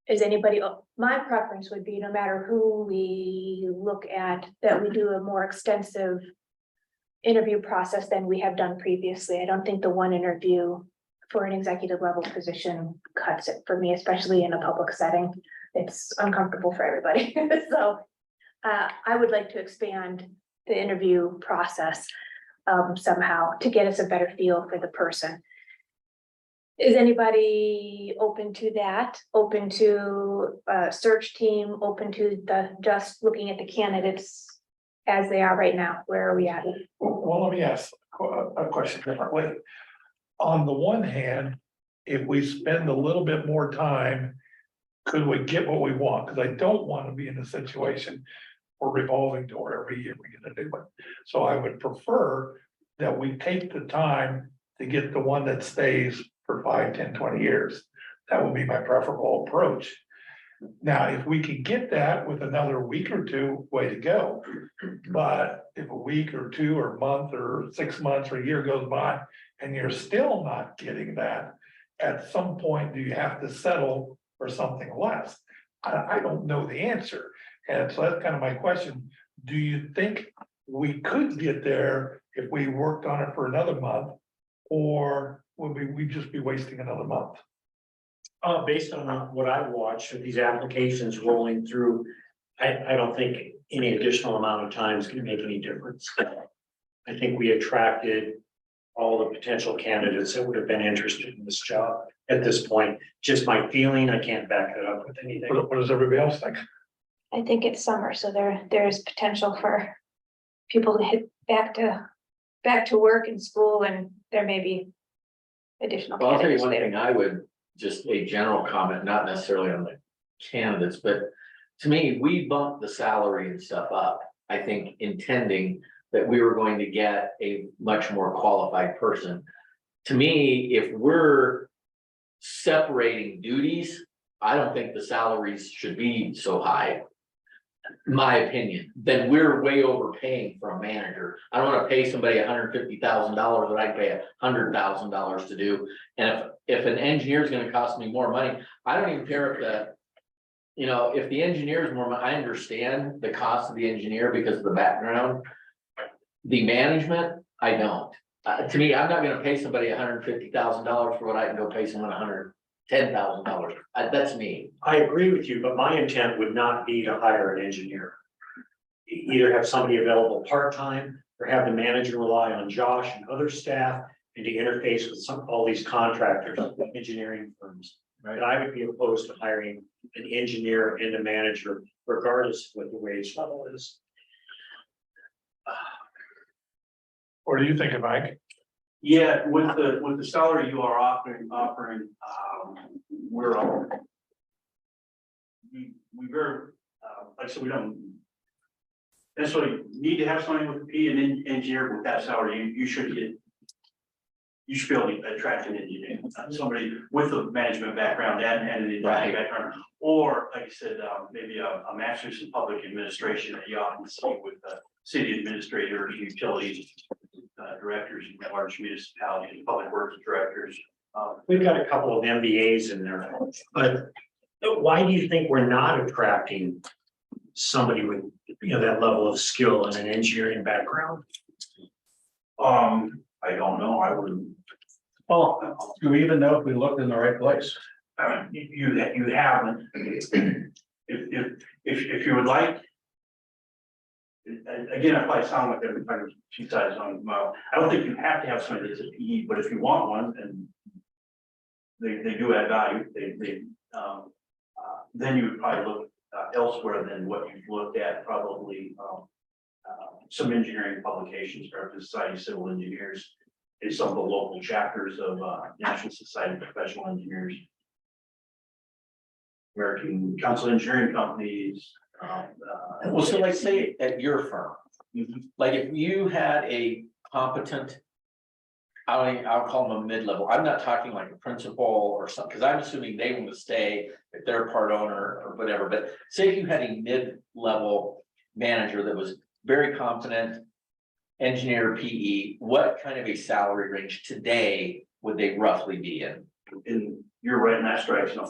Is anybody, my preference would be no matter who we look at, that we do a more extensive interview process than we have done previously. I don't think the one interview for an executive level position cuts it for me, especially in a public setting. it's uncomfortable for everybody. So I would like to expand the interview process somehow to get us a better feel for the person. Is anybody open to that? Open to a search team, open to just looking at the candidates as they are right now? Where are we at? Well, let me ask a question differently. On the one hand, if we spend a little bit more time, could we get what we want? Because I don't want to be in a situation where revolving door every year we get a new one. So I would prefer that we take the time to get the one that stays for 5, 10, 20 years. That would be my preferable approach. Now, if we could get that with another week or two, way to go. But if a week or two or a month or 6 months or a year goes by and you're still not getting that, at some point, do you have to settle for something less? I don't know the answer. And so that's kind of my question. Do you think we could get there if we worked on it for another month? Or would we just be wasting another month? Based on what I've watched of these applications rolling through, I don't think any additional amount of time is gonna make any difference. I think we attracted all the potential candidates that would have been interested in this job at this point. Just my feeling, I can't back it up with anything. What does everybody else think? I think it's summer, so there's potential for people to hit back to work and school, and there may be additional Well, I'll tell you candidates one later. thing, I would, just a general comment, not necessarily on the candidates, but to me, we bumped the salary and stuff up, I think intending that we were going to get a much more qualified person. To me, if we're separating duties, I don't think the salaries should be so high. My opinion, then we're way overpaying for a manager. I don't want to pay somebody $150,000 that I can pay $100,000 to do. And if an engineer is going to cost me more money, I don't even care if if the engineer is more money, I understand the cost of the engineer because of the background. The management, I don't. To me, I'm not going to pay somebody $150,000 for what I can go pay someone $110,000. That's me. I agree with you, but my intent would not be to hire an engineer. Either have somebody available part-time or have the manager rely on Josh and other staff and to interface with all these contractors, engineering firms. Right. But I would be opposed to hiring an engineer and a manager regardless of what the wage level is. Or do you think, Mike? Yeah, with the salary you are offering, we're all. We very, like I said, we don't necessarily need to have somebody with an engineer with that salary. You should be able to attract an engineer, somebody with a management background and an engineering background. Or like I said, maybe a master's in public administration that you often see with city administrators, utilities directors in large municipalities, public works directors. We've got a couple of MBAs in there, but why do you think we're not attracting somebody with that level of skill and an engineering background? I don't know. I wouldn't. Well, do we even know if we looked in the right place? You haven't. If you would like. Again, I probably sound like every time she says on, I don't think you have to have somebody that's a PE, but if you want one, and they do add value, then you would probably look elsewhere than what you've looked at, probably some engineering publications, American Society of Civil Engineers, and some of the local chapters of National Society of Professional Engineers, American Council of Engineering Companies. Well, so like say at your firm, like if you had a competent, I'll call them a mid-level. I'm not talking like a principal or something, because I'm assuming they want to stay if they're a part owner or whatever. But say if you had a mid-level manager that was very competent, engineer, PE, what kind of a salary range today would they roughly be in? And you're right in that strike. So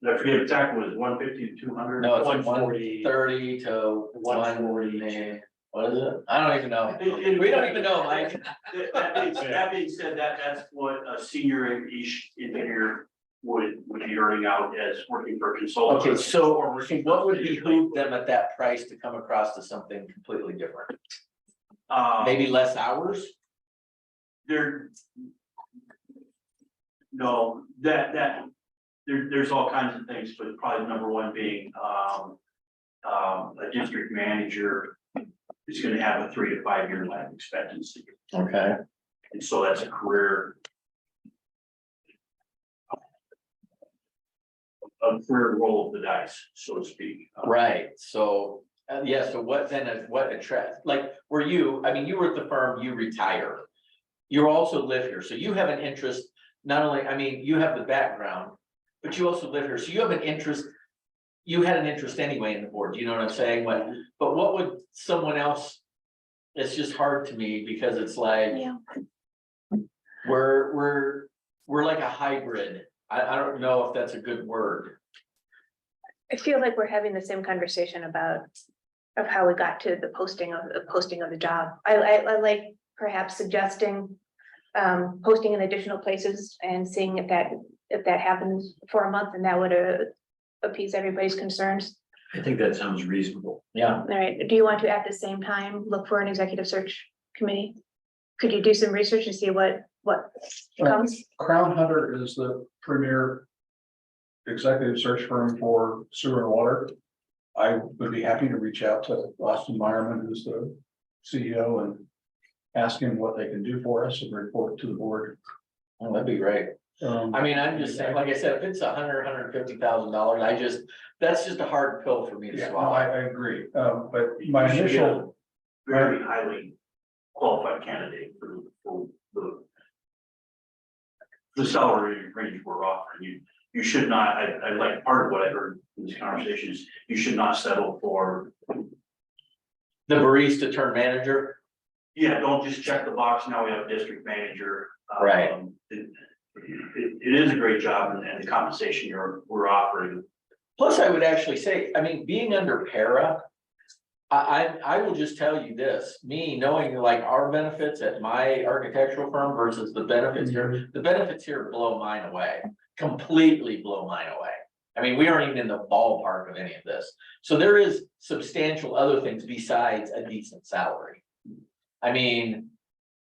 I forget exactly what it is, 150 to 200. No, it's 140 130 to 140. What is it? I don't even know. It- We don't even know, Mike. That being said, that's what a senior-ish engineer would be earning out as working for a consultant. Okay, so or working for what would the behoove them at that price to come across to something completely different? Maybe Maybe less hours? there. No, there's all kinds of things, but probably number one being, a district manager is gonna have a 3 to 5 year life expectancy. Okay. And so that's a career. A career roll of the dice, so to speak. Right, so, yeah, so what then, what attracts, like, were you, I mean, you were at the firm, you retire. You also live here, so you have an interest, not only, I mean, you have the background, but you also live here, so you have an interest. You had an interest anyway in the board, you know what I'm saying, but what would someone else? It's just hard to me because it's like. Yeah. We're like a hybrid. I don't know if that's a good word. I feel like we're having the same conversation of how we got to the posting of the job. I like perhaps suggesting posting in additional places and seeing if that happens for a month, and that would appease everybody's concerns. I think that sounds reasonable. Yeah. All right, do you want to at the same time look for an executive search committee? Could you do some research and see what comes? Crown Hunter is the premier executive search firm for sewer and water. I would be happy to reach out to Austin Meyerman, who's the CEO, and ask him what they can do for us and report to the board. Oh, that'd be great. I mean, I'm just saying, like I said, if it's $150,000, that's just a hard pill for me to Yeah, no, swallow. I agree, but my You should get a initial, very highly qualified candidate for the salary range we're offering. You should not, I like part of what I heard in these conversations, you should not settle for. The barista turned manager. Yeah, don't just check the box, now we have a district manager. Right. It is a great job, and the compensation we're offering. Plus, I would actually say, I mean, being under para. I will just tell you this, me knowing like our benefits at my architectural firm versus the benefits here, the benefits here blow mine away, completely blow mine away. I mean, we aren't even in the ballpark of any of this. So there is substantial other things besides a decent salary. I mean,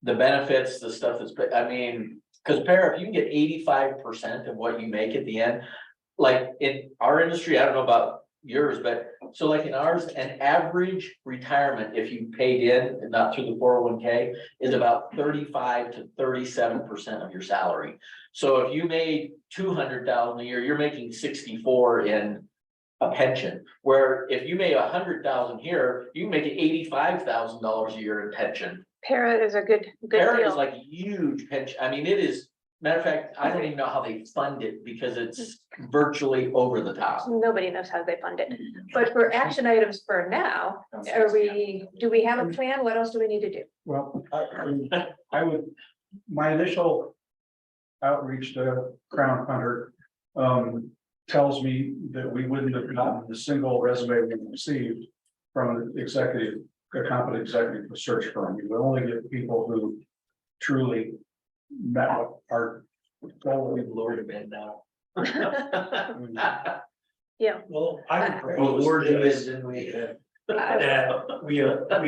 the benefits, the stuff that's, I mean, because para, if you can get 85% of what you make at the end, like in our industry, I don't know about yours, but so like in ours, an average retirement, if you paid in and not through the 401k, is about 35 to 37% of your salary. So if you made 200,000 a year, you're making 64 in a pension. Where if you made 100,000 here, you make $85,000 a year in pension. Para is a good Para is deal. like huge pension. I mean, it is. Matter of fact, I don't even know how they fund it because it's virtually over the top. Nobody knows how they fund it. But for action items for now, do we have a plan? What else do we need to do? well, I would, my initial outreach to Crown Hunter tells me that we wouldn't have gotten the single resume we received from an executive, a competent executive search firm. You would only get people who truly met our goal. We've lowered a bit now. Yeah. Well, I would propose lowered this, didn't we? that we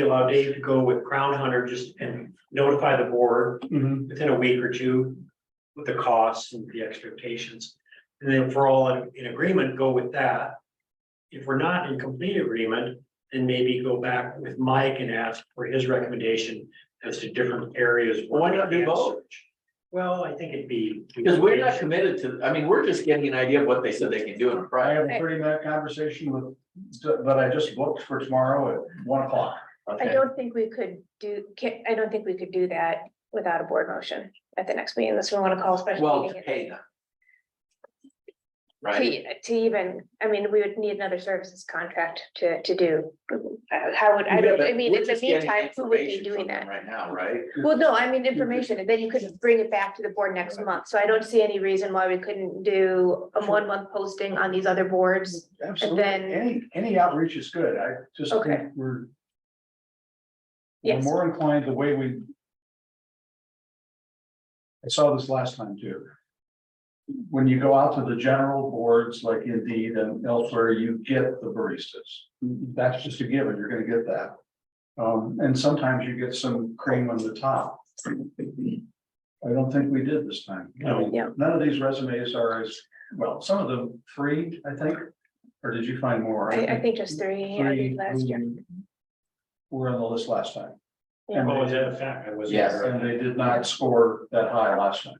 allow Dave to go with Crown Hunter just and notify the board Mhm. within a week or two with the costs and the expectations. And then if we're all in agreement, go with that. If we're not in complete agreement, then maybe go back with Mike and ask for his recommendation as to different areas. where Why we not do can both? search. Well, I think it'd be. Because we're not committed to, I mean, we're just getting an idea of what they said they can do in a I Friday. have a 30-minute conversation with, that I just booked for tomorrow at 1 o'clock. I don't think we could do that without a board motion at the next meeting, unless we want to call a special Well, to meeting. pay them. Right? To even, I mean, we would need another services contract to do. How would, I Yeah, don't, but I mean, we're in the just getting meantime, who would be information doing from them that? right now, right? Well, no, I mean, information, and then you could bring it back to the board next month, so I don't see any reason why we couldn't do a 1 month posting on these other boards. Absolutely, then- any outreach is good, I just Okay. think we're Yes. more inclined the way I saw this last time too. when you go out to the general boards like Indeed and elsewhere, you get the baristas. That's just a given, you're gonna get that. And sometimes you get some cream on the top. I don't think we did this time. I mean, Yeah. none of these resumes are as, well, some of them 3, I think. Or did you find more? I think just 3 I did last year. Were on the list last time. Yeah. And Oh, is they that a did, fact? I wasn't. Yes. aware of and that. they did not score that high last time.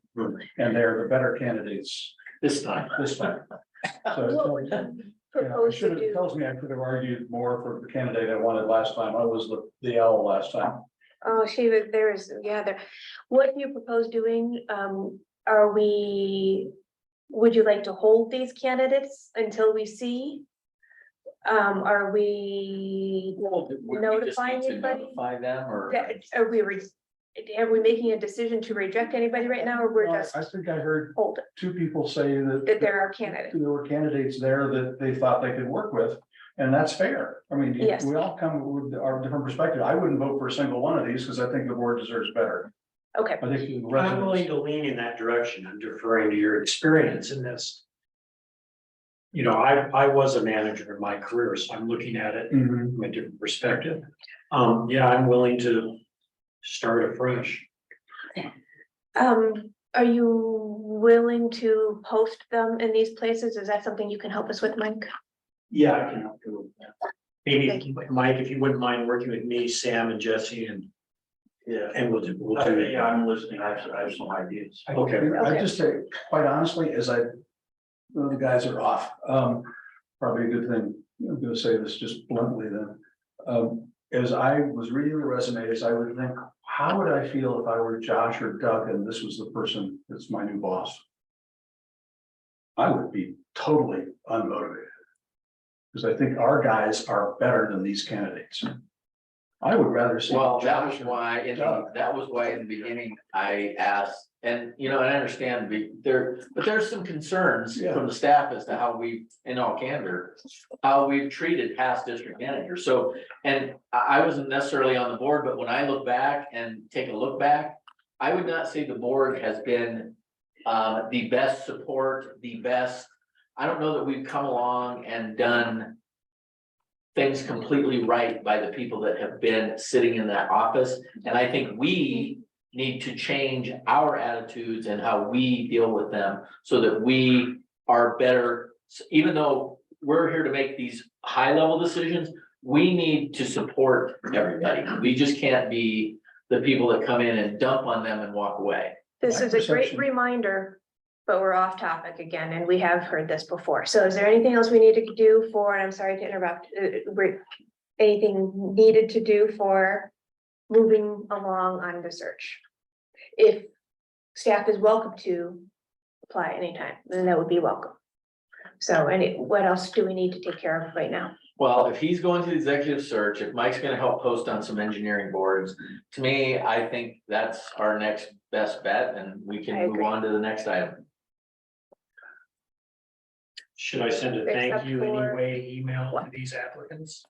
And they're the better candidates This time. this time. What So, would you yeah, propose to it do? tells me I could have argued more for the candidate I wanted last time. I was the L last time. Oh, she was, there is, yeah, there. What do you propose doing? Would you like to hold these candidates until we see? Are we, Well, would we just Notifying need to anybody? Notify them or? are we making a decision to reject anybody right now, or we're Well, just I think I heard hold it, 2 people say that there are candidates? there were candidates there that they thought they could work with, and that's fair. I mean, Yes. we all come with our different perspective. I wouldn't vote for a single one of these because I think the board deserves better. Okay, I think the I'm willing residents. to lean in that direction. I'm deferring to your experience in this. You know, I was a manager in my career, so I'm looking at it Mhm. from a different perspective. Yeah, I'm willing to start afresh. are you willing to post them in these places? Is that something you can help us with, Mike? Yeah, I can help you with that. Maybe, Mike, if you wouldn't mind working with me, Sam and Jesse and we'll do it. Yeah, I'm listening. I have some ideas. Okay. I just say, quite honestly, well, the guys are off. Probably a good thing. I'm gonna say this just bluntly then. As I was reading the resumes, I would think, how would I feel if I were Josh or Doug and this was the person that's my new boss? I would be totally unmotivated. Because I think our guys are better than these candidates. I would rather see. Well, that was Josh or why, Doug. that was why in the beginning I asked, and and I understand but there's some concerns Yeah. from the staff as to how we, in all candor, how we've treated past district managers. So, and I wasn't necessarily on the board, but when I look back and take a look back, I would not say the board has been the best support, the best. I don't know that we've come along and done things completely right by the people that have been sitting in that office. And I think we need to change our attitudes and how we deal with them so that we are better. Even though we're here to make these high level decisions, we need to support everybody. We just can't be the people that come in and dump on them and walk away. This My is a great perception- reminder, but we're off topic again, and we have heard this before. So is there anything else we need to do for, and I'm sorry to interrupt, anything needed to do for moving along on the search? If staff is welcome to apply anytime, then that would be welcome. So, what else do we need to take care of right now? Well, if he's going to the executive search, if Mike's gonna help post on some engineering boards, to me, I think that's our next best bet and we I can move agree. on to the next item. Should I send a thank Except you for- anyway email to these applicants?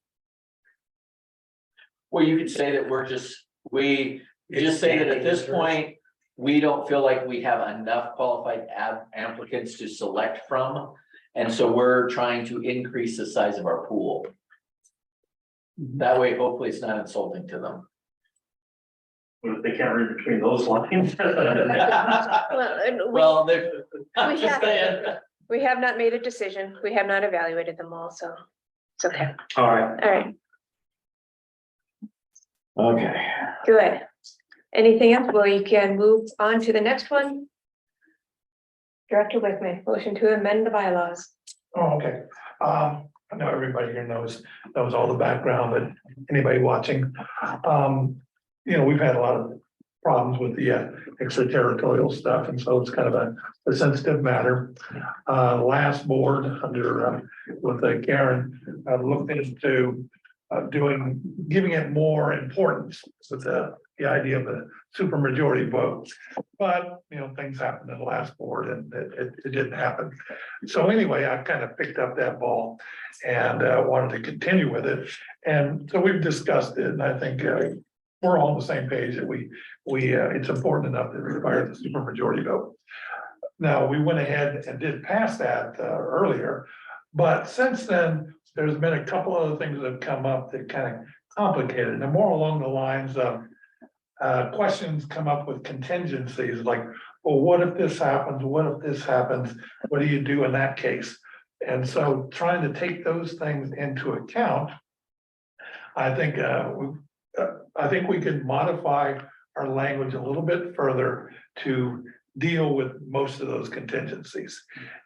Well, you could say that we just say that at this point, we don't feel like we have enough qualified applicants to select from. And so we're trying to increase the size of our pool. That way, hopefully it's not insulting to them. What if they can't read between those lines? Well, and Well, they're, I'm we just have- saying. we have not made a decision. We have not evaluated them all, so it's okay. All right. All right, Okay. good. Anything else? Well, you can move on to the next one. Director Wickman, motion to amend the bylaws. Oh, okay. I know everybody here knows all the background, but anybody watching, we've had a lot of problems with the extraterritorial stuff, and so it's kind of a sensitive matter. Last board under with Karen looked into giving it more importance with the idea of the supermajority vote. But, things happened in the last board and it didn't happen. So anyway, I kind of picked up that ball and wanted to continue with it. And so we've discussed it, and I think we're all on the same page that we it's important enough that it requires a supermajority vote. Now, we went ahead and did pass that earlier, but since then, there's been a couple other things that have come up that kind of complicated, and more along the lines of questions come up with contingencies, like, well, what if this happens? What if this happens? What do you do in that case? And so trying to take those things into account, I think we could modify our language a little bit further to deal with most of those contingencies.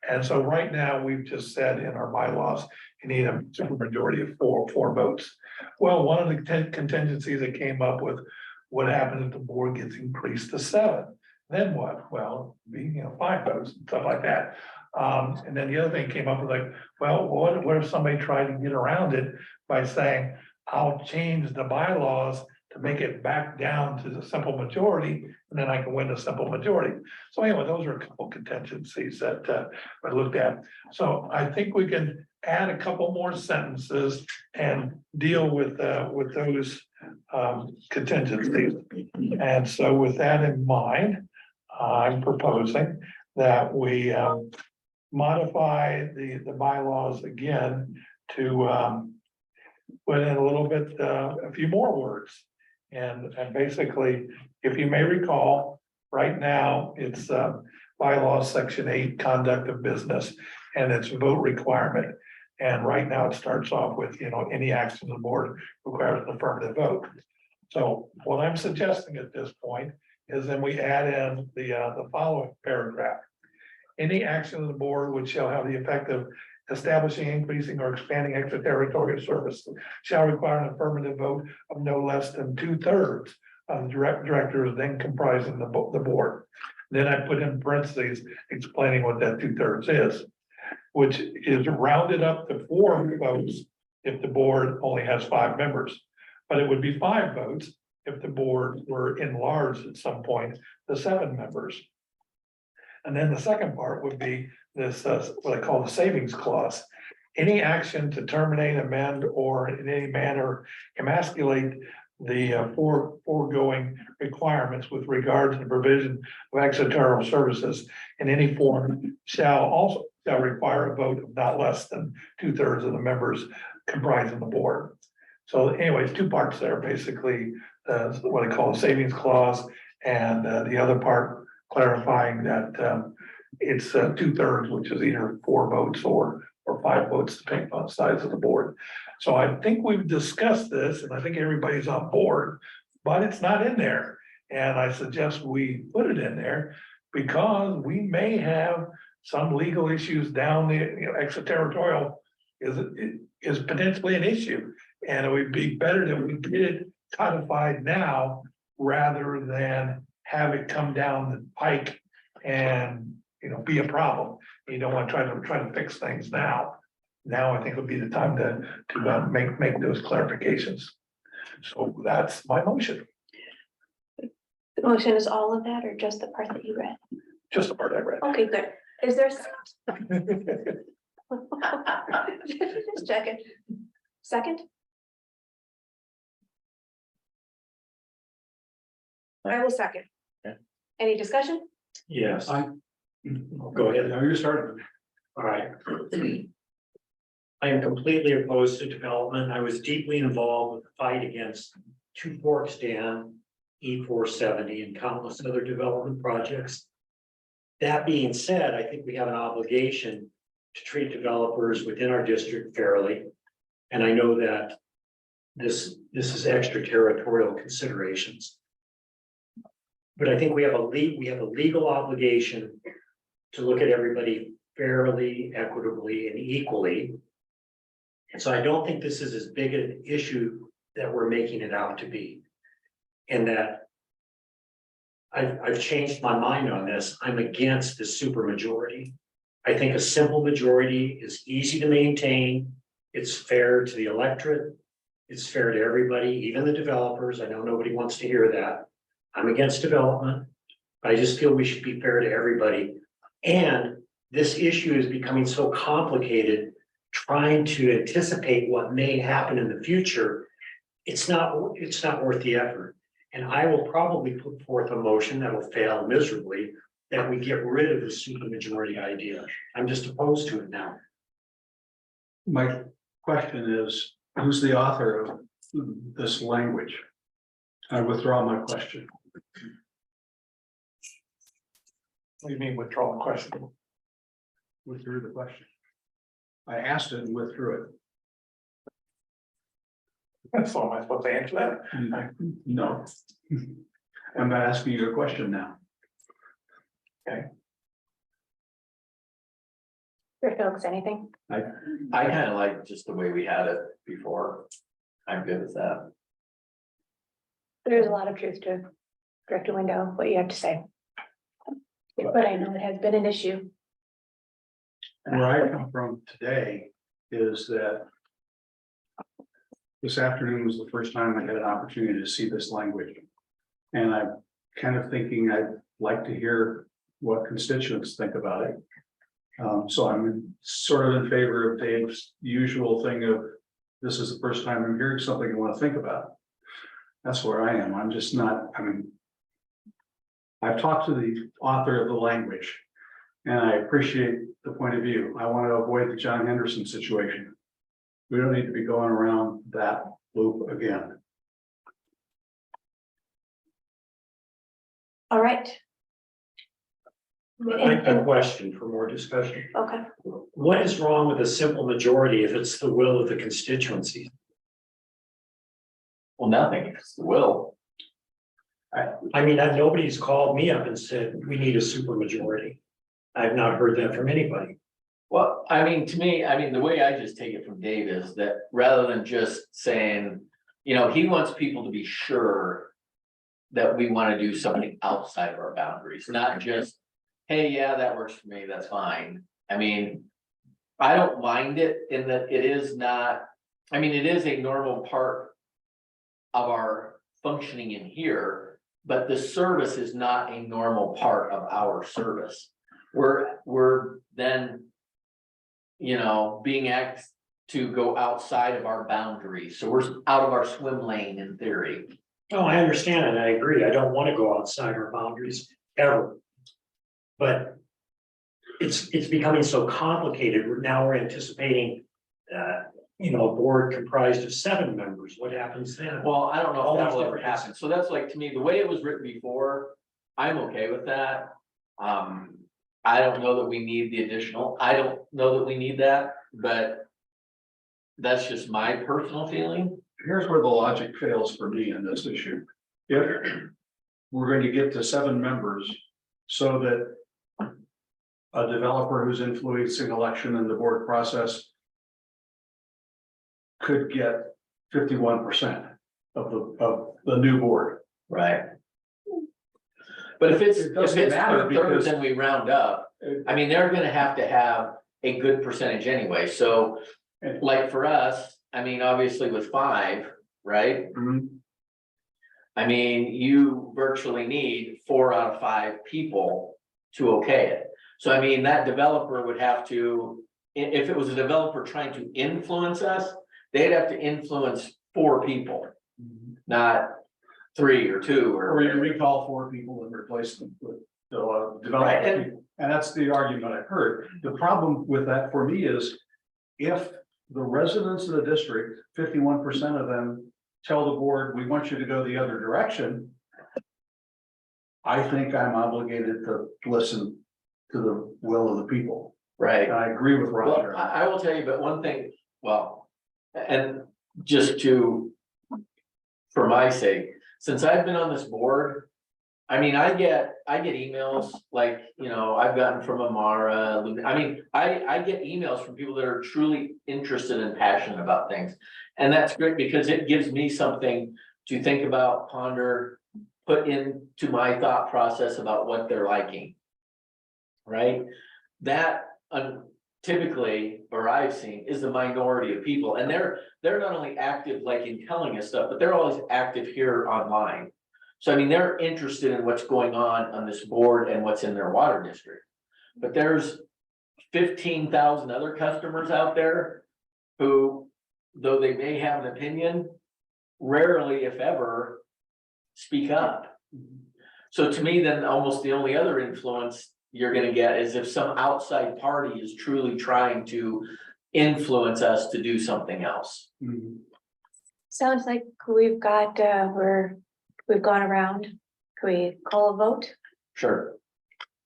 And so right now, we've just said in our bylaws, you need a supermajority of four votes. Well, one of the contingencies that came up with, what happens if the board gets increased to 7? Then what? Well, be 5 votes and stuff like that. And then the other thing came up with like, well, what if somebody tried to get around it by saying, I'll change the bylaws to make it back down to the simple majority, and then I can win the simple majority. So anyway, those are a couple contingencies that I looked at. So I think we can add a couple more sentences and deal with those contingencies. And so with that in mind, I'm proposing that we modify the bylaws again to put in a little bit, a few more words. And basically, if you may recall, right now, it's bylaws section 8, conduct of business, and it's vote requirement. And right now it starts off with, any action of the board requires an affirmative vote. So what I'm suggesting at this point is then we add in the following paragraph. Any action of the board which shall have the effect of establishing, increasing, or expanding extraterritorial service shall require an affirmative vote of no less than 2/3 of the directors then comprising the board. Then I put in parentheses explaining what that 2/3 is, which is rounded up to 4 votes if the board only has 5 members. But it would be 5 votes if the board were enlarged at some point to 7 members. And then the second part would be this, what I call the savings clause. Any action to terminate, amend, or in any manner emasculate the foregoing requirements with regard to the provision of extraterritorial services in any form shall require a vote of not less than 2/3 of the members comprising the board. So anyways, 2 parts there, basically, what I call a savings clause, and the other part clarifying that it's 2/3, which is either 4 votes or 5 votes, depending on the size of the board. So I think we've discussed this, and I think everybody's on board, but it's not in there. And I suggest we put it in there because we may have some legal issues down the, extraterritorial is potentially an issue. And it would be better that we get it codified now rather than have it come down the pike and, be a problem. You don't want to try to fix things now. Now I think would be the time to make those clarifications. So that's my motion, The motion is all of that or just the part that you read? just the part I read. Okay, good. Is there? Just checking. Second? I will second. Okay. Any discussion? Yes. Go ahead. Now you started. All right. I am completely opposed to development. I was deeply involved with the fight against Two Forks Dam, E470, and countless other development projects. That being said, I think we have an obligation to treat developers within our district fairly. And I know that this is extraterritorial considerations. But I think we have a legal obligation to look at everybody fairly, equitably, and equally. And so I don't think this is as big an issue that we're making it out to be. And that I've changed my mind on this. I'm against the supermajority. I think a simple majority is easy to maintain. It's fair to the electorate. It's fair to everybody, even the developers. I know nobody wants to hear that. I'm against development. I just feel we should be fair to everybody. And this issue is becoming so complicated, trying to anticipate what may happen in the future. It's not worth the effort. And I will probably put forth a motion that will fail miserably that we get rid of the supermajority idea. I'm just opposed to it now. My question is, who's the author of this language? I withdraw my question. What do you mean withdraw the question? Withdrew the question. I asked it and withdrew it. So am I supposed to answer that? No. I'm not asking you a question now. Folks, anything? I kind of like just the way we had it before. I'm good with that. There's a lot of truth to Director Window, what you have to say. But I know it has been an issue. Where I come from today is that this afternoon was the first time I had an opportunity to see this language. And I'm kind of thinking I'd like to hear what constituents think about it. So I'm sort of in favor of Dave's usual thing of, this is the first time I'm hearing something I want to think about. That's where I am. I'm just not, I mean, I've talked to the author of the language and I appreciate the point of view. I want to avoid the John Henderson situation. We don't need to be going around that loop again. All right. A question for more discussion. Okay, What is wrong with a simple majority if it's the will of the constituency? Well, nothing, it's the will. I mean, nobody's called me up and said, we need a supermajority. I've not heard that from anybody. Well, I mean, to me, I mean, the way I just take it from Dave is that rather than just saying, you know, he wants people to be sure that we want to do something outside of our boundaries, not just, hey, yeah, that works for me, that's fine. I mean, I don't mind it in that it is not, I mean, it is a normal part of our functioning in here, but the service is not a normal part of our service. We're then, you know, being asked to go outside of our boundaries. So we're out of our swim lane in theory. Oh, I understand and I agree. I don't want to go outside our boundaries ever. But it's becoming so complicated. Now we're anticipating, you know, a board comprised of 7 members. What happens then? Well, I don't know All if that these will ever different- happen. So that's like, to me, the way it was written before, I'm okay with that. I don't know that we need the additional, I don't know that we need that, but that's just my personal feeling. Here's where the logic fails for me in this issue. If we're going to get to 7 members so that a developer who's influencing election in the board process could get 51% of the new board. Right. But if it's doesn't matter 2/3, because- then we round up. I mean, they're gonna have to have a good percentage anyway, so like for us, I mean, obviously with 5, right? I mean, you virtually need 4 out of 5 people to okay it. So I mean, that developer would have to, if it was a developer trying to influence us, they'd have to influence 4 people, not 3 or 2 Or you recall 4 people and replace them with Right, development and- people. And that's the argument I've heard. The problem with that for me is if the residents of the district, 51% of them tell the board, we want you to go the other direction. I think I'm obligated to listen to the will of the people. right. And I agree with Well, Roger. I will tell you, but one thing, well, and just to, for my sake, since I've been on this board, I mean, I get emails like, you know, I've gotten from Amara, I mean, I get emails from people that are truly interested and passionate about things. And that's great because it gives me something to think about, ponder, put into my thought process about what they're liking. Right? That typically, or I've seen, is the minority of people, and they're not only active like in telling us stuff, but they're always active here online. So I mean, they're interested in what's going on this board and what's in their water district. But there's 15,000 other customers out there who, though they may have an opinion, rarely, if ever, speak up. So to me, then almost the only other influence you're gonna get is if some outside party is truly trying to influence us to do something else. Sounds like we've got, we've gone around. Can we call a vote? Sure.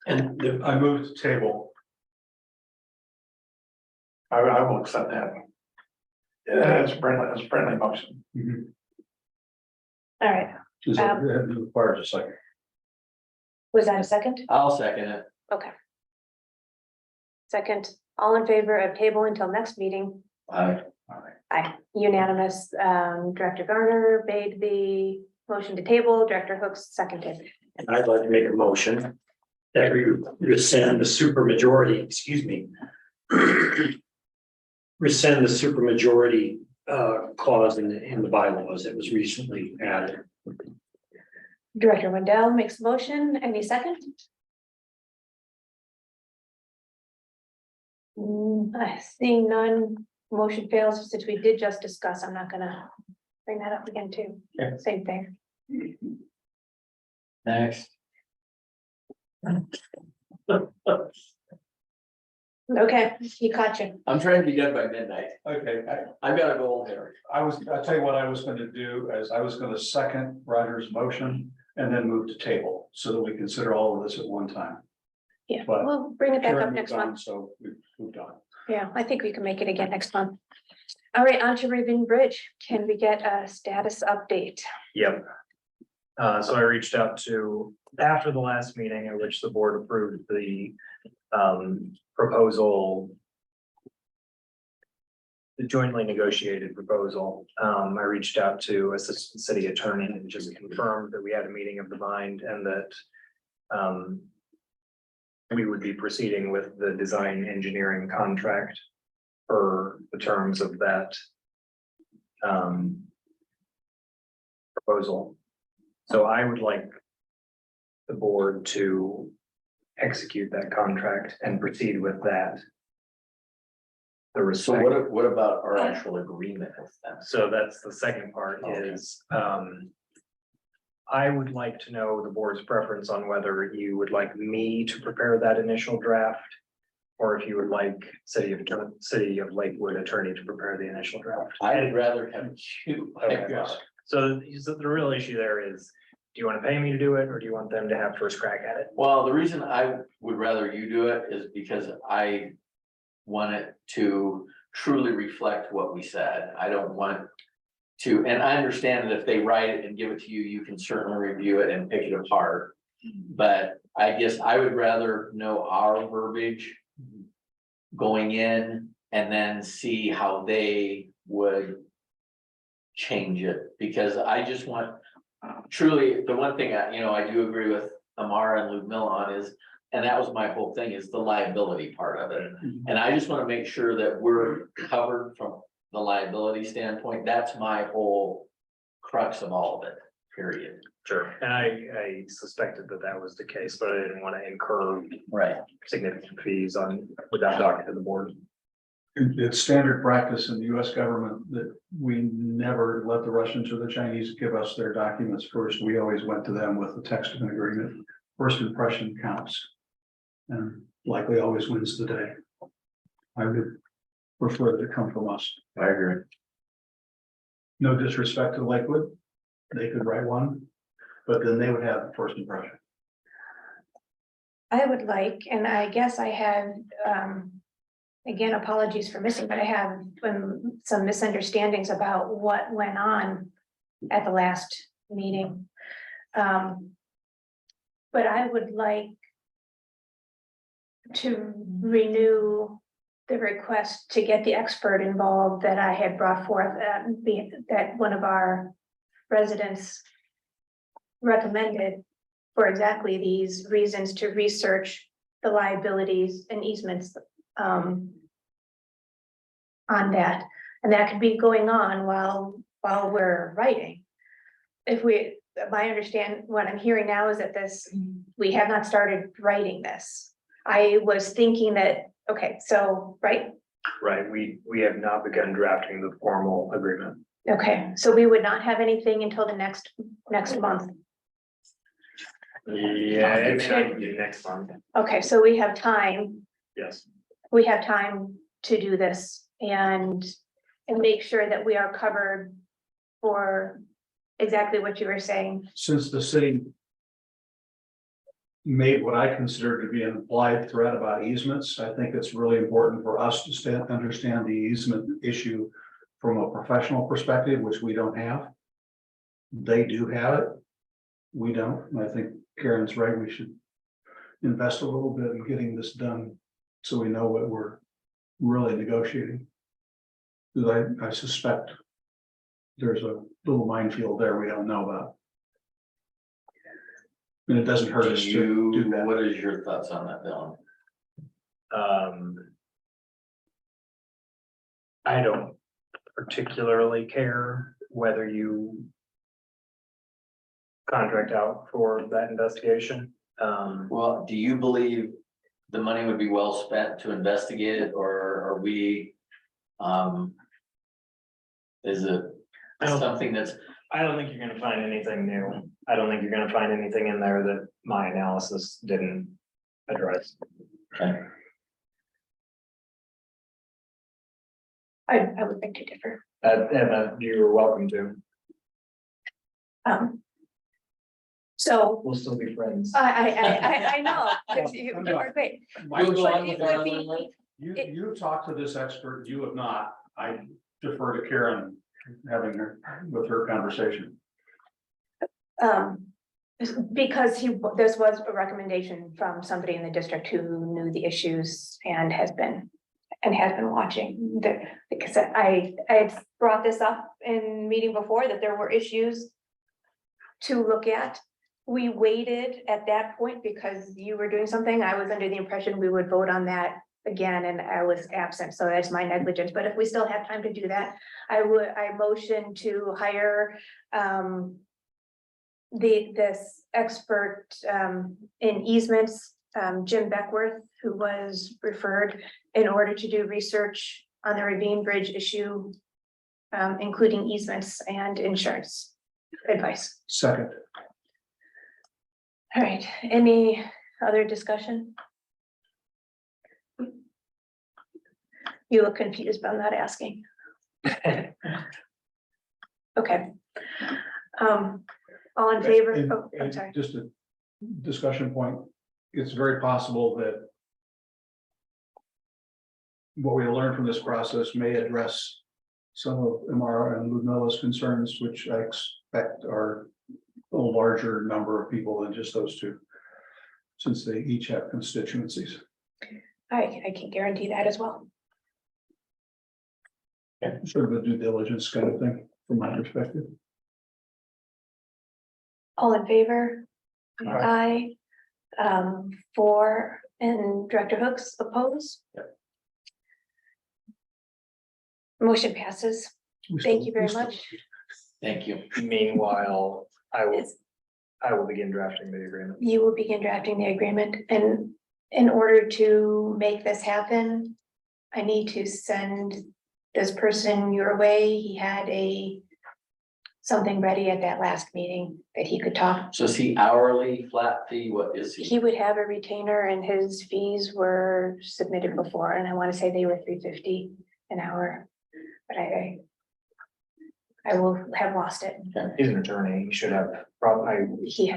And I moved to table. I will accept that. Yeah, it's a friendly motion. All right, Is it requires a second? was that a second? I'll second it. Okay. Second, all in favor of table until next meeting? Aye. Aye, unanimous. Director Garner made the motion to table, Director Hooks seconded. And I'd like to make a motion that we rescind the supermajority, excuse me. Rescind the supermajority clause in the bylaws that was recently added. Director Wendell makes a motion. Any second? Seeing none, motion fails. Since we did just discuss, I'm not gonna bring that up again too. Yeah. Same thing. Next. Okay, he caught you. I'm trying to be done by midnight. Okay, I've got to go here. I'll tell you what I was gonna do, is I was gonna second Roger's motion and then move to table, so that we consider all of this at one time. Yeah, But we'll bring it back Karen up next moved on, month. So we've moved on. Yeah, I think we can make it again next month. All right, on to Raven Bridge. Can we get a status update? Yep. So I reached out to, after the last meeting at which the board approved the proposal. The jointly negotiated proposal. I reached out to Assistant City Attorney and just confirmed that we had a meeting of the mind and that we would be proceeding with the design engineering contract per the terms of that proposal. So I would like the board to execute that contract and proceed with that. The So respect. what about our actual agreement with them? So that's the second part is, I would like to know the board's preference on whether you would like me to prepare that initial draft. Or if you would like City of Lakewood attorney to prepare the initial draft. I would rather have you. Okay. So the real issue there is, do you want to pay me to do it or do you want them to have first crack at it? Well, the reason I would rather you do it is because I want it to truly reflect what we said. I don't want to, and I understand that if they write it and give it to you, you can certainly review it and pick it apart. But I guess I would rather know our verbiage going in and then see how they would change it, because I just want truly, the one thing I do agree with Amara and Ludmilla on is, and that was my whole thing, is the liability part of it. And I just want to make sure that we're covered from the liability standpoint. That's my whole crux of all of it, period. Sure. And I suspected that that was the case, but I didn't want to incur Right. significant fees without talking to the board. It's standard practice in the US government that we never let the Russians or the Chinese give us their documents first. We always went to them with the text of an agreement. First impression counts. And likely always wins the day. I would prefer it to come from us. I agree. No disrespect to Lakewood. They could write one, but then they would have the first impression. I would like, and I guess I had, again, apologies for missing, but I have some misunderstandings about what went on at the last meeting. But I would like to renew the request to get the expert involved that I had brought forth, that one of our residents recommended for exactly these reasons, to research the liabilities and easements on that. And that could be going on while we're writing. What I'm hearing now is that we have not started writing this. I was thinking that, okay, so, right? Right, we have not begun drafting the formal agreement. Okay, so we would not have anything until the next month. Yeah, it may not be next month, Okay, so we have time, yes. we have time to do this and make sure that we are covered for exactly what you were saying. Since the city made what I consider to be an implied threat about easements, I think it's really important for us to understand the easement issue from a professional perspective, which we don't have. They do have it. We don't. And I think Karen's right. We should invest a little bit in getting this done so we know what we're really negotiating. Because I suspect there's a little minefield there we don't know about. And it doesn't hurt us to do that. What is your thoughts on that, Dylan? I don't particularly care whether you contract out for that investigation. Well, do you believe the money would be well spent to investigate it, or are we? Is it something that's? I don't think you're gonna find anything new. I don't think you're gonna find anything in there that my analysis didn't address. Okay. I would like to differ. And you're welcome to. So We'll still be friends. I know, you're great. My You'll go on perspective- with our- You talk to this expert, you have not. I defer to Karen having her with her conversation. Because this was a recommendation from somebody in the district who knew the issues and has been watching because I brought this up in meeting before that there were issues to look at. We waited at that point because you were doing something. I was under the impression we would vote on that again, and I was absent, so that's my negligence. But if we still have time to do that, I motion to hire this expert in easements, Jim Beckworth, who was referred in order to do research on the Ravine Bridge issue, including easements and insurance advice. Second. All right, any other discussion? You look confused, but I'm not asking. Okay. All in favor? And- Oh, I'm and sorry. Just a discussion point. It's very possible that what we learned from this process may address some of Amara and Ludmilla's concerns, which I expect are a larger number of people than just those two, since they each have constituencies. I can guarantee that as well. Sort of a due diligence kind of thing, from my perspective. All in favor? Aye. Aye. For and Director Hooks oppose? Yep. Motion passes. Thank you very much. Thank you. Meanwhile, Yes. I will begin drafting the agreement. You will begin drafting the agreement, and in order to make this happen, I need to send this person your way. He had something ready at that last meeting that he could talk. So is he hourly, flat fee? What is he? He would have a retainer and his fees were submitted before, and I want to say they were $3.50 an hour. But I will have lost it. He's an attorney. He should have, I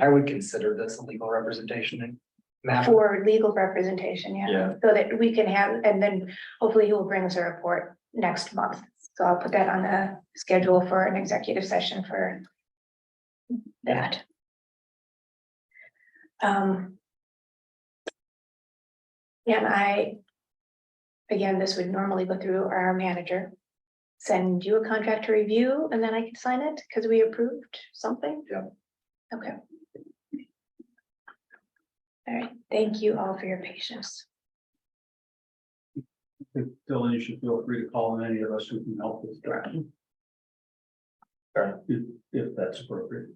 would consider this a legal representation matter. For legal representation, yeah. Yeah. So that we can have, and then hopefully he will bring us a report next month. So I'll put that on the schedule for an executive session for that. And again, this would normally go through our manager. Send you a contract to review and then I can sign it because we approved something? Yeah. Okay. All right, thank you all for your patience. I think, Dylan, you should feel free to call on any of us who can help with drafting. Sure. If that's appropriate.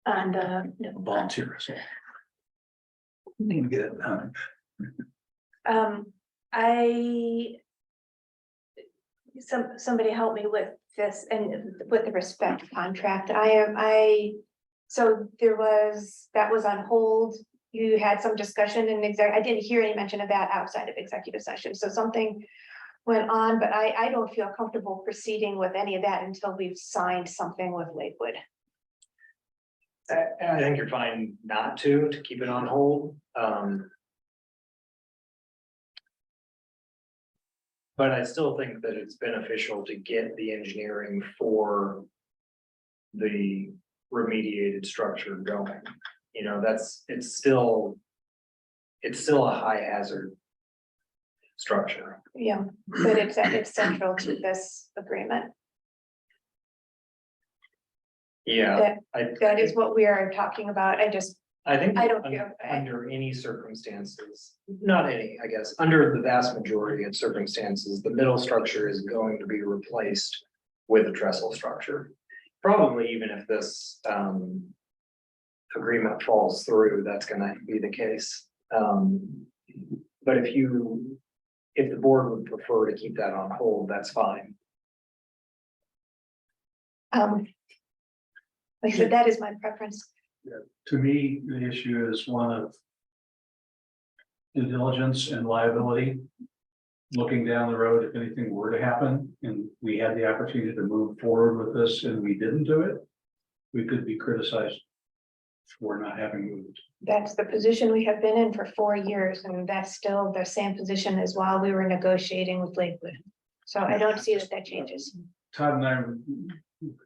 And Volunteer. Need to get it done. Somebody help me with this and with the respect contract. I So that was on hold. You had some discussion in I didn't hear any mention of that outside of executive session. So something went on, but I don't feel comfortable proceeding with any of that until we've signed something with Lakewood. I think you're fine not to keep it on hold. But I still think that it's beneficial to get the engineering for the remediated structure going. You know, it's still a high hazard structure. Yeah, but it's central to this agreement. Yeah, That is what we are talking about. I think I don't feel- under any circumstances, not any, I guess, under the vast majority of circumstances, the middle structure is going to be replaced with a trestle structure. Probably even if this agreement falls through, that's gonna be the case. But if the board would prefer to keep that on hold, that's fine. Like I said, that is my preference. To me, the issue is one of due diligence and liability. Looking down the road, if anything were to happen and we had the opportunity to move forward with this and we didn't do it, we could be criticized for not having moved. That's the position we have been in for 4 years, and that's still the same position as while we were negotiating with Lakewood. So I don't see that changes. Todd and I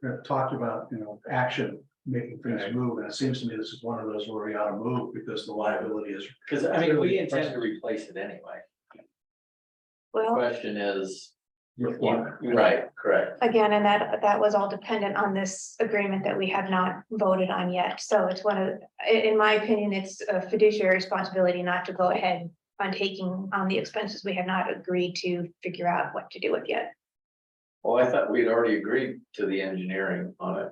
have talked about, action, making things move, and it seems to me this is one of those where we ought to move because the liability is. Because I mean, we intend to replace it anyway. Well, Question is, With what? right, correct. again, and that was all dependent on this agreement that we have not voted on yet. So it's in my opinion, it's a fiduciary responsibility not to go ahead on taking on the expenses we have not agreed to figure out what to do with yet. Well, I thought we'd already agreed to the engineering on it.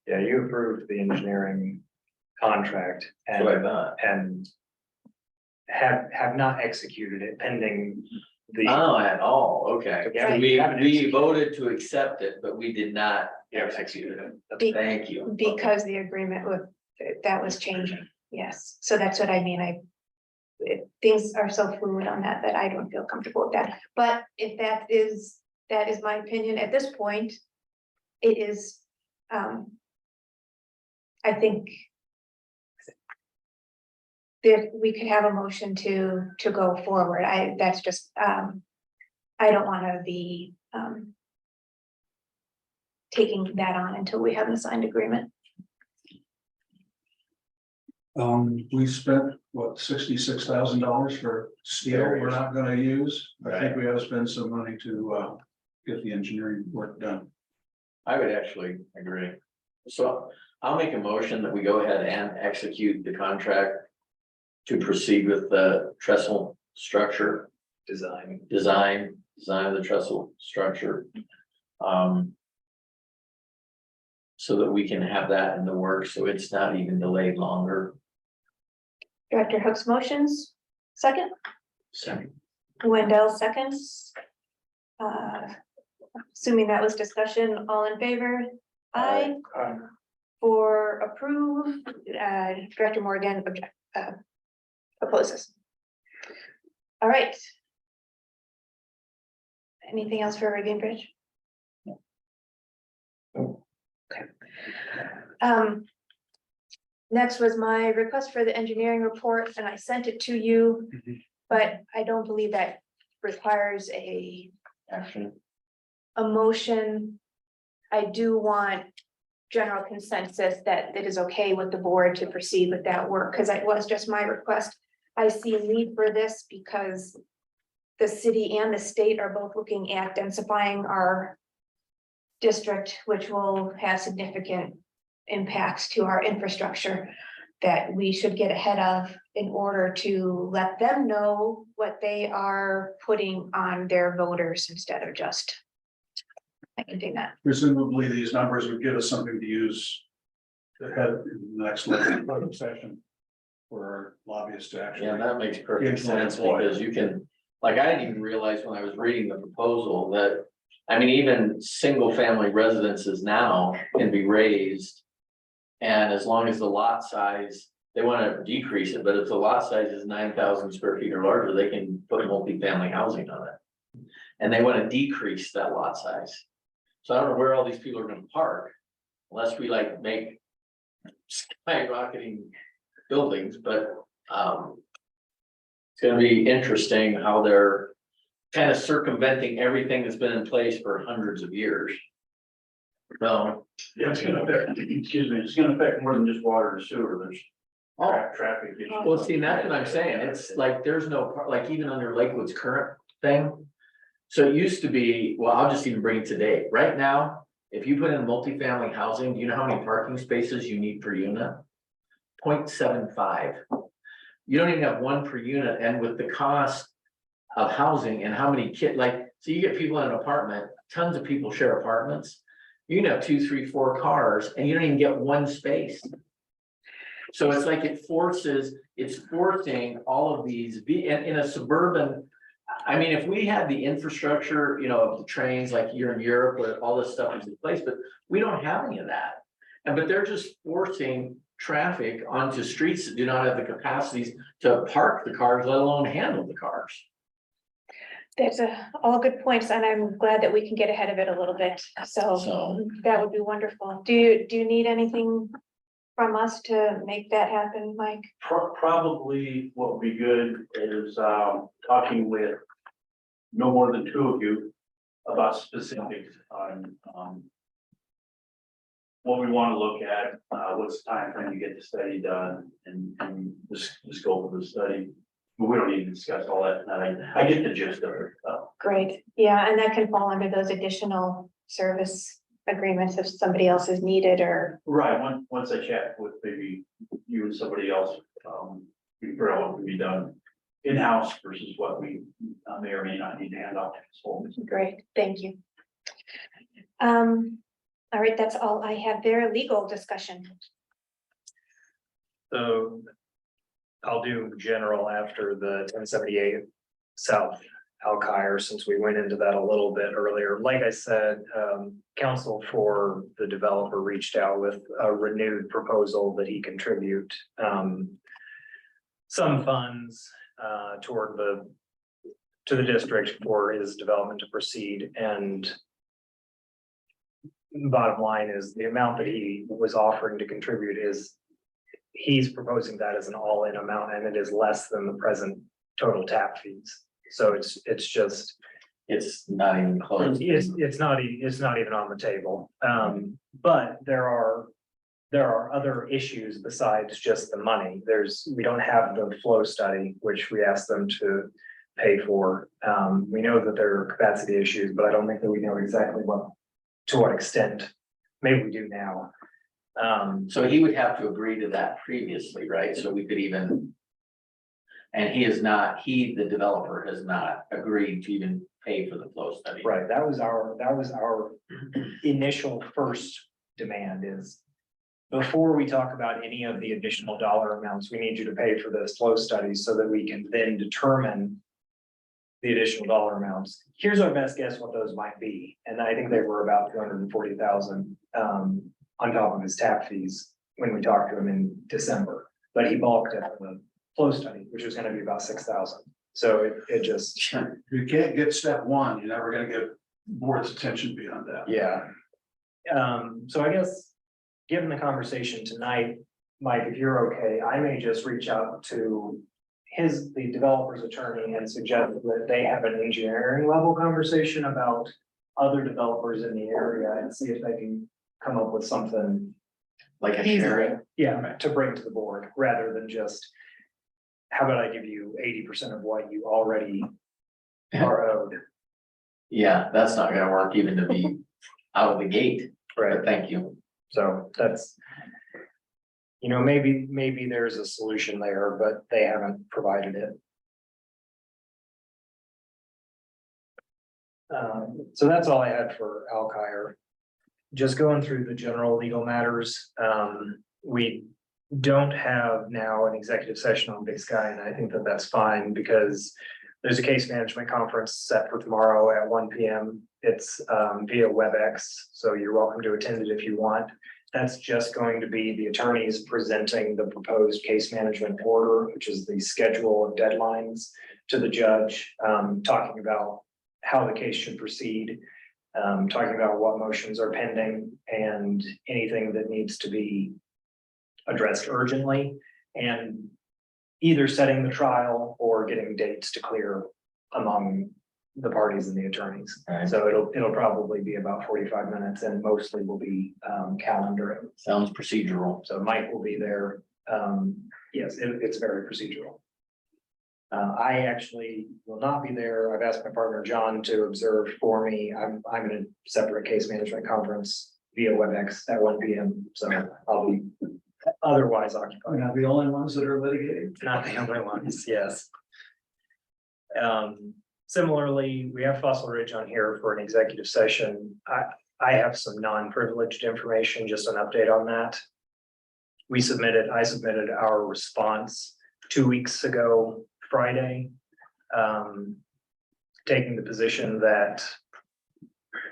Yeah, you approved the engineering contract That's what I and thought. have not executed it pending the. Oh, at all, okay. Yeah, So we haven't we executed. voted to accept it, but we did not Executed it. Be- Thank you. Because the agreement that was changing. Yes, so that's what I mean. Things are so fluid on that I don't feel comfortable with that. But if that is my opinion at this point, it is, I think that we could have a motion to go forward. That's just, I don't want to be taking that on until we have a signed agreement. We spent, what, $66,000 for steel we're not gonna use. I think we ought to spend some money to get the engineering work done. I would actually agree. So I'll make a motion that we go ahead and execute the contract to proceed with the trestle structure design of the trestle structure. So that we can have that in the works, so it's not even delayed longer. Director Hook's motions, second, Second. Wendell seconds. Assuming that was discussion, all in favor? Aye. For approve, Director Morgan opposes. All right. Anything else for Arabian Bridge? Okay. Next was my request for the engineering report, and I sent it to you, but I don't believe that requires a motion. I do want general consensus that it is okay with the board to proceed with that work, because it was just my request. I see a need for this because the city and the state are both looking at densifying our district, which will have significant impacts to our infrastructure that we should get ahead of in order to let them know what they are putting on their voters instead of just do that. Presumably, these numbers would give us something to use ahead in the next legislative session for our lobbyists to actually. Yeah, that makes perfect sense, because you can, like, I didn't even realize when I was reading the proposal that, I mean, even single family residences now can be raised And as long as the lot size, they want to decrease it, but if the lot size is 9,000 square feet or larger, they can put multifamily housing on it. And they want to decrease that lot size. So I don't know where all these people are gonna park, unless we like make skyrocketing buildings, but, it's gonna be interesting how they're kind of circumventing everything that's been in place for hundreds of years. So, Yeah, it's gonna affect, excuse me, it's gonna affect more than just water and sewer, there's oh, traffic issues. well, see, that's what I'm saying. It's like, there's no, like even under Lakewood's current thing. So it used to be, well, I'll just even bring it today. Right now, if you put in multifamily housing, do you know how many parking spaces you need per unit? 0.75. You don't even have one per unit, and with the cost of housing and how many so you get people in an apartment, tons of people share apartments. You can have 2, 3, 4 cars and you don't even get one space. So it's like it's forcing all of these in a suburban. I mean, if we had the infrastructure, of the trains like you're in Europe where all this stuff is in place, but we don't have any of that. But they're just forcing traffic onto streets that do not have the capacities to park the cars, let alone handle the cars. That's all good points, and I'm glad that we can get ahead of it a little bit. So that would be wonderful. Do you need anything from us to make that happen, Mike? Probably what would be good is talking with no more than 2 of you about specifics on what we want to look at, what's the time frame to get the study done, and the scope of the study. But we don't need to discuss all that tonight. I get the gist of it. Great, yeah, and that can fall under those additional service agreements if somebody else is needed or. Right, once I chat with maybe you and somebody else, we figure out what can be done in-house versus what we may or may not need to hand off to consultants. Great, thank you. All right, that's all I have there. Legal discussion. So I'll do general after the 1078 South Alkire, since we went into that a little bit earlier. Like I said, counsel for the developer reached out with a renewed proposal that he contribute some funds to the district for his development to proceed. And bottom line is the amount that he was offering to contribute he's proposing that as an all-in amount, and it is less than the present total tap fees. So it's just. It's not even close. It's not even on the table. But there are other issues besides just the money. We don't have the flow study, which we asked them to pay for. We know that there are capacity issues, but I don't think that we know exactly to what extent. Maybe we do now. So he would have to agree to that previously, right? So we could even. And the developer has not agreed to even pay for the flow study. Right, that was our initial first demand is. Before we talk about any of the additional dollar amounts, we need you to pay for this flow study so that we can then determine. The additional dollar amounts. Here's our best guess what those might be. And I think they were about 240,000 on top of his tap fees when we talked to him in December. But he balked at the flow study, which was going to be about 6,000. So it just. You can't get step 1, you're never gonna get board's attention beyond that. Yeah. So I guess, given the conversation tonight, Mike, if you're okay, I may just reach out to the developer's attorney and suggest that they have an engineering level conversation about other developers in the area and see if they can come up with something. Like a sharing. Yeah, to bring to the board, rather than just, how about I give you 80% of what you already are owed? Yeah, that's not gonna work even to be out of the gate. Right. But thank you. So that's. Maybe there's a solution there, but they haven't provided it. So that's all I had for Alkire. Just going through the general legal matters. We don't have now an executive session on Big Sky, and I think that that's fine because there's a case management conference set for tomorrow at 1 p.m. It's via WebEx, so you're welcome to attend it if you want. That's just going to be the attorneys presenting the proposed case management order, which is the schedule of deadlines to the judge, talking about how the case should proceed, talking about what motions are pending and anything that needs to be addressed urgently, and either setting the trial or getting dates to clear among the parties and the attorneys. Right. So it'll probably be about 45 minutes and mostly will be calendar. Sounds procedural. So Mike will be there. Yes, it's very procedural. I actually will not be there. I've asked my partner John to observe for me. I'm in a separate case management conference via WebEx at 1 p.m. So I'll be otherwise occupied. We're not the only ones that are litigating. Not the only ones, yes. Similarly, we have Fossil Ridge on here for an executive session. I have some non-privileged information, just an update on that. I submitted our response 2 weeks ago, Friday. Taking the position that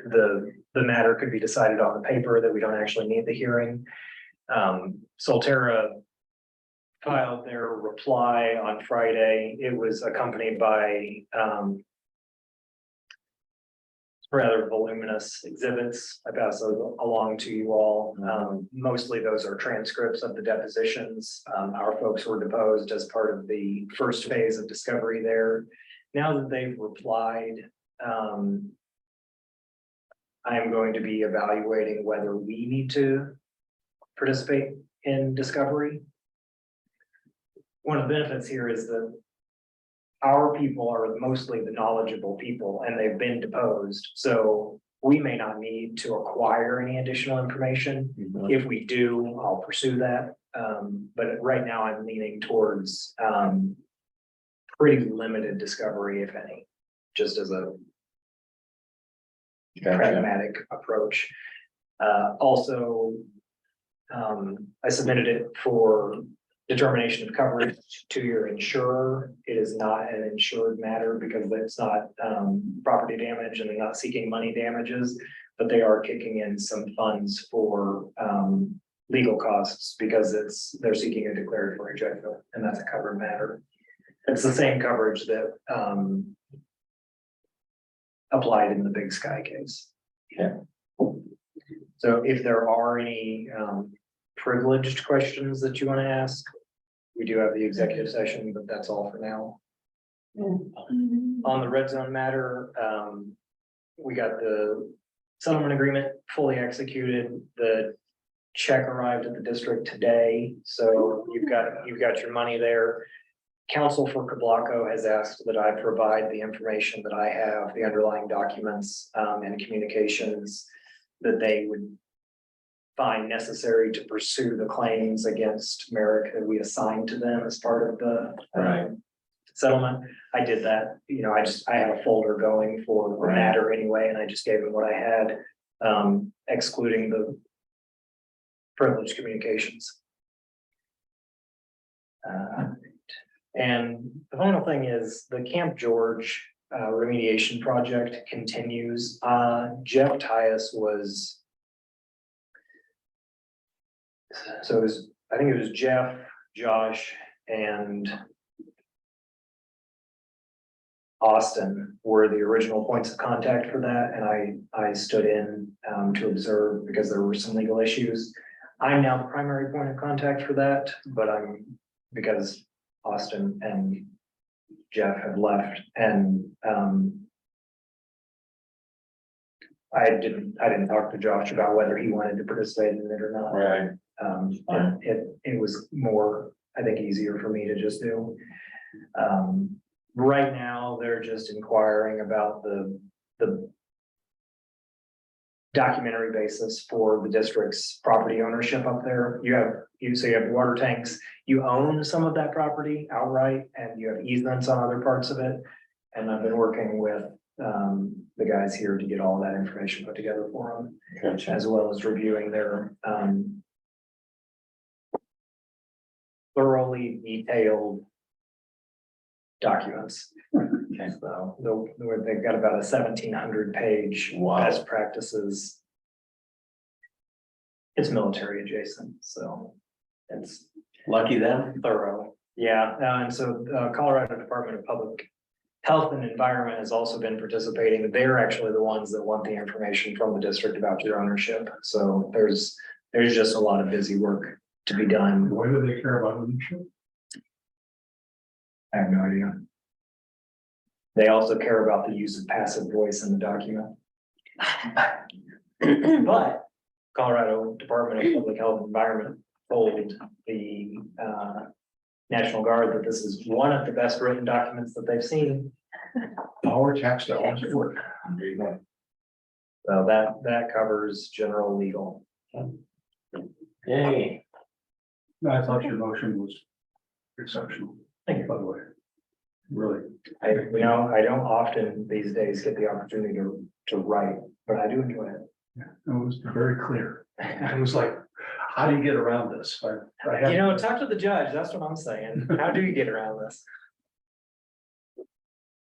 the matter could be decided on the paper, that we don't actually need the hearing. Solterra filed their reply on Friday. It was accompanied by rather voluminous exhibits. I pass those along to you all. Mostly those are transcripts of the depositions. Our folks were deposed as part of the first phase of discovery there. Now that they've replied, I am going to be evaluating whether we need to participate in discovery. One of the benefits here is that our people are mostly the knowledgeable people and they've been deposed. So we may not need to acquire any additional information. If we do, I'll pursue that. But right now I'm leaning towards pretty limited discovery, if any, just as a pragmatic approach. Also, I submitted it for determination of coverage to your insurer. It is not an insured matter because it's not property damage and they're not seeking money damages, but they are kicking in some funds for legal costs because they're seeking a declaratory judgment, and that's a covered matter. It's the same coverage that applied in the Big Sky case. Yeah. So if there are any privileged questions that you want to ask, we do have the executive session, but that's all for now. On the red zone matter, we got the settlement agreement fully executed. The check arrived at the district today, so you've got your money there. Counsel for Cablaco has asked that I provide the information that I have, the underlying documents and communications that they would find necessary to pursue the claims against Merrick that we assigned to them as part of the settlement. I did that, I had a folder going for the matter anyway, and I just gave them what I had, excluding the privileged communications. And the final thing is the Camp George remediation project continues. Jeff Tyus was, I think it was Jeff, Josh, and Austin were the original points of contact for that, and I stood in to observe because there were some legal issues. I'm now the primary point of contact for that, but because Austin and Jeff have left, and I didn't talk to Josh about whether he wanted to participate in it or not. Right. It was more, I think, easier for me to just do. Right now, they're just inquiring about the documentary basis for the district's property ownership up there. You have water tanks, you own some of that property outright, and you have easements on other parts of it. And I've been working with the guys here to get all that information put together for them, Gotcha. as well as reviewing their thoroughly detailed documents. Okay. So they've got about a 1,700 page Wow. best practices It's military adjacent, so it's Lucky them. thorough. Yeah, and so Colorado Department of Public Health and Environment has also been participating. They're actually the ones that want the information from the district about your ownership. So there's just a lot of busy work to be done. Why do they care about ownership? I have no idea. They also care about the use of passive voice in the document. But Colorado Department of Public Health and Environment told the National Guard that this is one of the best written documents that they've seen. Our tax dollars at work. There you go. So that covers general legal. Yay. No, I thought your motion was exceptional. Thank you. By the way. Really. I don't often these days get the opportunity to write, but I do enjoy it. Yeah, it was very clear. It was like, how do you get around this? I had- Talk to the judge. That's what I'm saying. How do you get around this?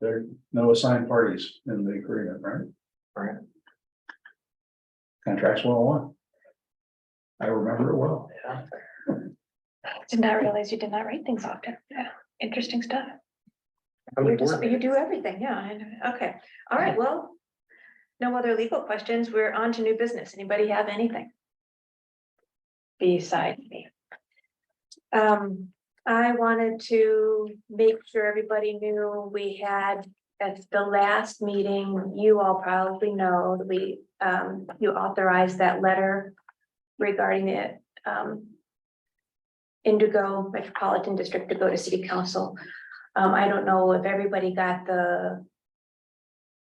There are no assigned parties in the agreement, right? Right. Contracts 101. I remember it well. Yeah. Did not realize you did not write things often. Yeah, interesting stuff. I'm You bored. do everything, yeah. Okay, all right, well. No other legal questions. We're on to new business. Anybody have anything? Besides me. I wanted to make sure everybody knew we had, at the last meeting, you all probably know that you authorized that letter regarding it. Indigo Metropolitan District to go to City Council. I don't know if everybody got the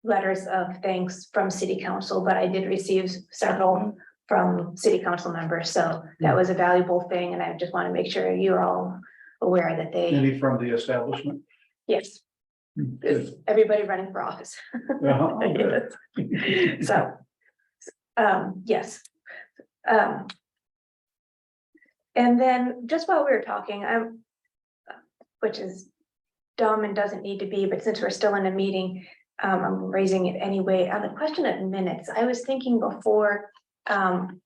letters of thanks from City Council, but I did receive several from City Council members, so that was a valuable thing, and I just want to make sure you're all aware that they, Any from the establishment? yes, Good. everybody running for office. Uh-huh, good. So, yes. And then just while we were talking, which is dumb and doesn't need to be, but since we're still in a meeting, I'm raising it anyway. On the question of minutes, I was thinking before, and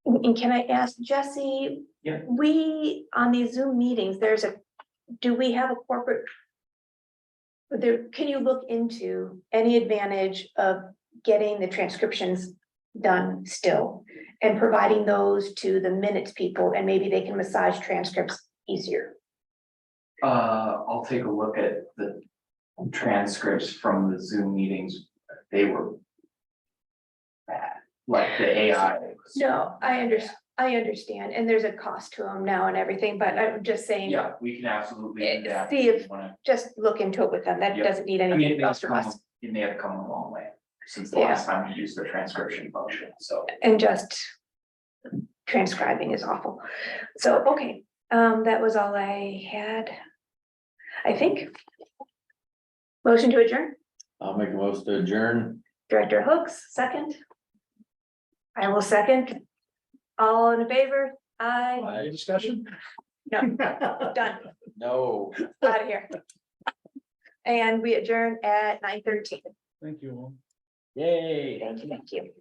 can I ask Jesse? Yeah. We, on these Zoom meetings, do we have a corporate? Can you look into any advantage of getting the transcriptions done still and providing those to the minutes people, and maybe they can massage transcripts easier? I'll take a look at the transcripts from the Zoom meetings. They were bad, like the AI. No, I understand, and there's a cost to them now and everything, but I'm just saying. Yeah, we can absolutely do that. See if- you wanna- Just look into it with them. That Yeah. doesn't need I mean, anything else from us. it may have come a long way since the Yeah. last time we used the transcription function, so. And just transcribing is awful. So, okay, that was all I had. I think. Motion to adjourn, I'll make a motion to adjourn. Director Hooks, second. I will second. All in favor? Aye. Any discussion? No, done, No. out of here. And we adjourn at 9:13. Thank you all. Yay. Thank you.